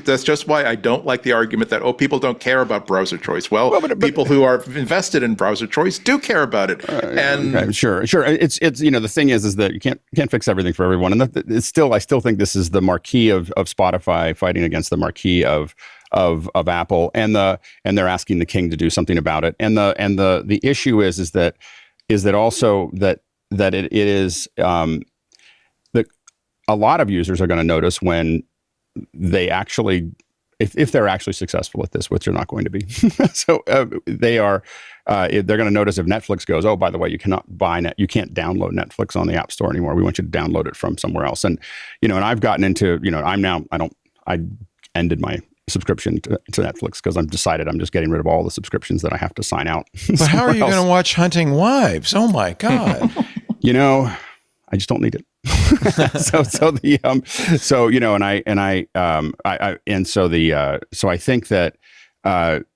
Speaker 5: That's just why I don't like the argument that people don't care about browser choice. But people who are invested in browser choice do care about it.
Speaker 6: Sure. It's the thing is that you can't fix everything for everyone, and I still think this is the marquee of Spotify fighting against the marquee of Apple, and they're asking the king to do something about it. And the issue is that also that it is that a lot of users are going to notice when they actually, if they're actually successful at this, which they're not going to be. So they're going to notice if Netflix goes, oh, by the way, you can't download Netflix on the App Store anymore. We want you to download it from somewhere else. And and I've gotten into I ended my subscription to Netflix because I've decided I'm just getting rid of all the subscriptions that I have to sign out.
Speaker 1: But how are you going to watch Hunting Wives? Oh my God.
Speaker 6: I just don't need it. So I think that,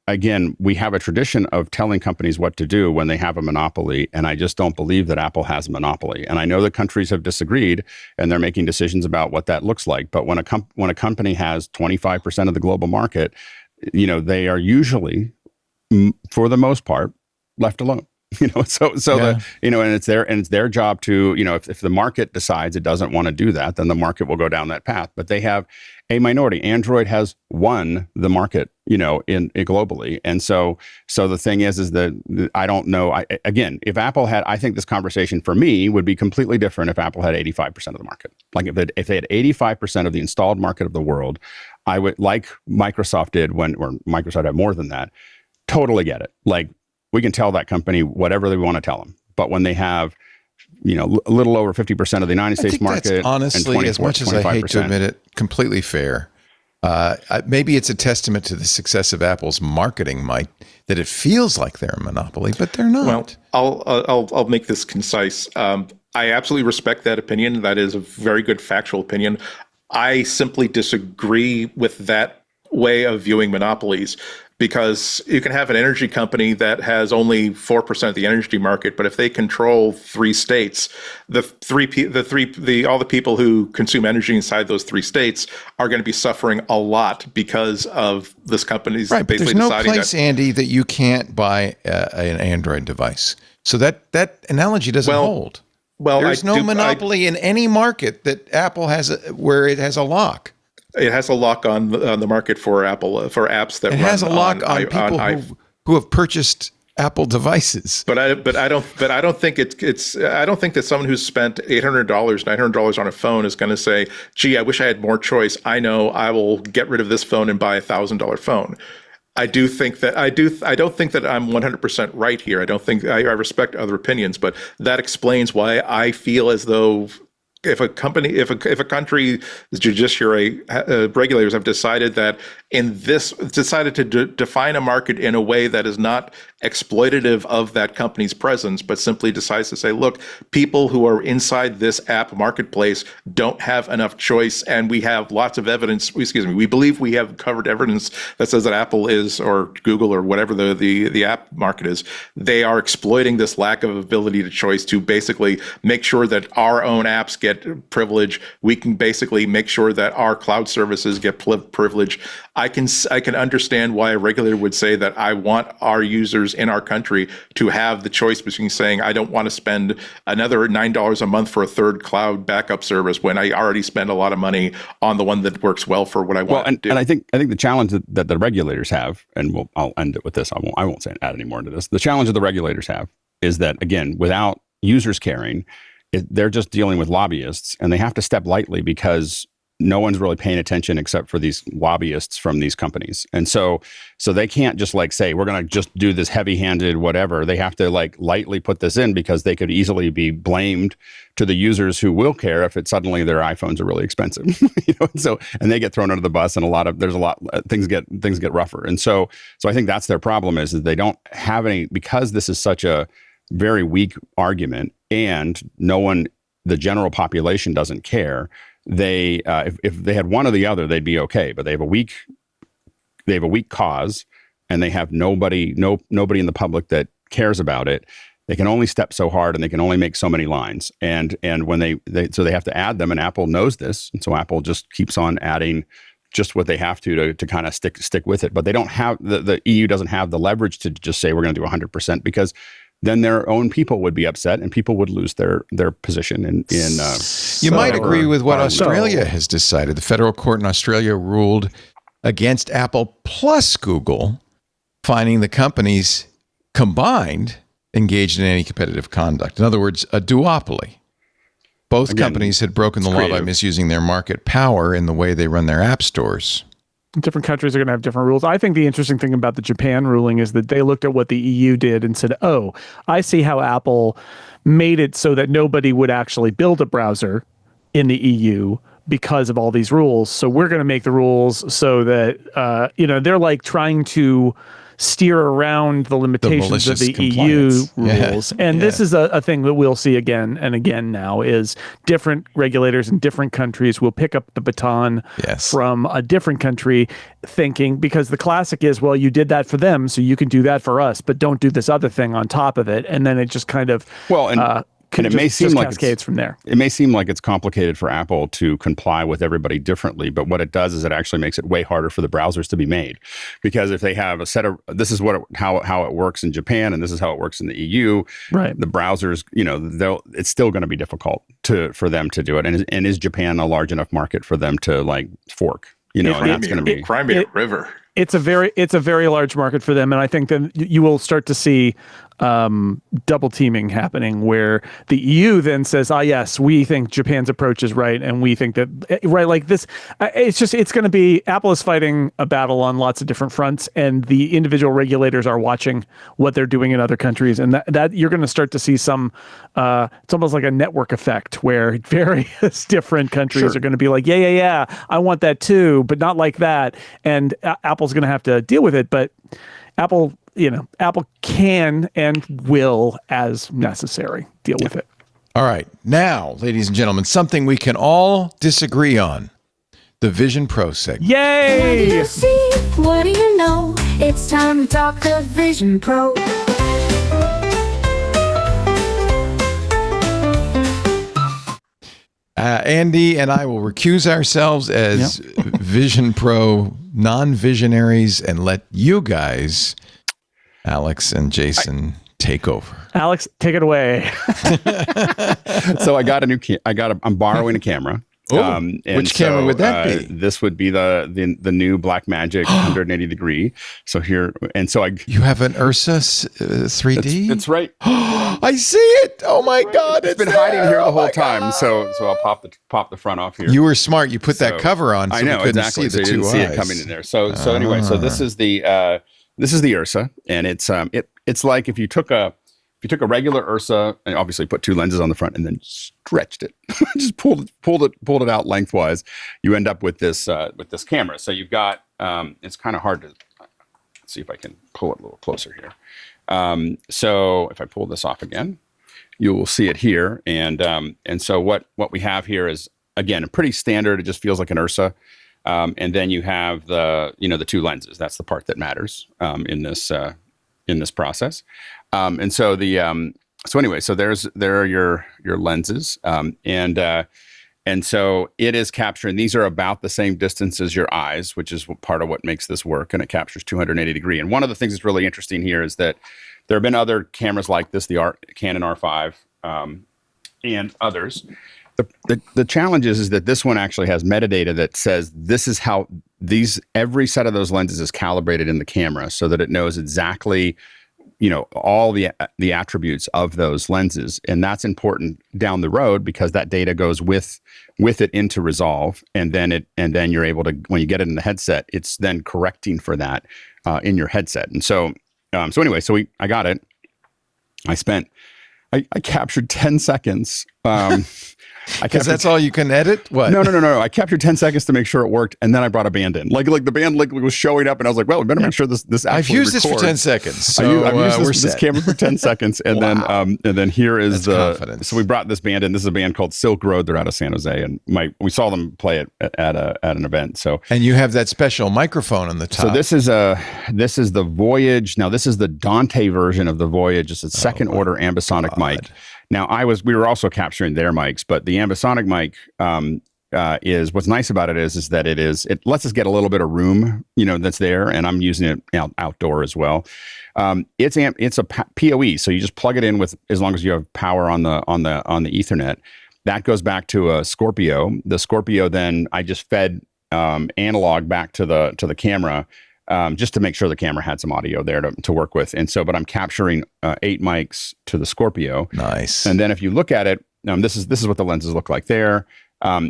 Speaker 6: again, we have a tradition of telling companies what to do when they have a monopoly, and I just don't believe that Apple has a monopoly. And I know that countries have disagreed, and they're making decisions about what that looks like. But when a company has 25% of the global market, they are usually, for the most part, left alone. And it's their job to, if the market decides it doesn't want to do that, then the market will go down that path. But they have a minority. Android has won the market, in globally. And so the thing is that I don't know. If Apple had, I think this conversation for me would be completely different if Apple had 85% of the market. Like if they had 85% of the installed market of the world, I would, like Microsoft did or Microsoft had more than that, totally get it. Like, we can tell that company whatever they want to tell them. But when they have, a little over 50% of the United States market,
Speaker 1: that's honestly, as much as I hate to admit it, completely fair. Maybe it's a testament to the success of Apple's marketing, Mike, that it feels like they're a monopoly, but they're not.
Speaker 5: Well, I'll make this concise. I absolutely respect that opinion. That is a very good factual opinion. I simply disagree with that way of viewing monopolies. Because you can have an energy company that has only 4% of the energy market, but if they control 3 states, all the people who consume energy inside those 3 states are going to be suffering a lot because of this company's basically
Speaker 1: deciding that. There's no place,
Speaker 5: that,
Speaker 1: Andy, that you can't buy an Android device. So that analogy doesn't hold.
Speaker 5: Well,
Speaker 1: there's no monopoly in any market that Apple has where it has a lock.
Speaker 5: It has a lock on the market for Apple for apps that
Speaker 1: it has a lock on people who have purchased Apple devices.
Speaker 5: But I don't think that someone who's spent $800, $900 on a phone is going to say, "Gee, I wish I had more choice. I know I will get rid of this phone and buy $1,000 phone." I don't think that I'm 100% right here. I respect other opinions, but that explains why I feel as though if a country's judiciary regulators have decided to define a market in a way that is not exploitative of that company's presence, but simply decides to say, look, people who are inside this app marketplace don't have enough choice, and we have lots of evidence. We believe we have covered evidence that says that Apple is, or Google, or whatever the app market is, they are exploiting this lack of ability to choice to basically make sure that our own apps get privilege. We can basically make sure that our cloud services get privilege. I can understand why a regulator would say that I want our users in our country to have the choice between saying I don't want to spend another $9 a month for a third cloud backup service when I already spend a lot of money on the one that works well for what I want to do.
Speaker 6: And I think the challenge that the regulators have, and I'll end it with this. I won't add any more into this. The challenge that the regulators have is that, again, without users caring, they're just dealing with lobbyists, and they have to step lightly because no one's really paying attention except for these lobbyists from these companies. And so they can't just say, we're going to just do this heavy-handed whatever. They have to lightly put this in because they could easily be blamed to the users who will care if suddenly their iPhones are really expensive. And they get thrown under the bus, and things get rougher. And so I think that's their problem is that they don't have any, because this is such a very weak argument and the general population doesn't care. They if they had one or the other, they'd be okay. But they have a weak cause, and they have nobody in the public that cares about it. They can only step so hard, and they can only make so many lines. And when they have to add them, and Apple knows this, and so Apple just keeps on adding just what they have to kind of stick with it. But they don't have the EU doesn't have the leverage to just say we're going to do 100% because then their own people would be upset and people would lose their position
Speaker 1: You might agree with what Australia has decided. The federal court in Australia ruled against Apple plus Google, finding the companies combined engaged in anti-competitive conduct. In other words, a duopoly. Both companies had broken the law by misusing their market power in the way they run their app stores.
Speaker 4: Different countries are going to have different rules. I think the interesting thing about the Japan ruling is that they looked at what the EU did and said, oh, I see how Apple made it so that nobody would actually build a browser in the EU, because of all these rules. So we're going to make the rules so that, they're like trying to steer around the limitations of the EU rules. And this is a thing that we'll see again and again now is different regulators in different countries will pick up the baton from a different country thinking, because the classic is, well, you did that for them, so you can do that for us, but don't do this other thing on top of it. And then it just kind of...
Speaker 6: And it may seem like
Speaker 4: cascades from there.
Speaker 6: It may seem like it's complicated for Apple to comply with everybody differently, but what it does is it actually makes it way harder for the browsers to be made, because if they have a set of this is how it works in Japan and this is how it works in the EU,
Speaker 4: right?
Speaker 6: The browsers, it's still going to be difficult for them to do it. And is Japan a large enough market for them to like fork? And that's going to be
Speaker 5: Crimea River.
Speaker 4: It's a very large market for them, and I think then you will start to see double teaming happening, where the EU then says, yes, we think Japan's approach is right, and we think that like this. It's going to be Apple is fighting a battle on lots of different fronts, and the individual regulators are watching what they're doing in other countries, and that you're going to start to see some. It's almost like a network effect where various different countries are going to be like, yeah, I want that too, but not like that, and Apple's going to have to deal with it, but Apple can and will, as necessary, deal with it.
Speaker 1: All right. Now, ladies and gentlemen, something we can all disagree on. The Vision Pro segment.
Speaker 4: Yay!
Speaker 7: What do you see? What do you know? It's time to talk the Vision Pro.
Speaker 1: Andy and I will recuse ourselves as Vision Pro non-visionaries and let you guys, Alex and Jason, take over.
Speaker 4: Alex, take it away.
Speaker 6: So I got I'm borrowing a camera.
Speaker 1: Which camera would that be?
Speaker 6: This would be the new Blackmagic 180 degree. So here, and so you
Speaker 1: have an Ursa 3D.
Speaker 6: That's right.
Speaker 1: I see it. Oh my God!
Speaker 6: It's been hiding here the whole time. So I'll pop the front off here.
Speaker 1: You were smart. You put that cover on. So
Speaker 6: I know
Speaker 1: we couldn't
Speaker 6: exactly.
Speaker 1: See the
Speaker 6: so you didn't see it coming in there. So anyway, so this is the Ursa, and it's like if you took a regular Ursa and obviously put two lenses on the front and then stretched it, just pulled it out lengthwise, you end up with this camera. So you've got it's kind of hard to see if I can pull it a little closer here. So if I pull this off again, you will see it here. And so what we have here is, again, a pretty standard. It just feels like an Ursa. And then you have the two lenses. That's the part that matters in this process. And so there are your lenses. And so it is capturing, these are about the same distance as your eyes, which is part of what makes this work. And it captures 280 degree. And one of the things that's really interesting here is that there have been other cameras like this, the Canon R5 and others. The challenge is that this one actually has metadata that says this is how every set of those lenses is calibrated in the camera so that it knows exactly all the attributes of those lenses. And that's important down the road because that data goes with it into Resolve. And then you're able to, when you get it in the headset, it's then correcting for that in your headset. And so anyway, I got it. I captured 10 seconds.
Speaker 1: Because that's all you can edit? What?
Speaker 6: No. I captured 10 seconds to make sure it worked, and then I brought a band in. Like the band was showing up, and I was like, well, we better make sure this actually
Speaker 1: I've used
Speaker 6: records.
Speaker 1: This for 10 seconds. So
Speaker 6: I've used this camera for 10 seconds, and then here is
Speaker 1: confidence.
Speaker 6: So we brought this band in. This is a band called Silk Road. They're out of San Jose, and we saw them play it at an event. So
Speaker 1: and you have that special microphone on the top.
Speaker 6: So this is the Voyage. Now this is the Dante version of the Voyage. It's a second order ambisonic mic. Now we were also capturing their mics, but the ambisonic mic is what's nice about it is that it lets us get a little bit of room, that's there, and I'm using it outdoor as well. It's a PoE, so you just plug it in with as long as you have power on the Ethernet. That goes back to a Scorpio. The Scorpio then I just fed analog back to the camera. Just to make sure the camera had some audio there to work with. And so, but I'm capturing 8 mics to the Scorpio.
Speaker 1: Nice.
Speaker 6: And then if you look at it, this is what the lenses look like there.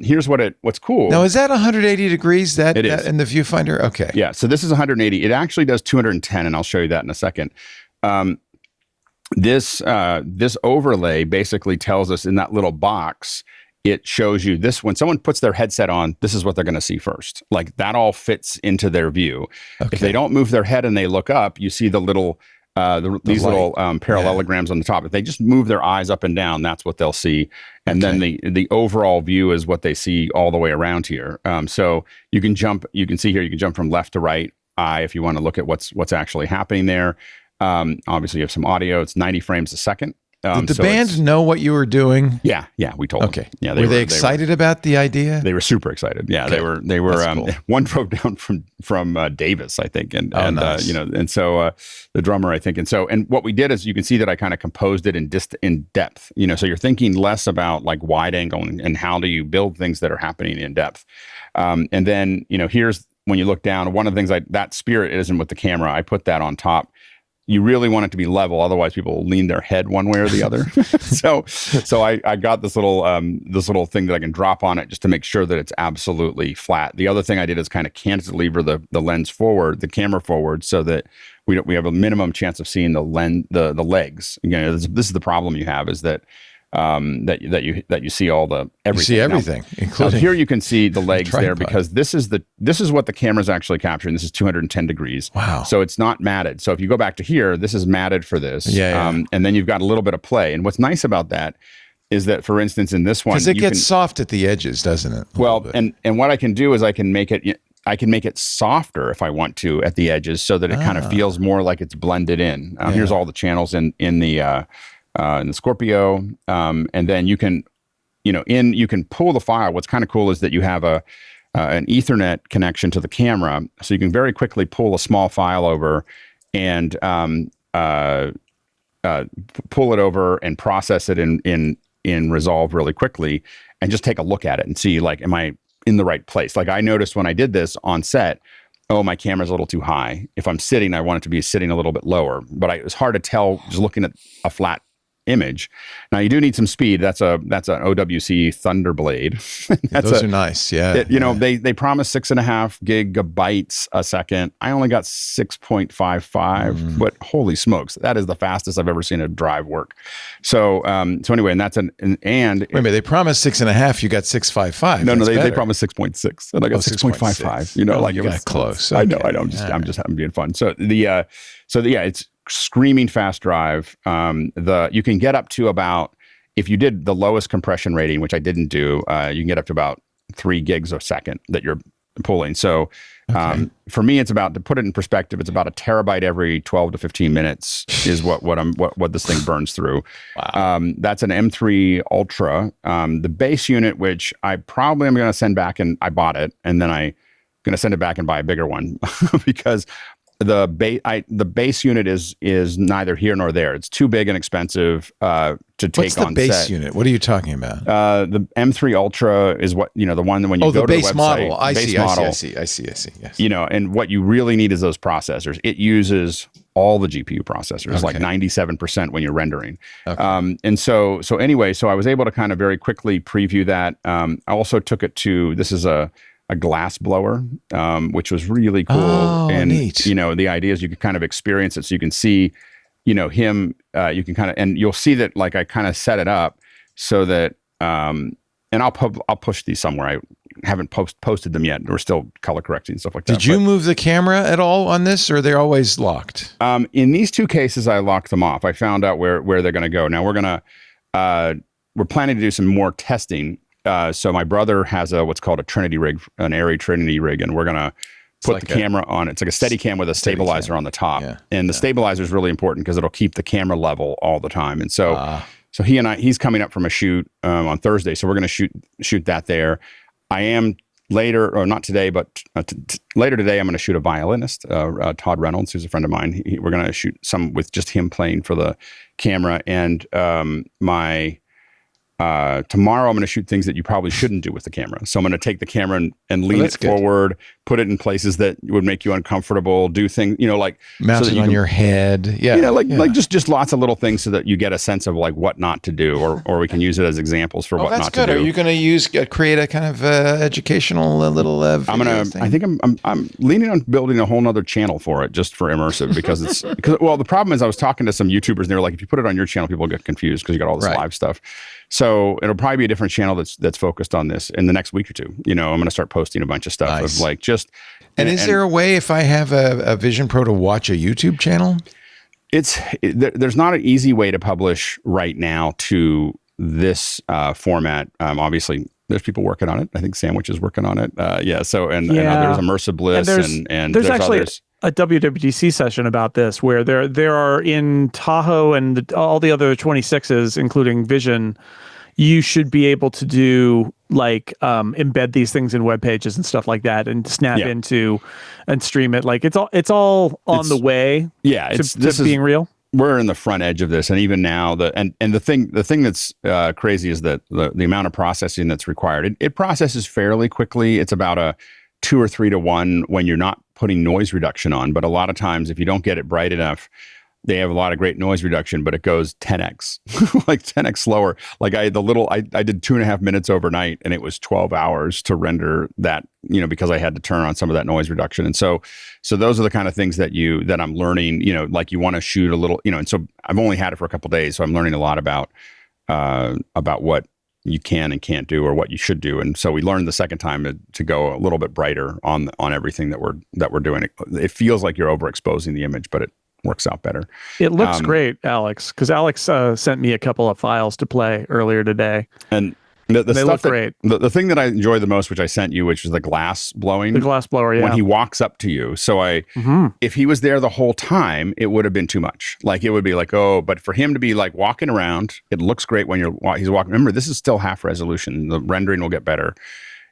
Speaker 6: Here's what's cool.
Speaker 1: Now, is that 180 degrees that in the viewfinder? Okay.
Speaker 6: Yeah. So this is 180. It actually does 210, and I'll show you that in a second. This overlay basically tells us in that little box it shows you this. When someone puts their headset on, this is what they're going to see first. Like that all fits into their view. Okay. If they don't move their head and they look up, you see the little these little parallelograms on the top. If they just move their eyes up and down, that's what they'll see. And then the overall view is what they see all the way around here. So you can jump. You can see here. You can jump from left to right eye if you want to look at what's actually happening there. Obviously, you have some audio. It's 90 frames a second.
Speaker 1: Did the band know what you were doing?
Speaker 6: Yeah, we told them.
Speaker 1: Okay.
Speaker 6: Yeah,
Speaker 1: were they excited about the idea?
Speaker 6: They were super excited. Yeah, okay. They were. Cool. One drove down from Davis, I think, and nice. And so the drummer, I think, and what we did is you can see that I kind of composed it in depth. So you're thinking less about like wide angle and how do you build things that are happening in depth, and then here's when you look down. One of the things that spirit isn't with the camera. I put that on top. You really want it to be level, otherwise people will lean their head one way or the other. so I got this little thing that I can drop on it just to make sure that it's absolutely flat. The other thing I did is kind of cantilever the lens forward, the camera forward, so that we have a minimum chance of seeing the legs. This is the problem you have is that you see all the everything.
Speaker 1: You see everything, including
Speaker 6: here you can see the legs there because this is what the camera's actually capturing. This is 210 degrees.
Speaker 1: Wow.
Speaker 6: So it's not matted. So if you go back to here, this is matted for this.
Speaker 1: Yeah.
Speaker 6: And then you've got a little bit of play. And what's nice about that is that, for instance, in this one,
Speaker 1: because it gets soft at the edges, doesn't it?
Speaker 6: Well, and what I can do is I can make it softer if I want to at the edges, so that it kind of feels more like it's blended in. Here's all the channels in the Scorpio, and then you can, you can pull the file. What's kind of cool is that you have an Ethernet connection to the camera, so you can very quickly pull a small file over and pull it over and process it in Resolve really quickly, and just take a look at it and see, like, am I in the right place? Like I noticed when I did this on set, my camera's a little too high. If I'm sitting, I want it to be sitting a little bit lower, but it was hard to tell just looking at a flat image. Now you do need some speed. That's an OWC Thunderblade.
Speaker 1: Those are nice. Yeah.
Speaker 6: They promised 6.5 gigabytes a second. I only got 6.55, but holy smokes, that is the fastest I've ever seen a drive work. So anyway, and that's and wait
Speaker 1: a minute, they promised 6.5. You got 6.55.
Speaker 6: No, they promised 6.6, and I got 6.55.
Speaker 1: You got close.
Speaker 6: Okay. I know. I'm being fun. So it's screaming fast drive. You can get up to about, if you did the lowest compression rating, which I didn't do, you can get up to about 3 gigs a second that you're pulling. So for me, it's about, to put it in perspective, it's about a terabyte every 12 to 15 minutes is what this thing burns through. Wow. That's an M3 Ultra. The base unit, which I probably am going to send back, and I bought it, and then I'm going to send it back and buy a bigger one because the base unit is neither here nor there. It's too big and expensive to take on set.
Speaker 1: What's the base unit? What are you talking about?
Speaker 6: The M3 Ultra is what, the one that when you go to the website.
Speaker 1: Model. I see. Yes.
Speaker 6: And what you really need is those processors. It uses all the GPU processors, like 97% when you're rendering. Okay. And so I was able to kind of very quickly preview that. I also took it to, this is a glass blower, which was really cool.
Speaker 1: Oh,
Speaker 6: and
Speaker 1: neat.
Speaker 6: The idea is you can kind of experience it, so you can see, him. You can kind of, and you'll see that, like, I kind of set it up so that, and I'll push these somewhere. I haven't posted them yet. We're still color correcting and stuff like that.
Speaker 1: Did you move the camera at all on this, or are they always locked?
Speaker 6: In these two cases, I locked them off. I found out where they're going to go. Now we're planning to do some more testing. So my brother has what's called a Trinity rig, an Airy Trinity rig, and we're going to put the camera on. It's like a steady cam with a stabilizer on the top. Yeah. And the stabilizer is really important because it'll keep the camera level all the time. And so he's coming up from a shoot on Thursday. So we're going to shoot that there. I am later, or not today, but later today, I'm going to shoot a violinist, Todd Reynolds, who's a friend of mine. We're going to shoot some with just him playing for the camera. And tomorrow I'm going to shoot things that you probably shouldn't do with the camera. So I'm going to take the camera and lean it forward, put it in places that would make you uncomfortable, do things, like
Speaker 1: mount it on your head. Yeah.
Speaker 6: Like just lots of little things so that you get a sense of like what not to do, or we can use it as examples for what not to do.
Speaker 1: Are you going to create a kind of educational little video thing?
Speaker 6: I think I'm leaning on building a whole nother channel for it, just for immersive, because the problem is I was talking to some YouTubers and they were like, if you put it on your channel, people get confused because you got all this live stuff. So it'll probably be a different channel that's focused on this in the next week or two. I'm going to start posting a bunch of stuff
Speaker 1: Nice.
Speaker 6: of like just.
Speaker 1: And is there a way if I have a Vision Pro to watch a YouTube channel?
Speaker 6: There's not an easy way to publish right now to this format. Obviously, there's people working on it. I think Sandwich is working on it. So and there's Immersive Bliss and
Speaker 4: there's actually
Speaker 6: others.
Speaker 4: A WWDC session about this where there are in Tahoe and all the other 26s, including Vision. You should be able to do like embed these things in web pages and stuff like that, and snap into and stream it. Like it's all on the way.
Speaker 6: Yeah,
Speaker 4: to being real.
Speaker 6: We're in the front edge of this, and even now the thing that's crazy is that the amount of processing that's required. It processes fairly quickly. It's about a 2 or 3 to 1 when you're not putting noise reduction on. But a lot of times, if you don't get it bright enough, they have a lot of great noise reduction, but it goes 10x, like 10x slower. Like I did 2.5 minutes overnight, and it was 12 hours to render that, because I had to turn on some of that noise reduction. And so those are the kind of things that I'm learning, like you want to shoot a little, and so I've only had it for a couple of days. So I'm learning a lot about what you can and can't do, or what you should do. And so we learned the second time to go a little bit brighter on everything that we're doing. It feels like you're overexposing the image, but it works out better.
Speaker 4: It looks great, Alex, because Alex sent me a couple of files to play earlier today.
Speaker 6: And they
Speaker 4: look great.
Speaker 6: The thing that I enjoy the most, which I sent you, which is the glass blowing.
Speaker 4: The glass blower, yeah.
Speaker 6: When he walks up to you. So if he was there the whole time, it would have been too much. Like it would be like, but for him to be like walking around, it looks great when he's walking. Remember, this is still half resolution. The rendering will get better.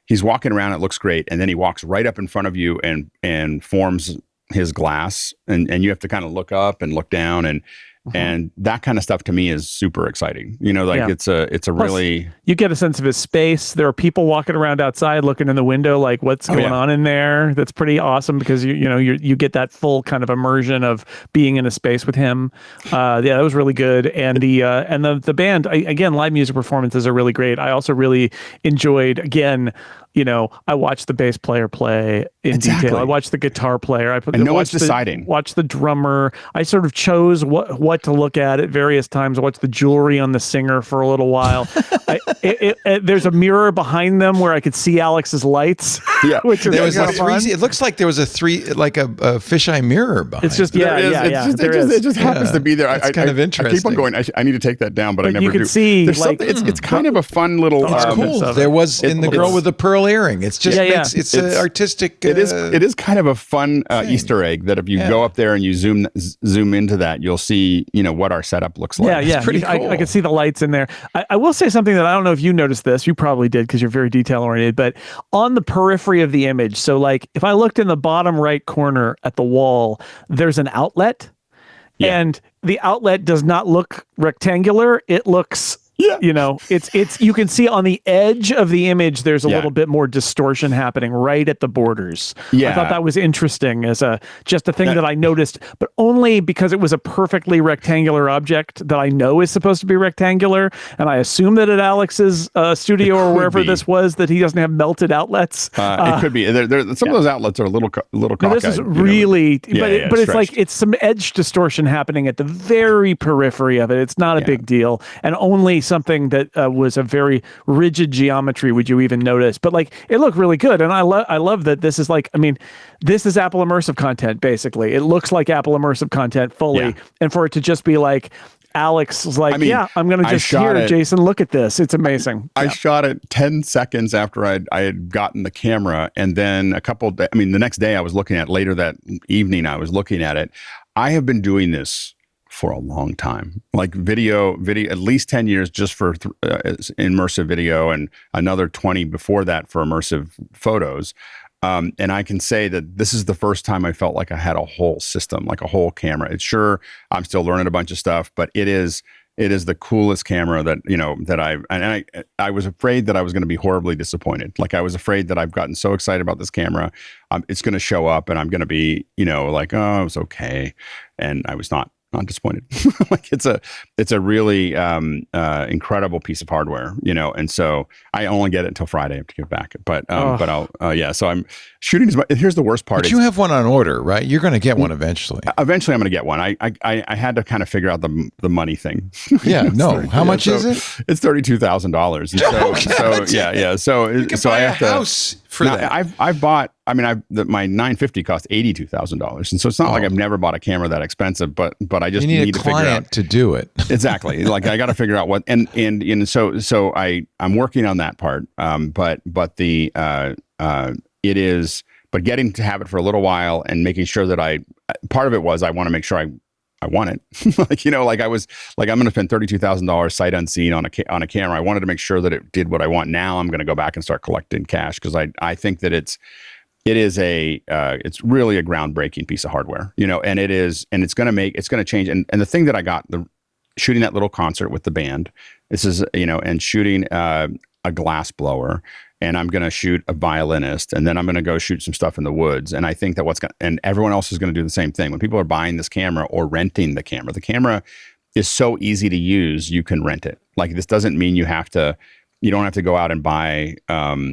Speaker 6: He's walking around, it looks great. And then he walks right up in front of you and forms his glass, and you have to kind of look up and look down, and that kind of stuff to me is super exciting. It's a
Speaker 4: Plus,
Speaker 6: really,
Speaker 4: you get a sense of his space. There are people walking around outside looking in the window, like what's going on in there. That's pretty awesome because you get that full kind of immersion of being in a space with him. That was really good. And the band, again, live music performances are really great. I also really enjoyed, again, I watched the bass player play in detail. I watched the guitar player. I know what's deciding. Watched the drummer. I sort of chose what to look at various times. I watched the jewelry on the singer for a little while. There's a mirror behind them where I could see Alex's lights.
Speaker 6: Yeah,
Speaker 4: which is
Speaker 1: it looks like there was a fisheye mirror behind.
Speaker 4: It's just
Speaker 6: it just happens to be there.
Speaker 1: It's kind of interesting.
Speaker 6: I keep on going. I need to take that down, but I never do.
Speaker 4: You can see
Speaker 6: it's kind of a fun little.
Speaker 1: It's cool. There was in the girl with the pearl earring. It's just it's an artistic.
Speaker 6: It is kind of a fun Easter egg that if you go up there and you zoom into that, you'll see what our setup looks like.
Speaker 4: It's pretty cool. I can see the lights in there. I will say something that I don't know if you noticed this. You probably did because you're very detail oriented. But on the periphery of the image, so like if I looked in the bottom right corner at the wall, there's an outlet, and the outlet does not look rectangular. It looks. It's you can see on the edge of the image there's a little bit more distortion happening right at the borders. I thought that was interesting as just a thing that I noticed, but only because it was a perfectly rectangular object that I know is supposed to be rectangular, and I assume that at Alex's studio or wherever this was that he doesn't have melted outlets.
Speaker 6: It could be. Some of those outlets are a little cockeyed.
Speaker 4: This is really, but it's like it's some edge distortion happening at the very periphery of it. It's not a big deal, and only something that was a very rigid geometry would you even notice, but like it looked really good. And I love that this is like, this is Apple immersive content. Basically it looks like Apple immersive content fully, and for it to just be like Alex was like, I'm going to just hear Jason, look at this. It's amazing.
Speaker 6: I shot it 10 seconds after I had gotten the camera. And then the next day I was looking at it, later that evening, I was looking at it. I have been doing this for a long time, like video, at least 10 years just for immersive video, and another 20 before that for immersive photos. And I can say that this is the first time I felt like I had a whole system, like a whole camera. It's sure I'm still learning a bunch of stuff, but it is the coolest camera that, I was afraid that I was going to be horribly disappointed. Like I was afraid that I've gotten so excited about this camera. It's going to show up and I'm going to be, like, oh, it was okay. And I was not. not disappointed. Like it's a really incredible piece of hardware, you know. And so I only get it until Friday. I have to give it back. But I'll yeah. So I'm shooting as much. Here's the worst part.
Speaker 1: But you have one on order, right? You're going to get one eventually.
Speaker 6: Eventually, I'm going to get one. I had to kind of figure out the money thing.
Speaker 1: Yeah. No. How much is it?
Speaker 6: It's $32,000. So yeah. So I have
Speaker 1: a house for that.
Speaker 6: I've bought. I mean, my 950 cost $82,000, and so it's not like I've never bought a camera that expensive. But I just need to figure out
Speaker 1: to do it.
Speaker 6: Exactly. Like I got to figure out what and so I'm working on that part. But it is. But getting to have it for a little while and making sure that part of it was I want to make sure I want it. Like, you know, like I was like, I'm going to spend $32,000 sight unseen on a camera. I wanted to make sure that it did what I want. Now I'm going to go back and start collecting cash because I think that it's really a groundbreaking piece of hardware, you know, and it's going to change. And the thing that I got, shooting that little concert with the band, this is, you know, and shooting a glass blower, and I'm going to shoot a violinist, and then I'm going to go shoot some stuff in the woods. And I think that and everyone else is going to do the same thing. When people are buying this camera or renting the camera is so easy to use, you can rent it. Like, this doesn't mean you don't have to go out and buy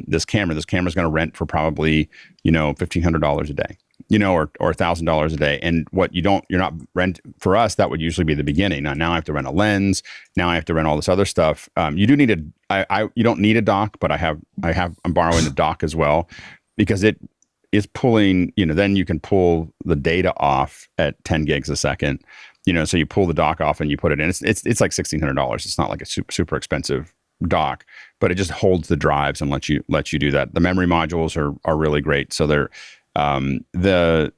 Speaker 6: this camera. This camera's going to rent for probably, you know, $1,500 a day, you know, or $1,000 a day. And for us, that would usually be the beginning. Now I have to rent a lens. Now I have to rent all this other stuff. You do need you don't need a dock, but I'm borrowing the dock as well, because it is pulling, you know, then you can pull the data off at 10 gigs a second, you know, so you pull the dock off and you put it in. It's like $1,600. It's not like a super expensive dock, but it just holds the drives and lets you do that. The memory modules are really great. So they're the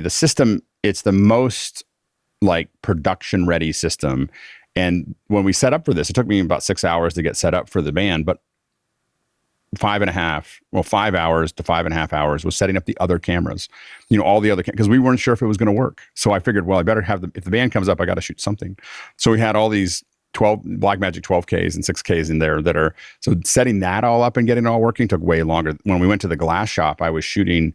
Speaker 6: system, it's the most like production ready system. And when we set up for this, it took me about 6 hours to get set up for the band, but 5 hours to 5.5 hours was setting up the other cameras, you know, all the other because we weren't sure if it was going to work. So I figured, well, I better if the band comes up, I got to shoot something. So we had all these Blackmagic 12Ks and 6Ks in there so setting that all up and getting it all working took way longer. When we went to the glass shop, I was shooting,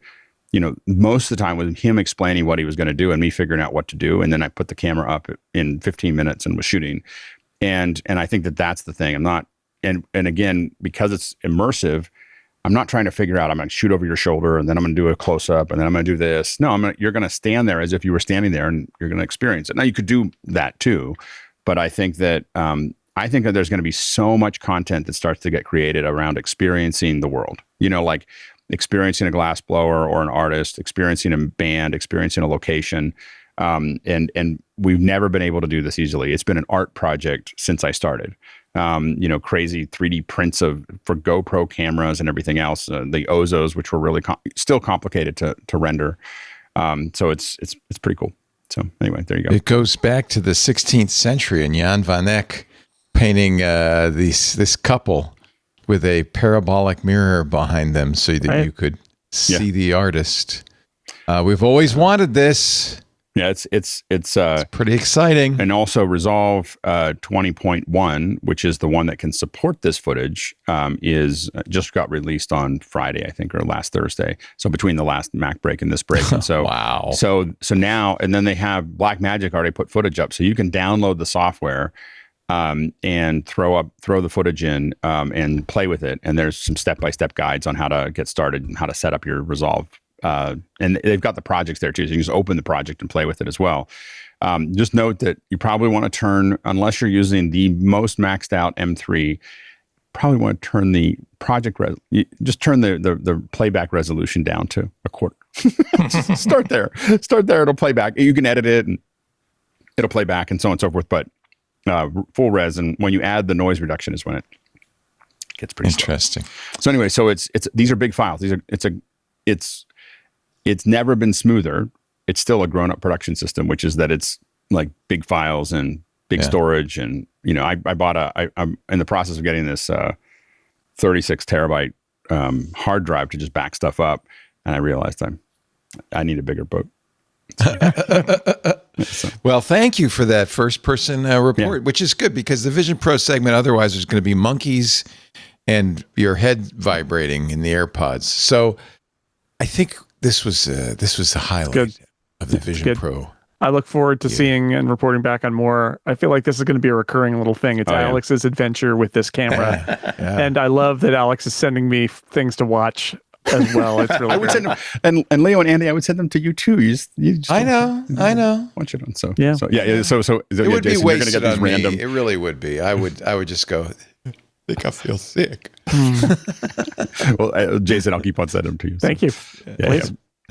Speaker 6: you know, most of the time with him explaining what he was going to do and me figuring out what to do. And then I put the camera up in 15 minutes and was shooting. And I think that's the thing. I'm not, and again, because it's immersive, I'm not trying to figure out, I'm going to shoot over your shoulder and then I'm going to do a close up and then I'm going to do this. No, you're going to stand there as if you were standing there and you're going to experience it. Now you could do that too. But I think that there's going to be so much content that starts to get created around experiencing the world. You know, like experiencing a glass blower or an artist, experiencing a band, experiencing a location. And we've never been able to do this easily. It's been an art project since I started. You know, crazy 3D prints for GoPro cameras and everything else. The Ozos, which were really still complicated to render. So it's pretty cool. So anyway, there you go.
Speaker 1: It goes back to the 16th century and Jan van Eyck painting this couple with a parabolic mirror behind them so that you could see the artist. We've always wanted this.
Speaker 6: Yeah, it's
Speaker 1: pretty exciting.
Speaker 6: And also Resolve 20.1, which is the one that can support this footage, is just got released on Friday, I think, or last Thursday. So between the last MacBreak and this break. And so
Speaker 1: wow.
Speaker 6: So now, and then they have Blackmagic already put footage up, so you can download the software and throw the footage in and play with it. And there's some step-by-step guides on how to get started and how to set up your Resolve. And they've got the projects there too, so you can just open the project and play with it as well. Just note that you probably want to turn, unless you're using the most maxed out M3, probably want to turn the project, just turn the playback resolution down to a quarter. Start there, it'll play back. You can edit it and it'll play back and so on and so forth, but full res, and when you add the noise reduction is when it gets pretty
Speaker 1: interesting.
Speaker 6: So anyway, so these are big files. It's never been smoother. It's still a grown-up production system, which is that it's like big files and big storage. And, you know, I'm in the process of getting this 36 terabyte hard drive to just back stuff up. And I realized I need a bigger boat. So.
Speaker 1: Well, thank you for that first-person report, which is good because the Vision Pro segment, otherwise there's going to be monkeys and your head vibrating in the AirPods. So I think this was the highlight of the Vision Pro.
Speaker 4: I look forward to seeing and reporting back on more. I feel like this is going to be a recurring little thing. It's Alex's adventure with this camera. And I love that Alex is sending me things to watch as well. It's really
Speaker 6: I would send them, and Leo and Andy, I would send them to you too. You just
Speaker 1: I know.
Speaker 6: Watch it on. So
Speaker 4: yeah.
Speaker 6: So
Speaker 1: It would
Speaker 6: Jason,
Speaker 1: be
Speaker 6: you're gonna get
Speaker 1: wasted
Speaker 6: these
Speaker 1: on
Speaker 6: random.
Speaker 1: me. It really would be. I would just go, I think I feel sick.
Speaker 6: Well, Jason, I'll keep on sending them to you.
Speaker 4: Thank you.
Speaker 6: Yeah.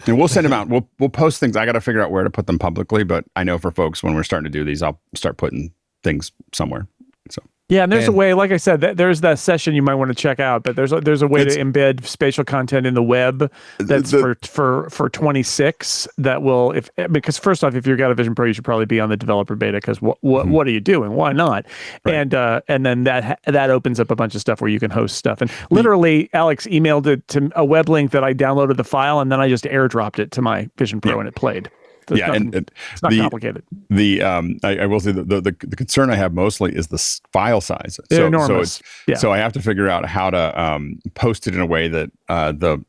Speaker 6: And we'll send them out. We'll post things. I got to figure out where to put them publicly, but I know for folks when we're starting to do these, I'll start putting things somewhere. So
Speaker 4: yeah, and there's a way. Like I said, there's that session you might want to check out. But there's a way to embed spatial content in the web that's for 26. That will because first off, if you've got a Vision Pro, you should probably be on the developer beta because what are you doing? Why not? Right. And then that opens up a bunch of stuff where you can host stuff. And literally, Alex emailed it to a web link that I downloaded the file, and then I just airdropped it to my Vision Pro, and it played. So it's not complicated.
Speaker 6: I will say the concern I have mostly is the file size.
Speaker 4: They're enormous.
Speaker 6: So I have to figure out how to post it in a way that the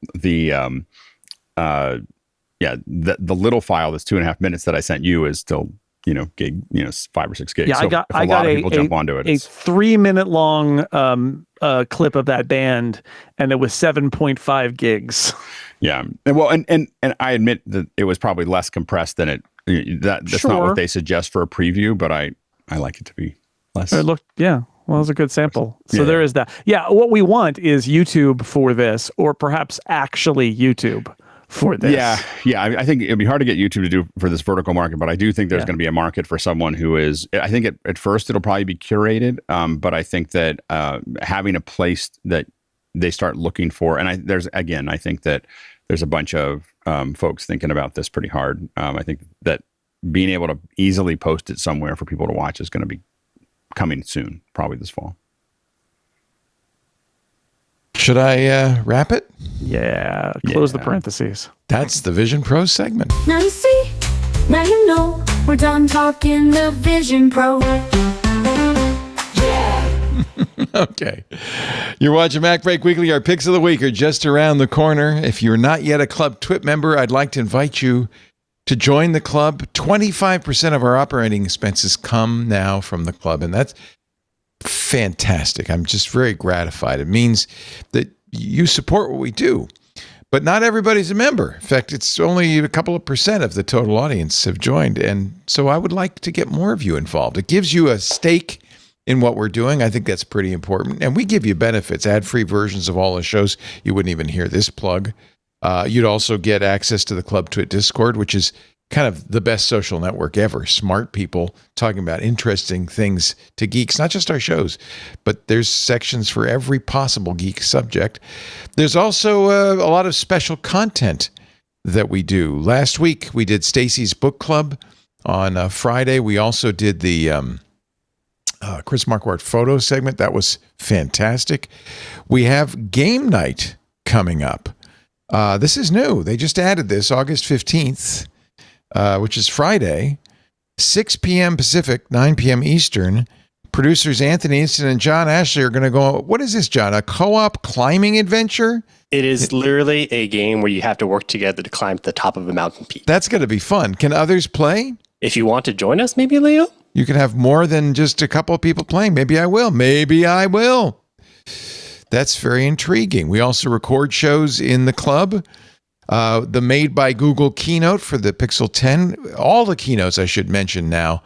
Speaker 6: little file that's 2.5 minutes that I sent you is still gig 5 or 6 gigs.
Speaker 4: Yeah,
Speaker 6: so I got a jump onto it.
Speaker 4: A 3-minute long clip of that band, and it was 7.5 gigs.
Speaker 6: Yeah, and I admit that it was probably less compressed than that's not what they suggest for a preview, but I like it to be less.
Speaker 4: It looked, well, it was a good sample. So there is that. Yeah, what we want is YouTube for this, or perhaps actually YouTube for this.
Speaker 6: Yeah. I think it'd be hard to get YouTube to do for this vertical market, but I do think there's going to be a market for someone who is. I think at first it'll probably be curated, but I think that having a place that they start looking for, and I think that there's a bunch of folks thinking about this pretty hard. I think that being able to easily post it somewhere for people to watch is going to be coming soon, probably this fall.
Speaker 1: Should I wrap it?
Speaker 4: Yeah, close the parentheses.
Speaker 1: That's the Vision Pro segment.
Speaker 7: Now you see, now you know, we're done talking the Vision Pro.
Speaker 1: Okay. You're watching MacBreak Weekly. Our picks of the week are just around the corner. If you're not yet a Club Twit member, I'd like to invite you to join the club. 25% of our operating expenses come now from the club, and that's fantastic. I'm just very gratified. It means that you support what we do, but not everybody's a member. In fact, it's only a couple of percent of the total audience have joined, and so I would like to get more of you involved. It gives you a stake in what we're doing. I think that's pretty important. And we give you benefits, ad-free versions of all the shows. You wouldn't even hear this plug. You'd also get access to the Club Twit Discord, which is kind of the best social network ever. Smart people talking about interesting things to geeks, not just our shows, but there's sections for every possible geek subject. There's also a lot of special content that we do. Last week, we did Stacy's Book Club. On Friday, we also did the Chris Marquardt photo segment. That was fantastic. We have game night coming up. This is new. They just added this August 15th, which is Friday, 6 p.m. Pacific, 9 p.m. Eastern. Producers Anthony Easton and John Ashley are going to go, what is this, John? A co-op climbing adventure?
Speaker 8: It is literally a game where you have to work together to climb to the top of a mountain peak.
Speaker 1: That's going to be fun. Can others play?
Speaker 8: If you want to join us, maybe, Leo?
Speaker 1: You can have more than just a couple of people playing. Maybe I will. Maybe I will. That's very intriguing. We also record shows in the club. The Made by Google keynote for the Pixel 10. All the keynotes, I should mention now,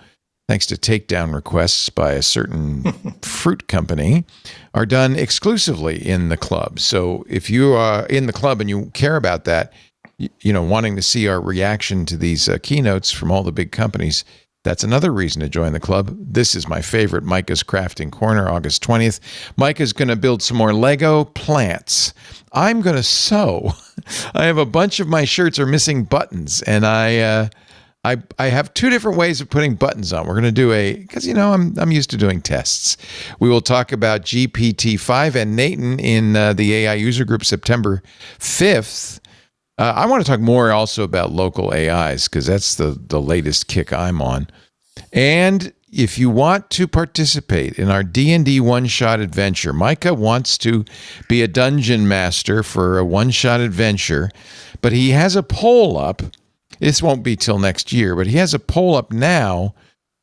Speaker 1: thanks to takedown requests by a certain fruit company, are done exclusively in the club. So if you are in the club and you care about that, wanting to see our reaction to these keynotes from all the big companies, that's another reason to join the club. This is my favorite, Micah's Crafting Corner, August 20th. Micah's going to build some more Lego plants. I'm going to sew. I have a bunch of my shirts are missing buttons, and I have 2 different ways of putting buttons on. We're going to do because I'm used to doing tests. We will talk about GPT-5 and Nathan in the AI user group September 5th. I want to talk more also about local AIs because that's the latest kick I'm on. And if you want to participate in our D&D one-shot adventure, Micah wants to be a dungeon master for a one-shot adventure, but he has a poll up This won't be till next year, but he has a poll up now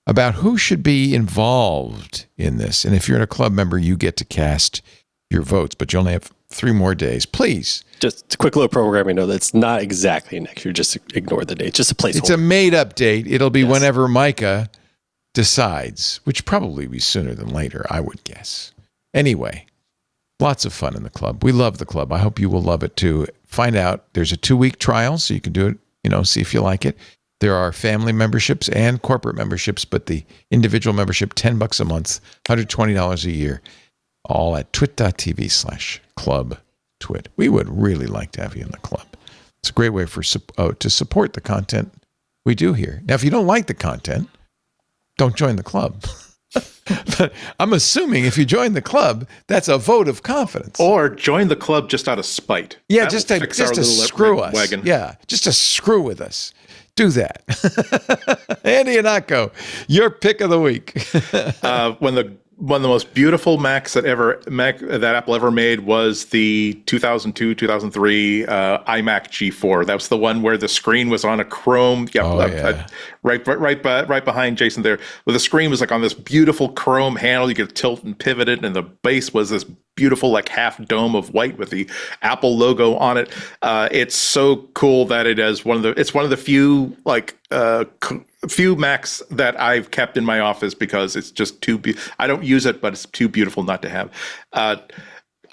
Speaker 1: about who should be involved in this. And if you're a club member, you get to cast your votes, but you only have 3 more days. Please.
Speaker 8: Just a quick little programming note that's not exactly next year. Just ignore the date. Just a placeholder.
Speaker 1: It's a made-up date. It'll be whenever Micah decides, which probably be sooner than later, I would guess. Anyway, lots of fun in the club. We love the club. I hope you will love it too. Find out. There's a 2-week trial, so you can do it, see if you like it. There are family memberships and corporate memberships, but the individual membership, $10 a month, $120 a year, all at twit.tv/clubtwit. We would really like to have you in the club. It's a great way to support the content we do here. Now, if you don't like the content, don't join the club. But I'm assuming if you join the club, that's a vote of confidence.
Speaker 5: Or join the club just out of spite.
Speaker 1: Yeah, just to screw us.
Speaker 5: Wagon.
Speaker 1: Yeah, just to screw with us. Do that. Andy Anako, your pick of the week.
Speaker 5: One of the most beautiful Macs that Apple ever made was the 2002, 2003 iMac G4. That was the one where the screen was on a chrome. Right behind Jason there. Where the screen was like on this beautiful chrome handle. You could tilt and pivot it, and the base was this beautiful like half dome of white with the Apple logo on it. It's so cool that it's one of the few few Macs that I've kept in my office because it's just I don't use it, but it's too beautiful not to have.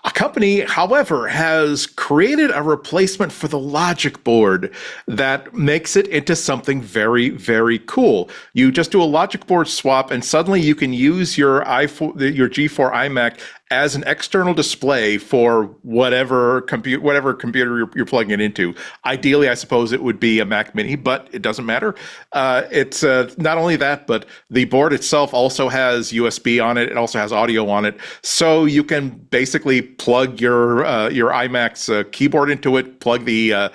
Speaker 5: A company, however, has created a replacement for the Logic board that makes it into something very, very cool. You just do a Logic board swap, and suddenly you can use your G4 iMac as an external display for whatever computer you're plugging it into. Ideally, I suppose it would be a Mac Mini, but it doesn't matter. It's not only that, but the board itself also has USB on it. It also has audio on it, so you can basically plug your iMac's keyboard into it, plug the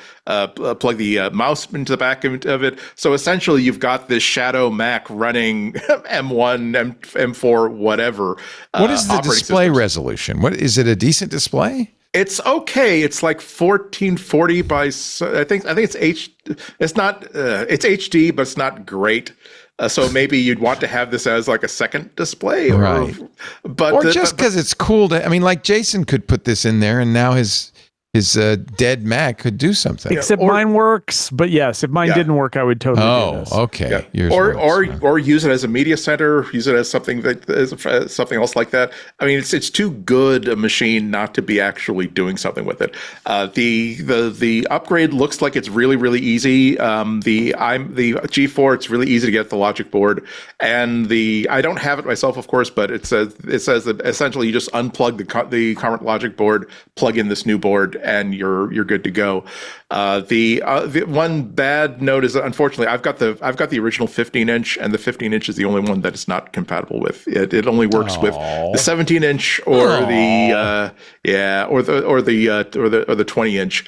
Speaker 5: mouse into the back of it. So essentially, you've got this shadow Mac running M1, M4, whatever.
Speaker 1: What is the display resolution? What is it? A decent display?
Speaker 5: It's okay. It's like 1440 by. I think it's It's not. It's HD, but it's not great. So maybe you'd want to have this as like a second display,
Speaker 1: or just because it's cool to. I mean, like Jason could put this in there, and now his dead Mac could do something.
Speaker 4: Except mine works, but yes, if mine didn't work, I would totally do this.
Speaker 1: Okay.
Speaker 5: Yeah. Or use it as a media center, use it as something something else like that. I mean, it's too good a machine not to be actually doing something with it. The upgrade looks like it's really, really easy. The G4, it's really easy to get the Logic board, and I don't have it myself, of course, but it says that essentially you just unplug the current Logic board, plug in this new board, and you're good to go. The one bad note is that unfortunately I've got the original 15-inch, and the 15-inch is the only one that it's not compatible with. It only works with the 17-inch or the 20-inch.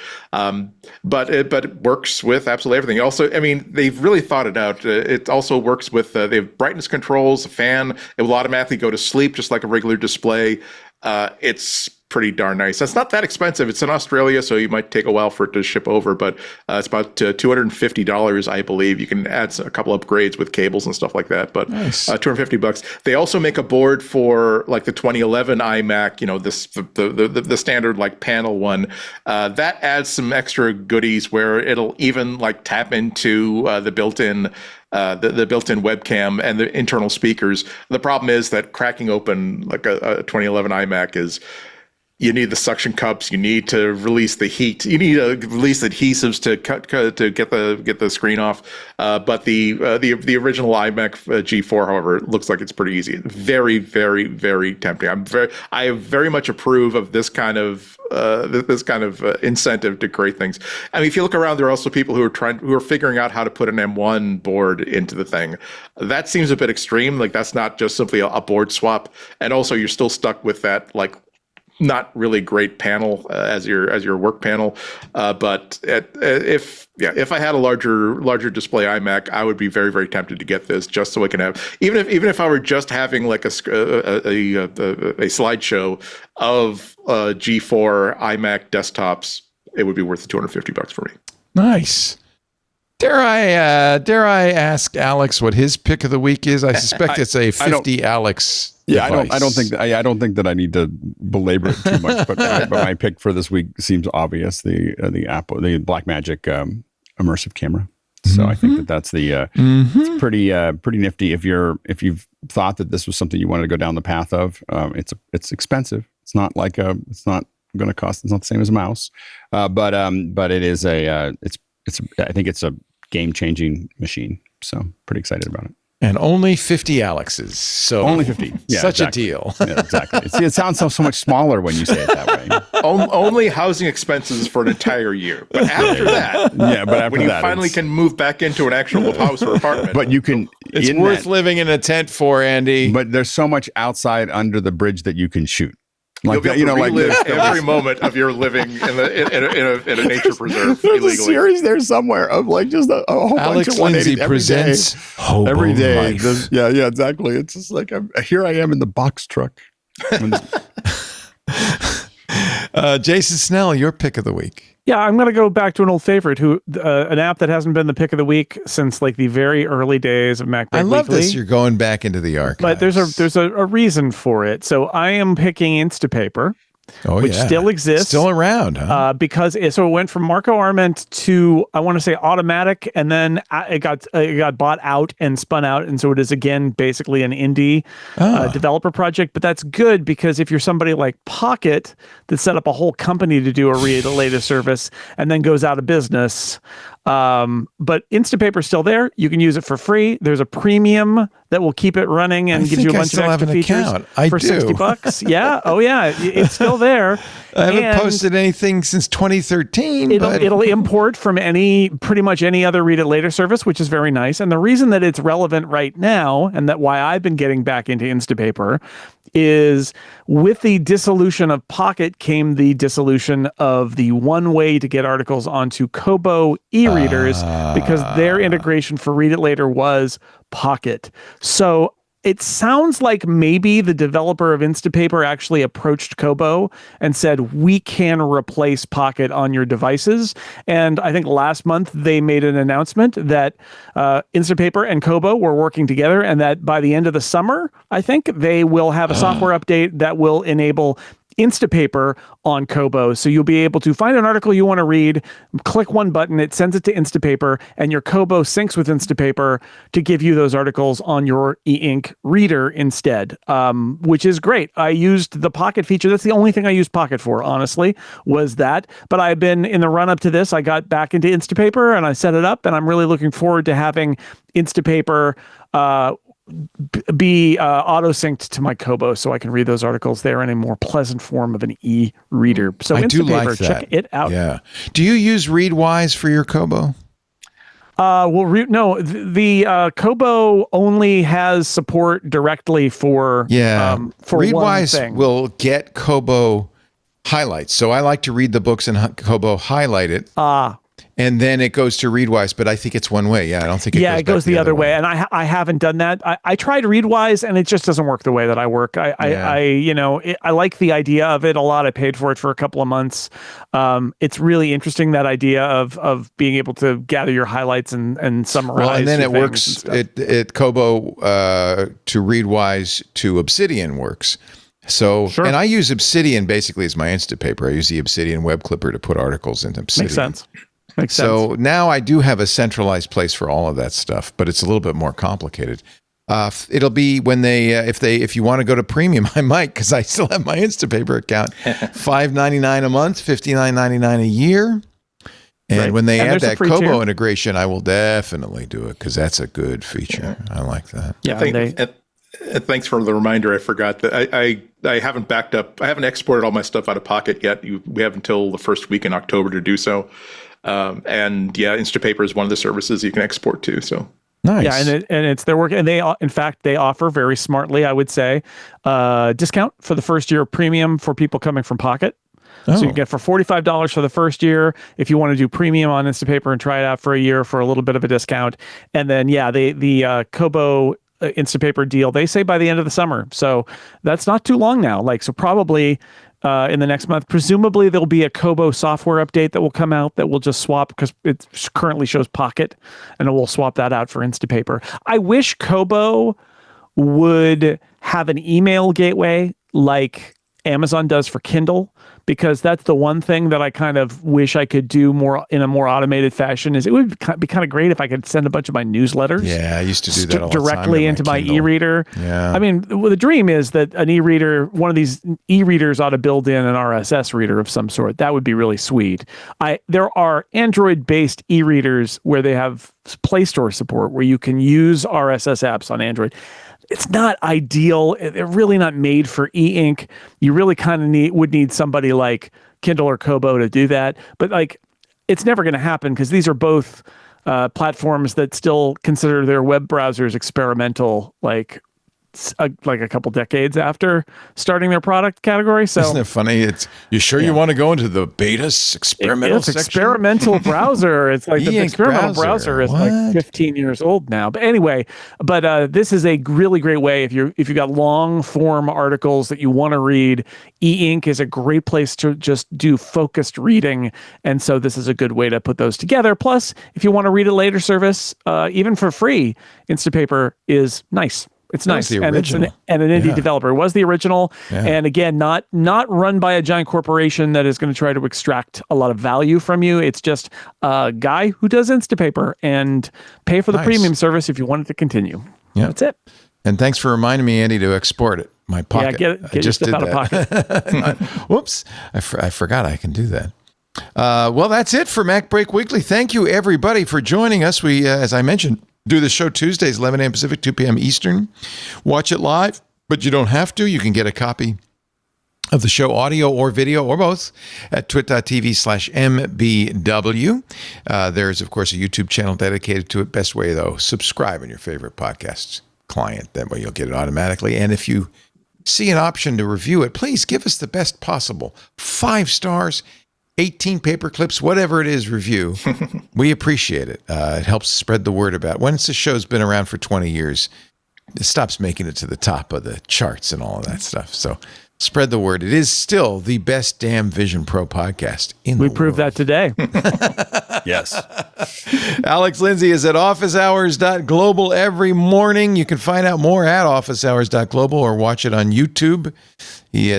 Speaker 5: But it works with absolutely everything. Also, I mean, they've really thought it out. It also works with they have brightness controls, a fan. It will automatically go to sleep just like a regular display. It's pretty darn nice. It's not that expensive. It's in Australia, so you might take a while for it to ship over, but it's about $250, I believe. You can add a couple upgrades with cables and stuff like that, but nice. $250. They also make a board for like the 2011 iMac, the standard like panel one. That adds some extra goodies where it'll even like tap into the built-in webcam and the internal speakers. The problem is that cracking open like a 2011 iMac is, you need the suction cups. You need to release the heat. You need to release adhesives to get the screen off. But the original iMac G4, however, looks like it's pretty easy. Very, very, very tempting. I very much approve of this kind of incentive to create things. I mean, if you look around, there are also people who are figuring out how to put an M1 board into the thing. That seems a bit extreme. Like that's not just simply a board swap, and also you're still stuck with that like not really great panel as your work panel. But if I had a larger display iMac, I would be very, very tempted to get this just so I can have, even if I were just having like a slideshow of G4 iMac desktops, it would be worth the $250 for me.
Speaker 1: Nice. Dare I ask Alex what his pick of the week is? I suspect it's a 50 Alex.
Speaker 6: Yeah,
Speaker 1: device.
Speaker 6: I don't think that I need to belabor it too much. But my pick for this week seems obvious: the Blackmagic immersive camera. So I think that's it's pretty nifty. If you've thought that this was something you wanted to go down the path of, it's expensive. It's not going to cost. It's not the same as a mouse, but it is I think it's a game-changing machine. So pretty excited about it.
Speaker 1: And only 50 Alexes. So
Speaker 6: only 50. Yeah,
Speaker 1: such
Speaker 6: exactly.
Speaker 1: a deal.
Speaker 6: Yeah, exactly. See, it sounds so much smaller when you say it that way.
Speaker 5: Only housing expenses for an entire year. But after that, when you finally can move back into an actual house or apartment.
Speaker 6: But you can.
Speaker 1: It's worth living in a tent for, Andy.
Speaker 6: But there's so much outside under the bridge that you can shoot.
Speaker 5: Like you'll be able to relive every moment of your living in a nature preserve
Speaker 6: There's
Speaker 5: illegally.
Speaker 6: a series there somewhere of like just a whole
Speaker 1: Alex
Speaker 6: bunch of
Speaker 1: Lindsay presents Hobo
Speaker 6: every day.
Speaker 1: Life.
Speaker 6: Yeah, exactly. It's just like here I am in the box truck.
Speaker 1: Jason Snell, your pick of the week.
Speaker 4: Yeah, I'm going to go back to an old favorite, an app that hasn't been the pick of the week since like the very early days of MacBreak
Speaker 1: I love
Speaker 4: Weekly.
Speaker 1: this. You're going back into the archives.
Speaker 4: But there's a reason for it. So I am picking Instapaper. Which still exists.
Speaker 1: Still around, huh?
Speaker 4: Because it went from Marco Arment to, I want to say, Automatic, and then it got bought out and spun out, and so it is again basically an indie developer project. But that's good because if you're somebody like Pocket that set up a whole company to do a read-later service and then goes out of business, but Instapaper is still there. You can use it for free. There's a premium that will keep it running and gives you a bunch of extra features for $60. Yeah. Oh yeah. It's still there.
Speaker 1: I haven't posted anything since 2013.
Speaker 4: It'll import from pretty much any other read it later service, which is very nice. And the reason that it's relevant right now and that why I've been getting back into Instapaper is with the dissolution of Pocket came the dissolution of the one way to get articles onto Kobo e-readers because their integration for Read It Later was Pocket. So it sounds like maybe the developer of Instapaper actually approached Kobo and said, we can replace Pocket on your devices. And I think last month they made an announcement that Instapaper and Kobo were working together and that by the end of the summer, I think they will have a software update that will enable Instapaper on Kobo. So you'll be able to find an article you want to read, click one button, it sends it to Instapaper, and your Kobo syncs with Instapaper to give you those articles on your e-ink reader instead, which is great. I used the Pocket feature. That's the only thing I used Pocket for, honestly, was that. But I've been in the run-up to this, I got back into Instapaper and I set it up, and I'm really looking forward to having Instapaper be auto-synced to my Kobo so I can read those articles there in a more pleasant form of an e-reader. So
Speaker 1: I do like
Speaker 4: Instapaper,
Speaker 1: that.
Speaker 4: check it out.
Speaker 1: Yeah. Do you use ReadWise for your Kobo?
Speaker 4: The Kobo only has support directly for for
Speaker 1: ReadWise
Speaker 4: one thing.
Speaker 1: will get Kobo highlights. So I like to read the books in Kobo, highlight it. And then it goes to ReadWise, but I think it's one way. Yeah, I don't think it goes
Speaker 4: the other way. And I haven't done that. I tried ReadWise, and it just doesn't work the way that I work. I like the idea of it a lot. I paid for it for a couple of months. It's really interesting, that idea of being able to gather your highlights and summarize.
Speaker 1: Well, and then it works. It Kobo to ReadWise to Obsidian works. So, and I use Obsidian basically as my Instapaper. I use the Obsidian web clipper to put articles into Obsidian.
Speaker 4: Makes sense.
Speaker 1: So now I do have a centralized place for all of that stuff, but it's a little bit more complicated. It'll be when if you want to go to premium, I might, because I still have my Instapaper account, $5.99 a month, $59.99 a year. And when they add that Kobo integration, I will definitely do it because that's a good feature. I like that.
Speaker 5: Yeah. Thanks for the reminder. I forgot that I haven't backed up. I haven't exported all my stuff out of Pocket yet. We have until the first week in October to do so. Instapaper is one of the services you can export to. So
Speaker 1: nice.
Speaker 4: Yeah, and it's their work, and they offer very smartly, I would say, discount for the first year of premium for people coming from Pocket. So you can get for $45 for the first year if you want to do premium on Instapaper and try it out for a year for a little bit of a discount. And then the Kobo Instapaper deal, they say by the end of the summer. So that's not too long now. So probably in the next month. Presumably, there'll be a Kobo software update that will come out that will just swap, because it currently shows Pocket, and it will swap that out for Instapaper. I wish Kobo would have an email gateway like Amazon does for Kindle, because that's the one thing that I kind of wish I could do more in a more automated fashion. Is it would be kind of great if I could send a bunch of my newsletters.
Speaker 1: Yeah, I used to do that all the time
Speaker 4: directly into my e-reader.
Speaker 1: Yeah.
Speaker 4: I mean, the dream is that an e-reader, one of these e-readers ought to build in an RSS reader of some sort. That would be really sweet. There are Android-based e-readers where they have Play Store support, where you can use RSS apps on Android. It's not ideal. They're really not made for e-ink. You really kind of would need somebody like Kindle or Kobo to do that. But like, it's never going to happen, because these are both platforms that still consider their web browsers experimental, like a couple decades after starting their product category. So
Speaker 1: isn't it funny? You want to go into the beta experimental section?
Speaker 4: Experimental browser. It's like the experimental browser is like 15 years old now. But anyway, this is a really great way if you've got long form articles that you want to read. E-ink is a great place to just do focused reading, and so this is a good way to put those together. Plus, if you want to read a later service, even for free, Instapaper is nice. It's nice, and it's an indie developer. It was the original, and again, not run by a giant corporation that is going to try to extract a lot of value from you. It's just a guy who does Instapaper, and pay for the premium service if you want it to continue. Yeah, that's it.
Speaker 1: And thanks for reminding me, Andy, to export it. My Pocket.
Speaker 4: Yeah, get your stuff out of Pocket.
Speaker 1: Whoops, I forgot I can do that. Well, that's it for MacBreak Weekly. Thank you, everybody, for joining us. We, as I mentioned, do the show Tuesdays, 11 a.m. Pacific, 2 p.m. Eastern. Watch it live, but you don't have to. You can get a copy of the show, audio or video, or both, at twit.tv/mbw. There's, of course, a YouTube channel dedicated to it. Best way, though, subscribe on your favorite podcast client. That way you'll get it automatically. And if you see an option to review it, please give us the best possible 5 stars, 18 paper clips, whatever it is, review. We appreciate it. It helps spread the word about it. Once the show's been around for 20 years, it stops making it to the top of the charts and all of that stuff. So spread the word. It is still the best damn Vision Pro podcast in the world.
Speaker 4: We proved that today.
Speaker 6: Yes.
Speaker 1: Alex Lindsay is at officehours.global every morning. You can find out more at officehours.global or watch it on YouTube. He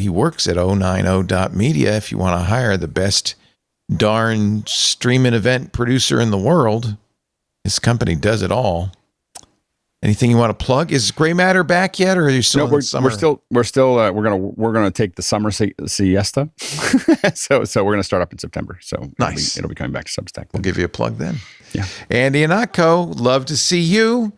Speaker 1: works at 090.media if you want to hire the best darn streaming event producer in the world. His company does it all. Anything you want to plug? Is Gray Matter back yet, or are you still in the summer?
Speaker 6: We're gonna take the summer siesta. so we're gonna start up in September. So
Speaker 1: nice.
Speaker 6: It'll be coming back to Substack.
Speaker 1: We'll give you a plug then.
Speaker 6: Yeah.
Speaker 1: Andy Anatko, love to see you.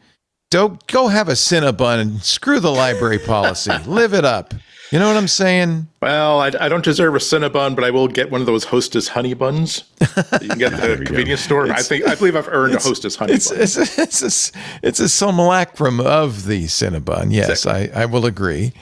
Speaker 1: Don't go have a Cinnabon and screw the library policy. Live it up. You know what I'm saying?
Speaker 5: Well, I don't deserve a Cinnabon, but I will get one of those Hostess honey buns that you can get at the convenience store. I believe I've earned a Hostess honey bun.
Speaker 1: It's a simulacrum of the Cinnabon. Yes, exactly. I will agree.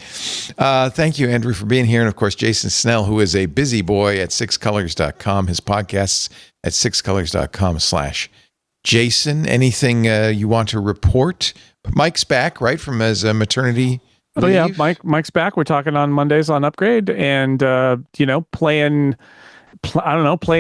Speaker 1: Thank you, Andrew, for being here. And, of course, Jason Snell, who is a busy boy at sixcolors.com. His podcasts at sixcolors.com/Jason. Anything you want to report? Mike's back, right, from his maternity
Speaker 4: Oh yeah, Mike's back. We're talking on Mondays on Upgrade, and playing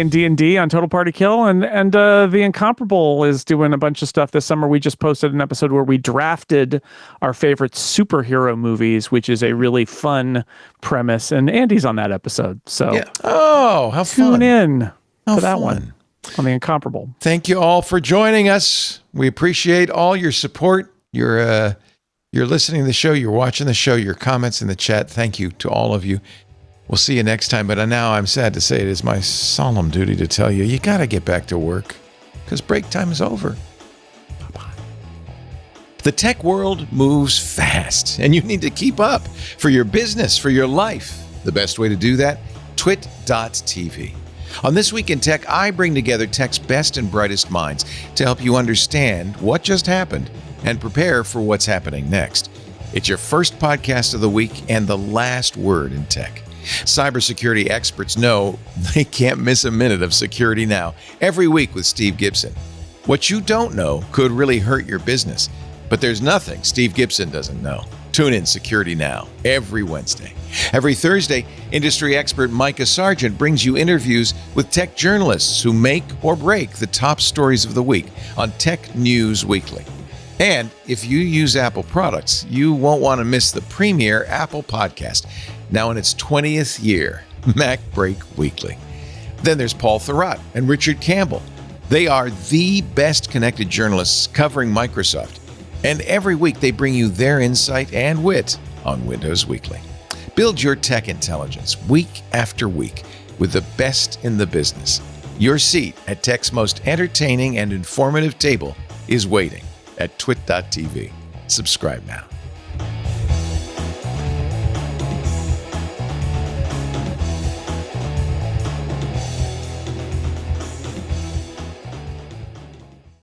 Speaker 4: D&D on Total Party Kill, and the Incomparable is doing a bunch of stuff this summer. We just posted an episode where we drafted our favorite superhero movies, which is a really fun premise, and Andy's on that episode. So
Speaker 1: yeah. Oh, how fun!
Speaker 4: Tune in to that one on the Incomparable.
Speaker 1: Thank you all for joining us. We appreciate all your support. You're listening to the show, you're watching the show, your comments in the chat. Thank you to all of you. We'll see you next time. But now I'm sad to say it is my solemn duty to tell you, you got to get back to work because break time is over. Bye-bye. The tech world moves fast, and you need to keep up for your business, for your life. The best way to do that, twit.tv. On This Week in Tech, I bring together tech's best and brightest minds to help you understand what just happened and prepare for what's happening next. It's your first podcast of the week and the last word in tech. Cybersecurity experts know they can't miss a minute of Security Now every week with Steve Gibson. What you don't know could really hurt your business, but there's nothing Steve Gibson doesn't know. Tune in Security Now every Wednesday. Every Thursday, industry expert Micah Sargent brings you interviews with tech journalists who make or break the top stories of the week on Tech News Weekly. And if you use Apple products, you won't want to miss the premier Apple podcast, now in its 20th year, MacBreak Weekly. Then there's Paul Thurrott and Richard Campbell. They are the best connected journalists covering Microsoft. And every week they bring you their insight and wit on Windows Weekly. Build your tech intelligence week after week with the best in the business. Your seat at tech's most entertaining and informative table is waiting at twit.tv. Subscribe now.